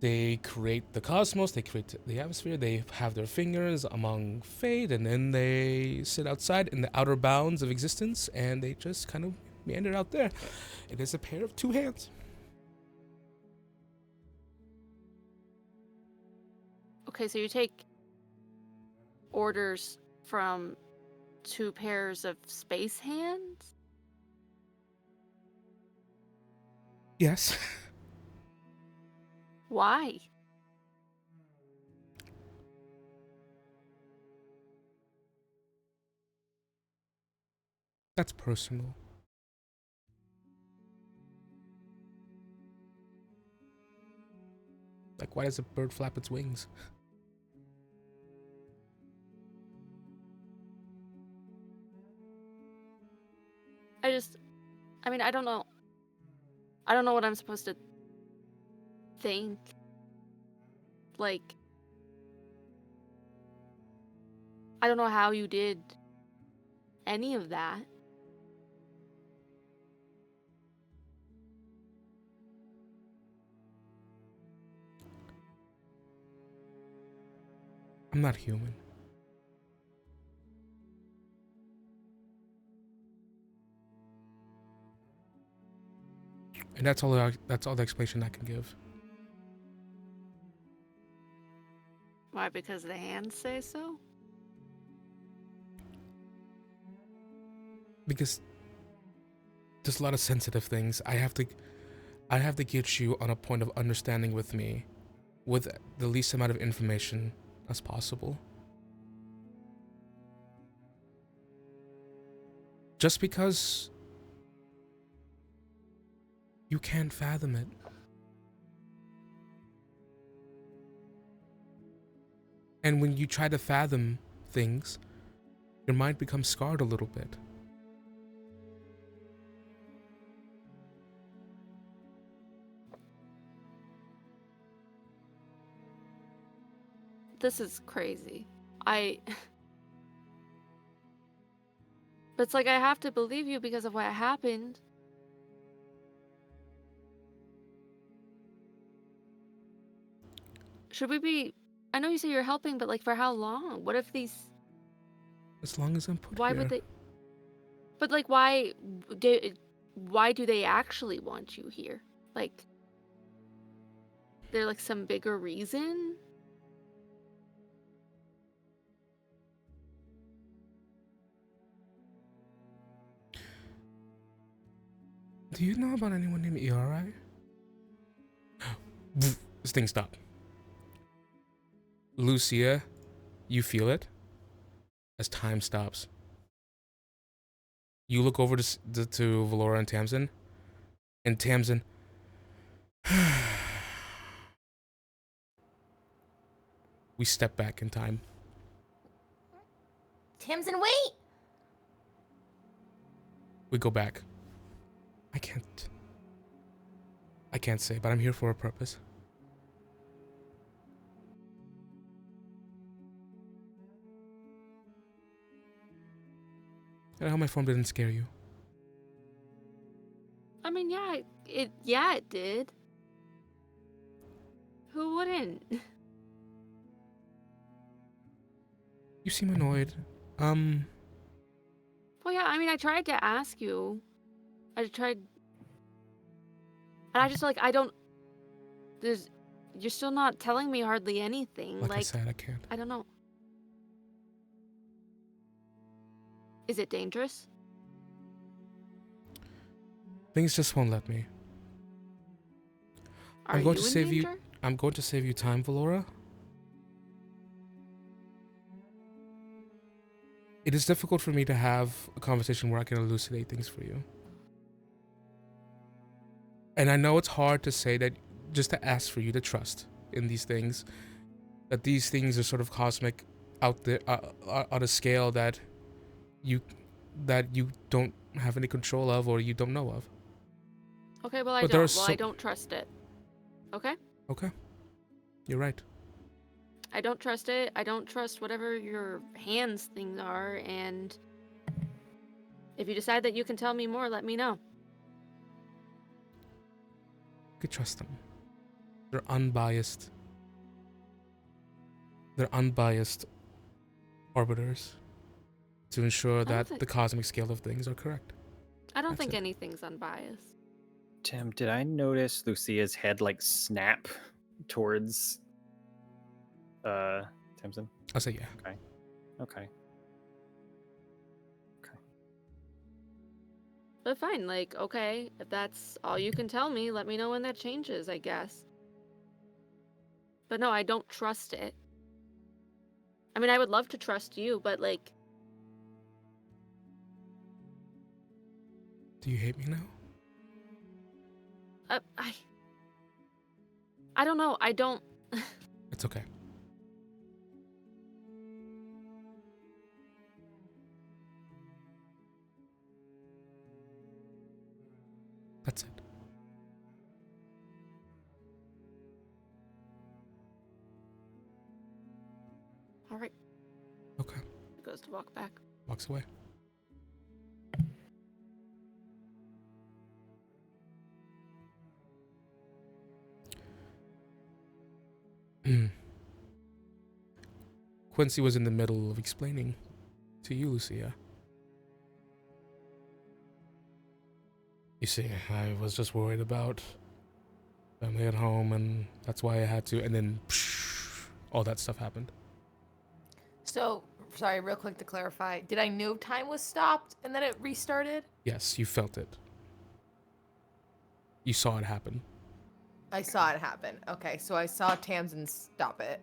They create the cosmos, they create the atmosphere, they have their fingers among fate, and then they sit outside in the outer bounds of existence, and they just kind of meander out there. It is a pair of two hands. Okay, so you take orders from two pairs of space hands? Yes. Why? That's personal. Like, why does a bird flap its wings? I don't know. I don't know what I'm supposed to think. Like, I don't know how you did any of that. I'm not human. And that's all the explanation I can give. Why? Because the hands say so? Because there's a lot of sensitive things. I have to get you on a point of understanding with me with the least amount of information as possible. Just because you can't fathom it. And when you try to fathom things, your mind becomes scarred a little bit. This is crazy. But it's like I have to believe you because of what happened. Should we be... I know you say you're helping, but like for how long? What if these... As long as I'm put Why here. would they... But like why do they actually want you here? Like, there like some bigger reason? Do you know about anyone named Eira? This thing stopped. Lucia, you feel it as time stops. You look over to Valoura and Tamsin, we step back in time. Tamsin, wait! We go back. I can't say, but I'm here for a purpose. And how my form didn't scare you. I mean, yeah, it did. Who wouldn't? You seem annoyed. Well, yeah, I mean, I tried to ask you I tried, and I just like I don't. You're still not telling me hardly anything. Like I said, I can't. I don't know. Is it dangerous? Things just won't let me. Are I'm going you to in save you. danger? I'm going to save you time, Valoura. It is difficult for me to have a conversation where I can elucidate things for you. And I know it's hard to say that, just to ask for you to trust in these things, that these things are sort of cosmic out there on a scale that you don't have any control of or you don't know of. Okay, well I But there don't. are Well, so- I don't trust it. Okay? Okay. You're right. I don't trust it. I don't trust whatever your hands things are, and if you decide that you can tell me more, let me know. You could trust them. They're unbiased. They're unbiased arbiters to ensure don't that think- the cosmic scale of things are correct. I don't That's think it. anything's unbiased. Tim, did I notice Lucia's head like snap towards Timson? I'll say yeah. Okay. But fine, like, okay, if that's all you can tell me, let me know when that changes, I guess. But no, I don't trust it. I mean, I would love to trust you, but like, Do you hate me now? I don't know. I don't. It's okay. That's it. All right. Okay. Goes to walk back. Walks away. Quincy was in the middle of explaining to you, Lucia. You see, I was just worried about family at home, and that's why I had to. And then all that stuff happened. So, sorry, real quick to clarify. Did I know time was stopped and then it restarted? Yes, you felt it. You saw it happen. I saw it happen. Okay, so I saw Tamsin stop it.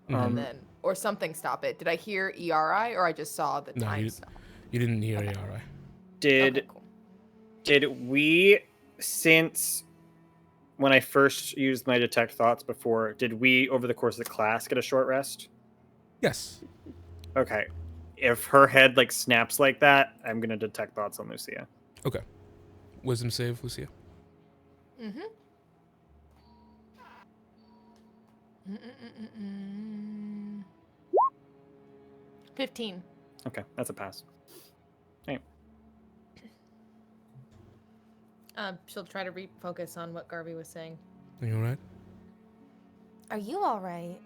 Mhm. And then, or something stop it. Did I hear ERI or I just saw the No, time you- stop? You didn't hear Okay. ARI. Did Okay, cool. we, since when I first used my detect thoughts before, did we over the course of the class get a short rest? Yes. Okay. If her head like snaps like that, I'm gonna detect thoughts on Lucia. Okay. Wisdom save, Lucia. Mm-hmm. 15. Okay, that's a pass. Hey. She'll try to refocus on what Garvey was saying. Are you alright? Are you all right?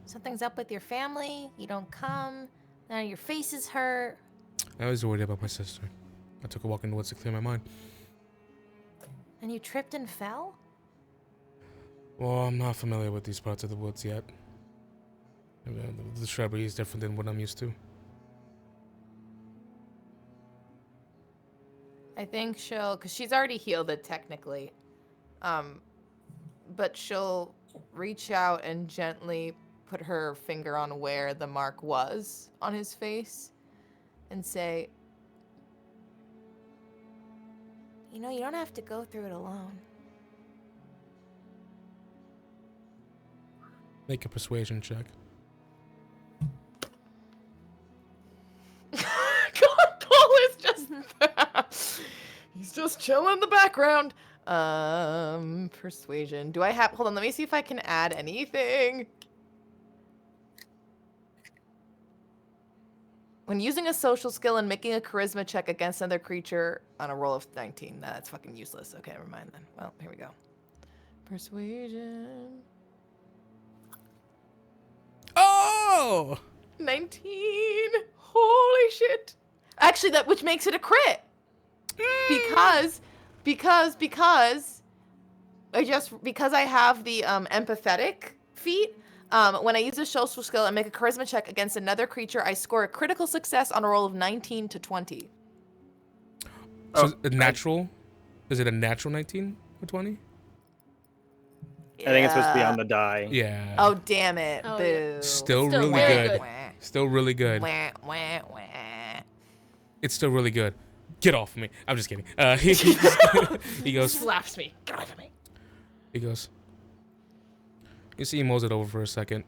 Something's up with your family? You don't come? Now your face is hurt? I was worried about my sister. I took a walk in the woods to clear my mind. And you tripped and fell? Well, I'm not familiar with these parts of the woods yet. The shrubbery is different than what I'm used to. I think she'll, because she's already healed it technically. But she'll reach out and gently put her finger on where the mark was on his face and say, You know, you don't have to go through it alone. Make a persuasion check. God, Paul is just he's just chilling in the background. Persuasion. Do I have, hold on, let me see if I can add anything. When using a social skill and making a charisma check against another creature on a roll of 19. Nah, that's fucking useless. Okay, never mind then. Well, here we go. Persuasion. Oh! 19. Holy shit. Actually, that, which makes it a crit. because I have the empathetic feat. When I use a social skill and make a charisma check against another creature, I score a critical success on a roll of 19 to 20. So is it natural? Is it a natural 19 or 20? I think it's supposed to be on the die. Yeah. Oh, damn it. Oh, Boo. yeah. Still Still really very good. good. Still really good. Wah, wah, wah. It's still really good. Get off of me. I'm just kidding. He goes. Slaps me. Get off of me. He goes. You see, he mulls it over for a second.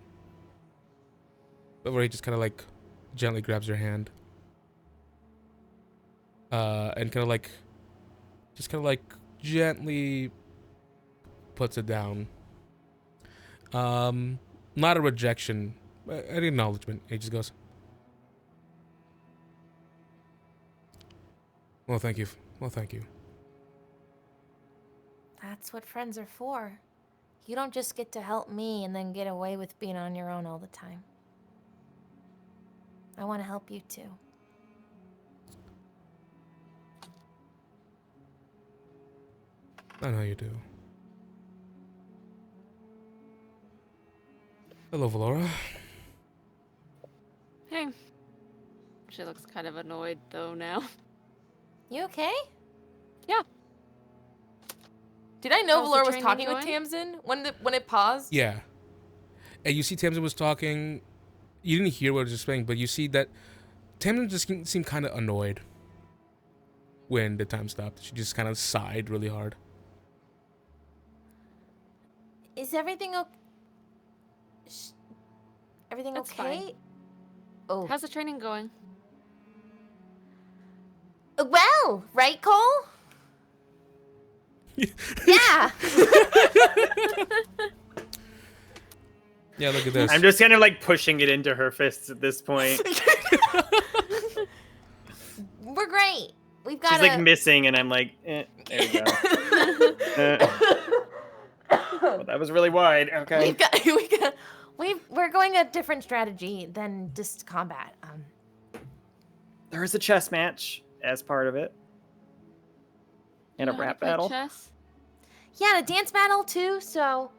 But where he just kind of like gently grabs your hand. And kind of like, just kind of like gently puts it down. Not a rejection, an acknowledgement. He just goes, well, thank you. Well, thank you. That's what friends are for. You don't just get to help me and then get away with being on your own all the time. I want to help you too. I know you do. Hello, Valoura. Hey. She looks kind of annoyed though now. You okay? Yeah. Did I know How's the Valoura was training talking with going? Tamsin when it paused? Yeah. And you see Tamsin was talking. You didn't hear what I was just saying, but you see that Tamsin just seemed kind of annoyed when the time stopped. She just kind of sighed really hard. Is everything okay? Everything That's okay? fine. Oh. How's the training going? Well, right, Cole? Yeah. Yeah, look at this. I'm just kind of like pushing it into her fists at this point. We're great. We've got She's like missing, and I'm like, there we go. Well, that was really wide. Okay. we're going a different strategy than just combat. There is a chess match as part of it, and You a know how to rap play battle. Chess? Yeah, and a dance battle too, so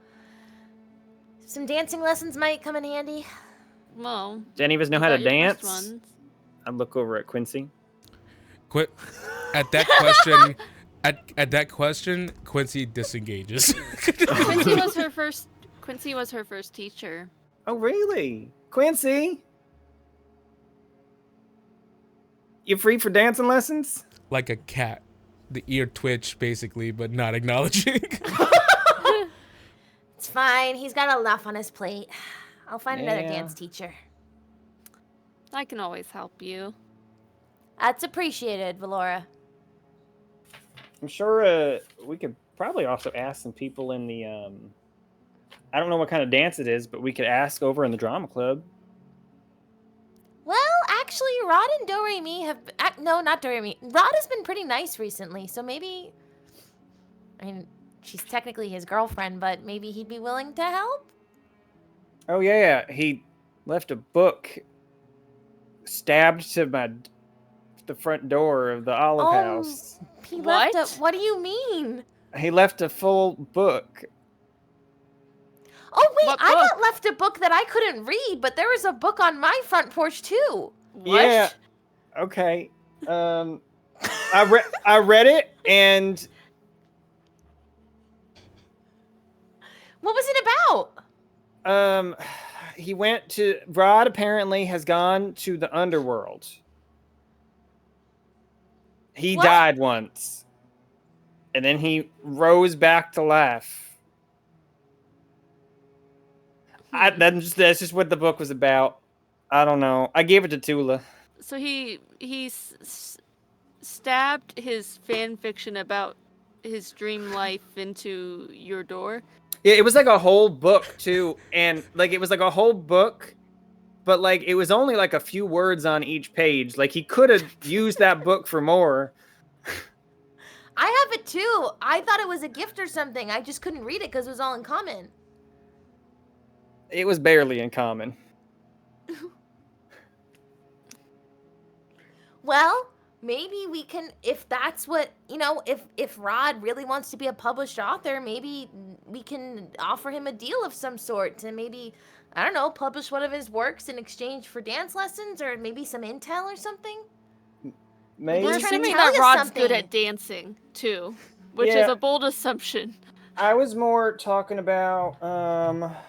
some dancing lessons might come in handy. Well, Do any of us know you how to got your first dance? ones. I look over at Quincy. Quit. At that question, at that question, Quincy disengages. Quincy was her first. Quincy was her first teacher. Oh, really? Quincy? You free for dancing lessons? Like a cat. The ear twitch, basically, but not acknowledging. It's fine. He's got enough on his plate. I'll find another Yeah. dance teacher. I can always help you. That's appreciated, Valoura. I'm sure we could probably also ask some people in the I don't know what kind of dance it is, but we could ask over in the drama club. Well, actually, Rod and Doremi have... no, not Doremi. Rod has been pretty nice recently, so maybe... I mean, she's technically his girlfriend, but maybe he'd be willing to help? Oh yeah, he left a book stabbed to the front door of the Olive House. He What? left a... What do you mean? He left a full book. Oh, wait, What I book? got left a book that I couldn't read, but there was a book on my front porch, too. What? Yeah. Okay. I read it, and What was it about? he went to Rod apparently has gone to the underworld. He What? died once. And then he rose back to life. That's just what the book was about. I don't know. I gave it to Tula. So he stabbed his fan fiction about his dream life into your door. Yeah, it was like a whole book too, and like it was like a whole book, but like it was only like a few words on each page. Like he could have used that book for more. I have it, too. I thought it was a gift or something. I just couldn't read it because it was all in common. It was barely in common. Well, maybe we can, if that's what, if Rod really wants to be a published author, maybe we can offer him a deal of some sort to maybe, I don't know, publish one of his works in exchange for dance lessons or maybe some intel or something. Maybe. We're He's trying to assuming tell that you Rod's good something. at dancing too, which is Yeah. a bold assumption. I was more talking about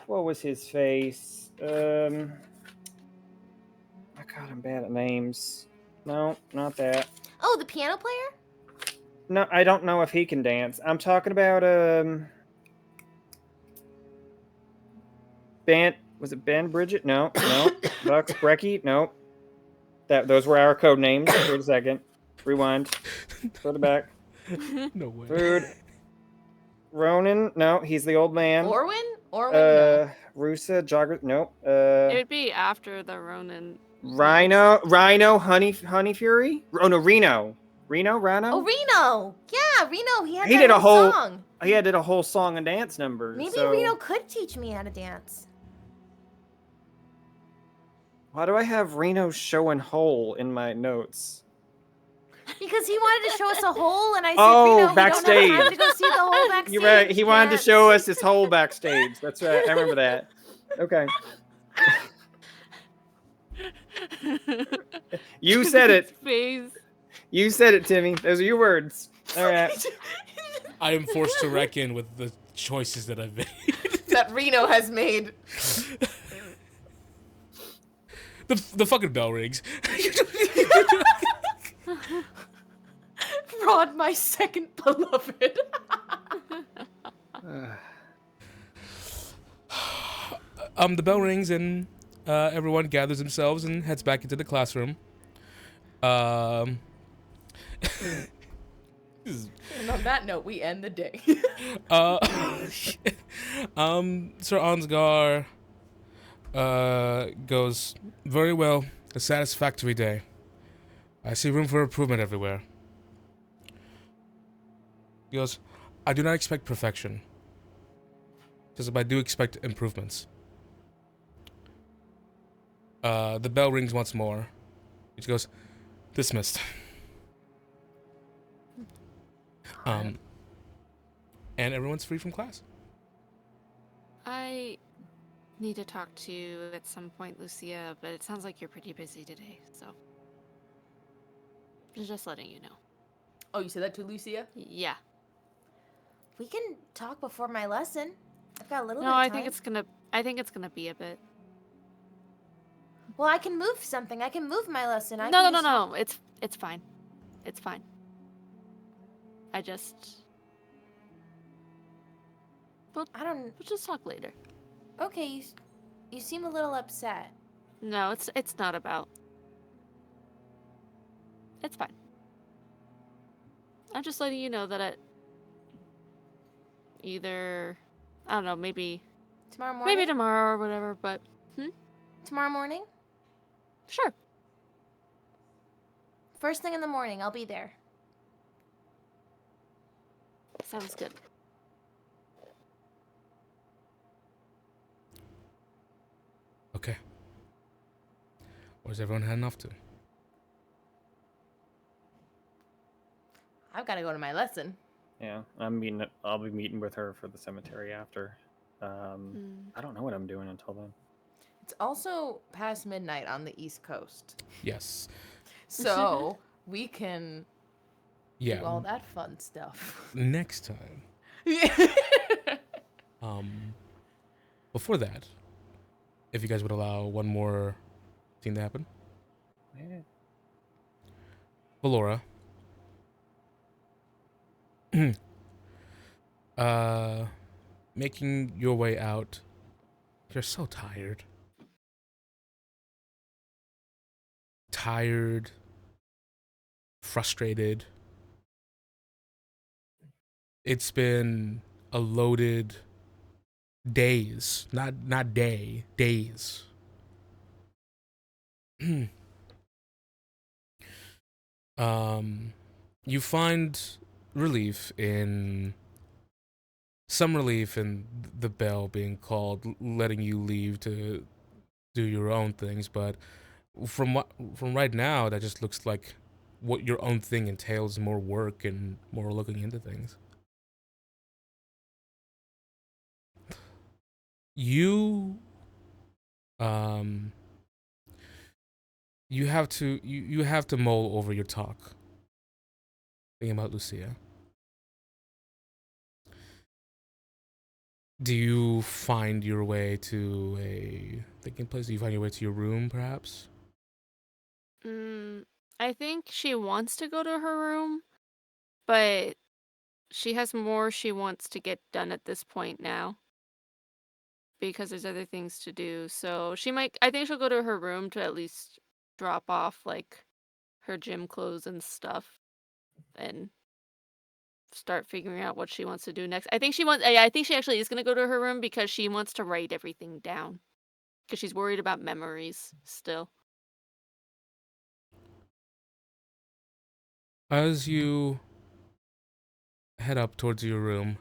what was his face? Oh God, I'm bad at names. No, not that. Oh, the piano player? No, I don't know if he can dance. I'm talking about Ben. Was it Ben Bridget? No. Bucks Brecky? No. Those were our code names. Wait a second. Rewind. Go to back. No way. Rude. Ronan? No, he's the old man. Orwin? No. Rusa, Jogger? No. It would be after the Ronin. Rhino, Honey Fury? Oh no, Reno. Reno? Oh, Reno. Yeah, Reno. He did a whole song. He did a whole song and dance number. Maybe so... Reno could teach me how to dance. Why do I have Reno showing hole in my notes? Because he wanted to show us a hole, and I said, Oh, Reno, backstage. we don't have time to go see the whole backstage. You're right. He wanted to Yes. show us his whole backstage. That's right. I remember that. Okay. You said it. Face. You said it, Timmy. Those are your words. All right. I am forced to reckon with the choices that I've made. That Reno has made. The fucking bell rings. Rod, my second beloved. The bell rings and everyone gathers themselves and heads back into the classroom. And on that note, we end the day. Sir Ansgar goes, very well, a satisfactory day. I see room for improvement everywhere. He goes, I do not expect perfection. He says, but I do expect improvements. The bell rings once more. He goes, dismissed. And everyone's free from class. I need to talk to you at some point, Lucia, but it sounds like you're pretty busy today, so just letting you know. Oh, you said that to Lucia? Yeah. We can talk before my lesson. I've got a little No, bit of I time. think it's gonna be a bit. Well, I can move something. I can move my lesson. No. It's fine. It's fine. I just. I don't. We'll just talk later. Okay, you seem a little upset. No, it's not about. It's fine. I'm just letting you know that either, I don't know, maybe Tomorrow morning? maybe tomorrow or whatever, but Tomorrow morning? sure. First thing in the morning, I'll be there. Sounds good. Okay. Where's everyone heading off to? I've got to go to my lesson. Yeah, I'll be meeting with her for the cemetery after. I don't know what I'm doing until then. It's also past midnight on the East Coast. Yes. So we can Yeah. do all that fun stuff. Next time. Before that, if you guys would allow one more thing to happen. Yeah. Valoura. Making your way out. You're so tired. Tired. Frustrated. It's been a loaded days. Not day. Days. You find some relief in the bell being called, letting you leave to do your own things, but from right now, that just looks like what your own thing entails more work and more looking into things. You you have to mull over your talk. Thinking about Lucia. Do you find your way to a thinking place? Do you find your way to your room, perhaps? I think she wants to go to her room, but she has more she wants to get done at this point now because there's other things to do. So I think she'll go to her room to at least drop off like her gym clothes and stuff and start figuring out what she wants to do next. I think she actually is going to go to her room because she wants to write everything down because she's worried about memories still. As you head up towards your room,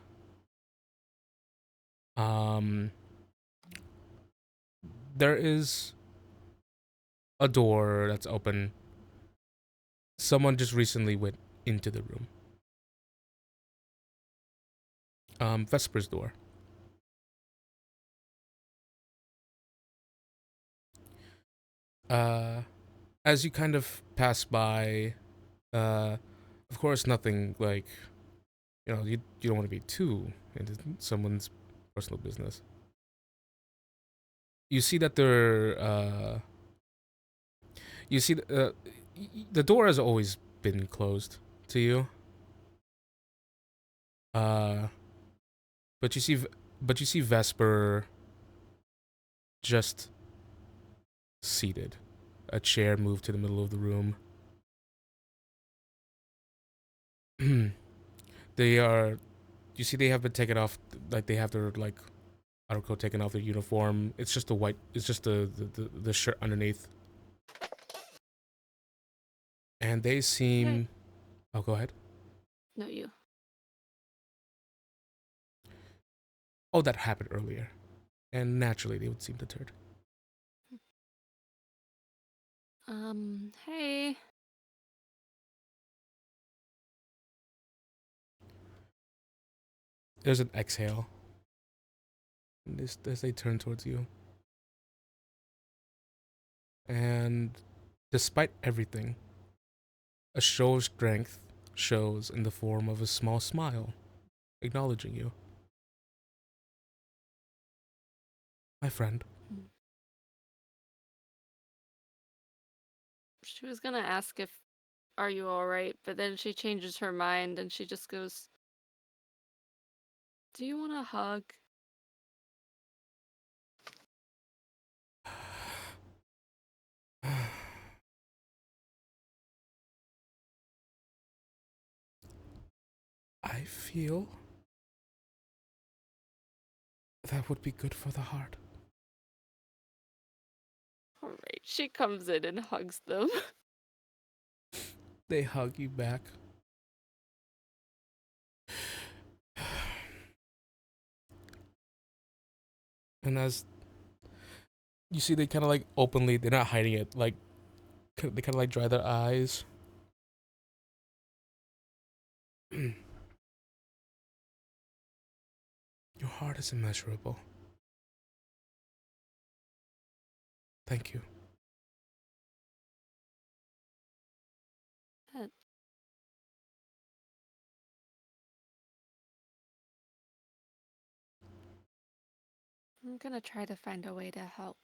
there is a door that's open. Someone just recently went into the room. Vesper's door. As you kind of pass by, of course, nothing like, you don't want to be too into someone's personal business. You see that the door has always been closed to you. But you see Vesper just seated. A chair moved to the middle of the room. They have been taken off, like they have their outer coat taken off their uniform. It's just the shirt underneath. And they seem Okay. Oh, go ahead. No, you. Oh, that happened earlier. And naturally they would seem deterred. Hey. There's an exhale. As they turn towards you. And despite everything, a show of strength shows in the form of a small smile, acknowledging you. My friend. She was gonna ask if, are you alright? But then she changes her mind and she just goes, do you want a hug? I feel that would be good for the heart. Alright, she comes in and hugs them. They hug you back. And as you see, they kind of openly, they're not hiding it, they kind of dry their eyes. Your heart is immeasurable. Thank you. I'm gonna try to find a way to help.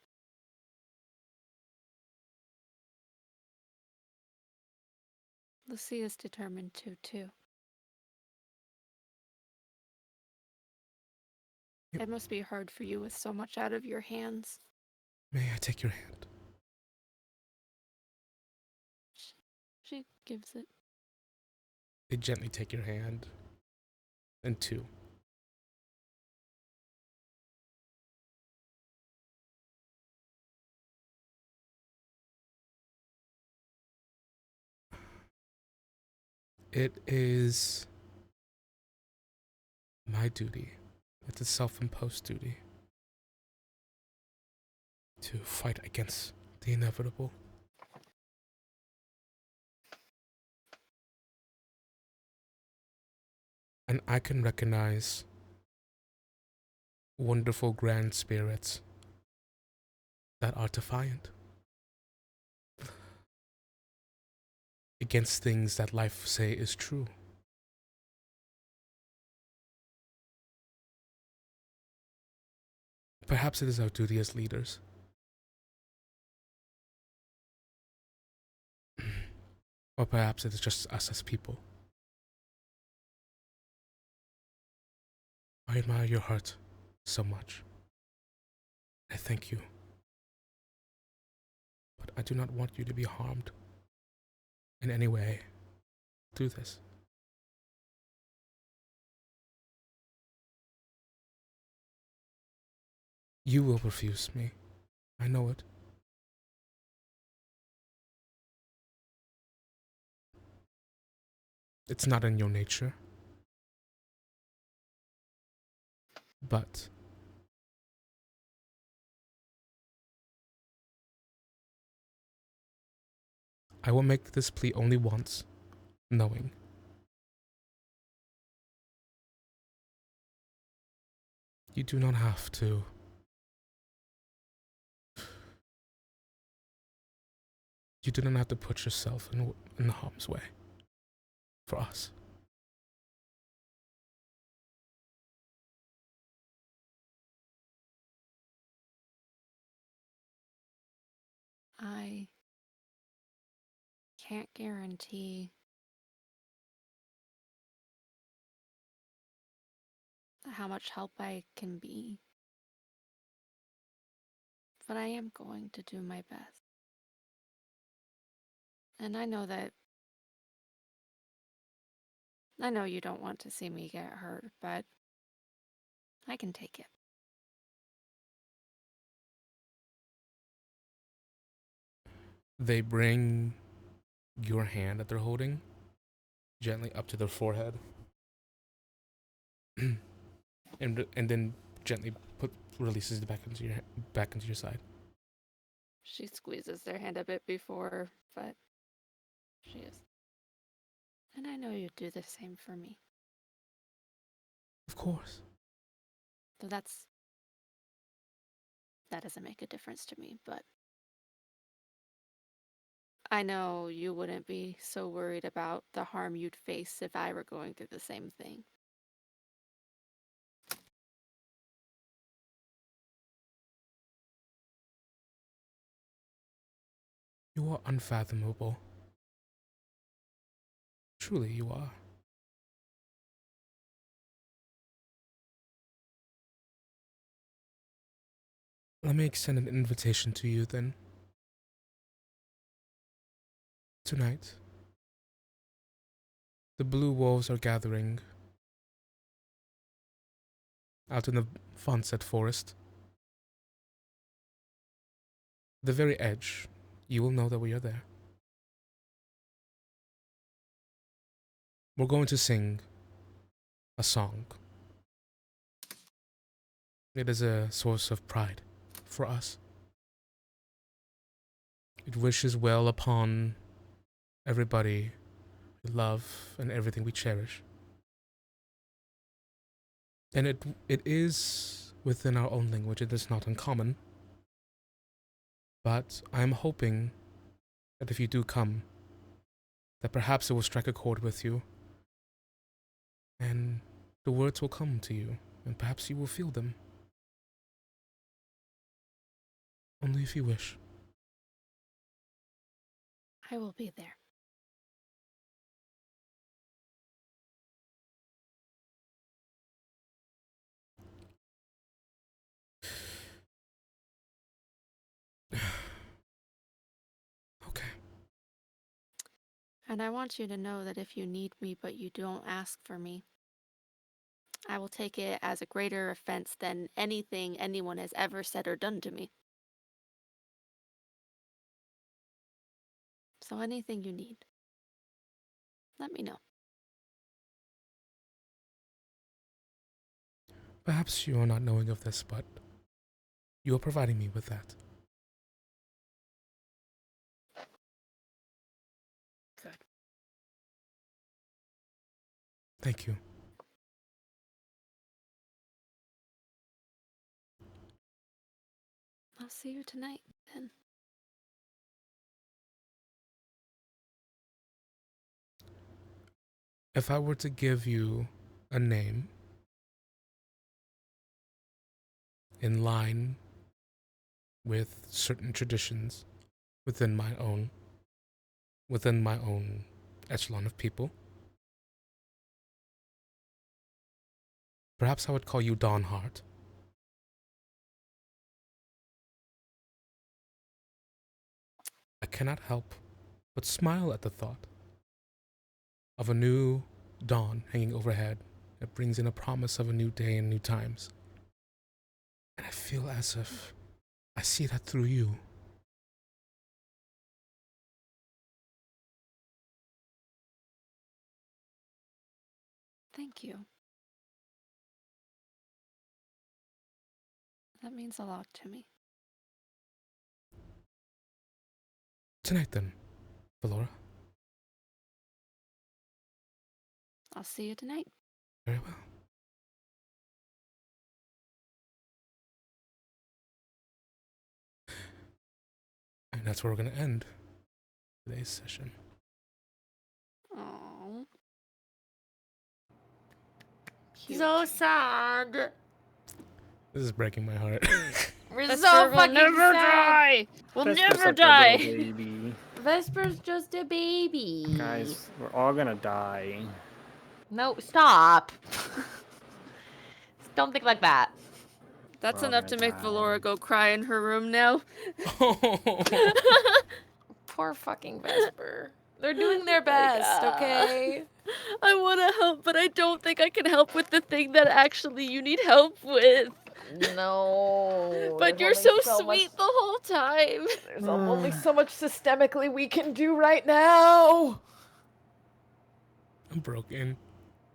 Lucia's determined to, too. Yep. It must be hard for you with so much out of your hands. May I take your hand? She gives it. They gently take your hand. And two. It is my duty. It's a self-imposed duty to fight against the inevitable. And I can recognize wonderful grand spirits that are defiant against things that life say is true. Perhaps it is our duty as leaders, or perhaps it is just us as people. I admire your heart so much. I thank you. But I do not want you to be harmed in any way through this. You will refuse me. I know it. It's not in your nature. But I will make this plea only once, knowing you do not have to. You do not have to put yourself in harm's way for us. I can't guarantee how much help I can be, but I am going to do my best. And I know you don't want to see me get hurt, but I can take it. They bring your hand that they're holding gently up to their forehead, and then gently releases it back into your side. She squeezes their hand a bit before, but she is. And I know you'd do the same for me. Of course. So that doesn't make a difference to me, but I know you wouldn't be so worried about the harm you'd face if I were going through the same thing. You are unfathomable. Truly, you are. Let me extend an invitation to you then. Tonight, the blue wolves are gathering out in the Fonset Forest. The very edge, you will know that we are there. We're going to sing a song. It is a source of pride for us. It wishes well upon everybody we love and everything we cherish. And it is within our own language. It is not uncommon. But I'm hoping that if you do come, that perhaps it will strike a chord with you, and the words will come to you, and perhaps you will feel them. Only if you wish. I will be there. Okay. And I want you to know that if you need me but you don't ask for me, I will take it as a greater offense than anything anyone has ever said or done to me. So anything you need, let me know. Perhaps you are not knowing of this, but you are providing me with that. Good. Thank you. I'll see you tonight then. If I were to give you a name in line with certain traditions within my own echelon of people, perhaps I would call you Dawnheart. I cannot help but smile at the thought of a new dawn hanging overhead that brings in a promise of a new day and new times. And I feel as if I see that through you. Thank you. That means a lot to me. Tonight then, Valoura. I'll see you tonight. Very well. And that's where we're going to end today's session. Aww. So sad. This is breaking my heart. We're Vesper so will fucking never sad. die. We'll Vesper's never such a little die. baby. Vesper's just a baby. Guys, we're all gonna die. No, stop. Don't think like that. That's We're all enough to gonna make die. Valoura go cry in her room now. Poor fucking Vesper. They're doing their best, okay? I want to help, but I don't think I can help with the thing that actually you need help with. No. But you're there's so only sweet the whole time. There's only so much systemically we can do right now. I'm broken.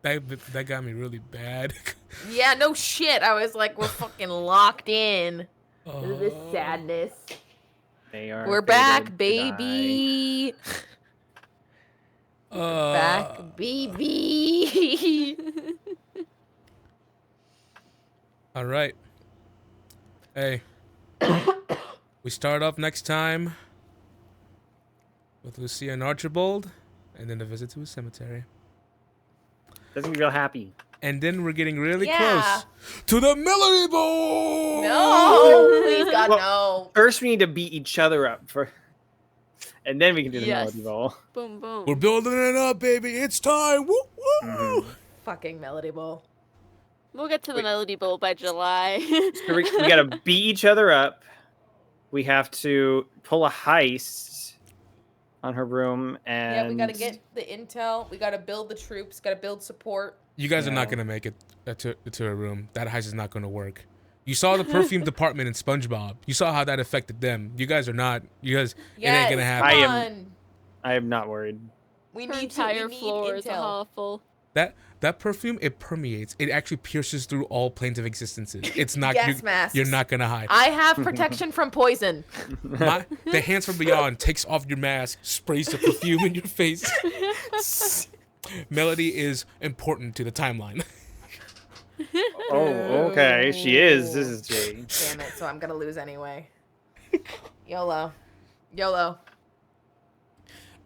That got me really bad. Yeah, no shit. I was like, we're fucking locked in. This Oh. sadness. They are. We're fated back, to die. baby. Back, baby. All right. Hey. We start off next time with Lucia and Archibald, and then a visit to a cemetery. Doesn't be real happy. And then we're getting really Yeah. close to the Melody Bowl! No, please, God, Well, no. First, we need to beat each other up for, and then we can do the Yes. melody bowl. Boom, boom. We're building it up, baby. It's time. Woo, woo. Mhm. Fucking Melody Bowl. We'll get to the Wait. Melody Bowl by July. So we gotta beat each other up. We have to pull a heist on her room, and Yeah, we gotta get the intel. We gotta build the troops. Gotta build support. You guys are not Yeah. going to make it to a room. That heist is not going to work. You saw the perfume department in SpongeBob. You saw how that affected them. You guys are not. You guys, it ain't going to happen. I am- Come on. I am not worried. We Her need entire we need floor is a intel. hovel. That perfume, it permeates. It actually pierces through all planes of existences. It's not. Gas masks. You're not going to hide. I have protection from poison. The hands from beyond takes off your mask, sprays the perfume in your face. Melody is important to the timeline. Oh, okay. She is. This is Jay. Damn it, so I'm gonna lose anyway. YOLO. YOLO.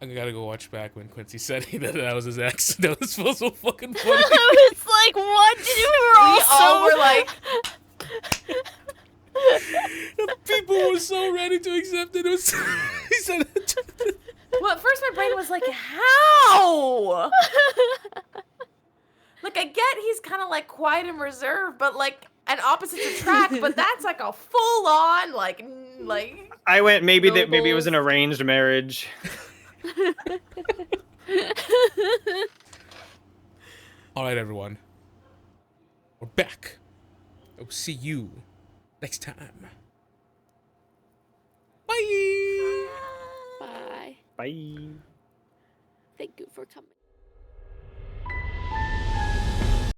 I gotta go watch back when Quincy said that was his ex. That was so fucking funny. I was like, what? We were all We all were like, People were so ready to accept it. It was. He said it. well, at first my brain was like, how? Like, I get he's kind of like quiet and reserved, but like an opposites attract, but that's like a full on, like. I went maybe maybe it was an Nobles. arranged marriage. All right, everyone. We're back. I will see you next time. Bye. Bye. Bye. Thank you for coming.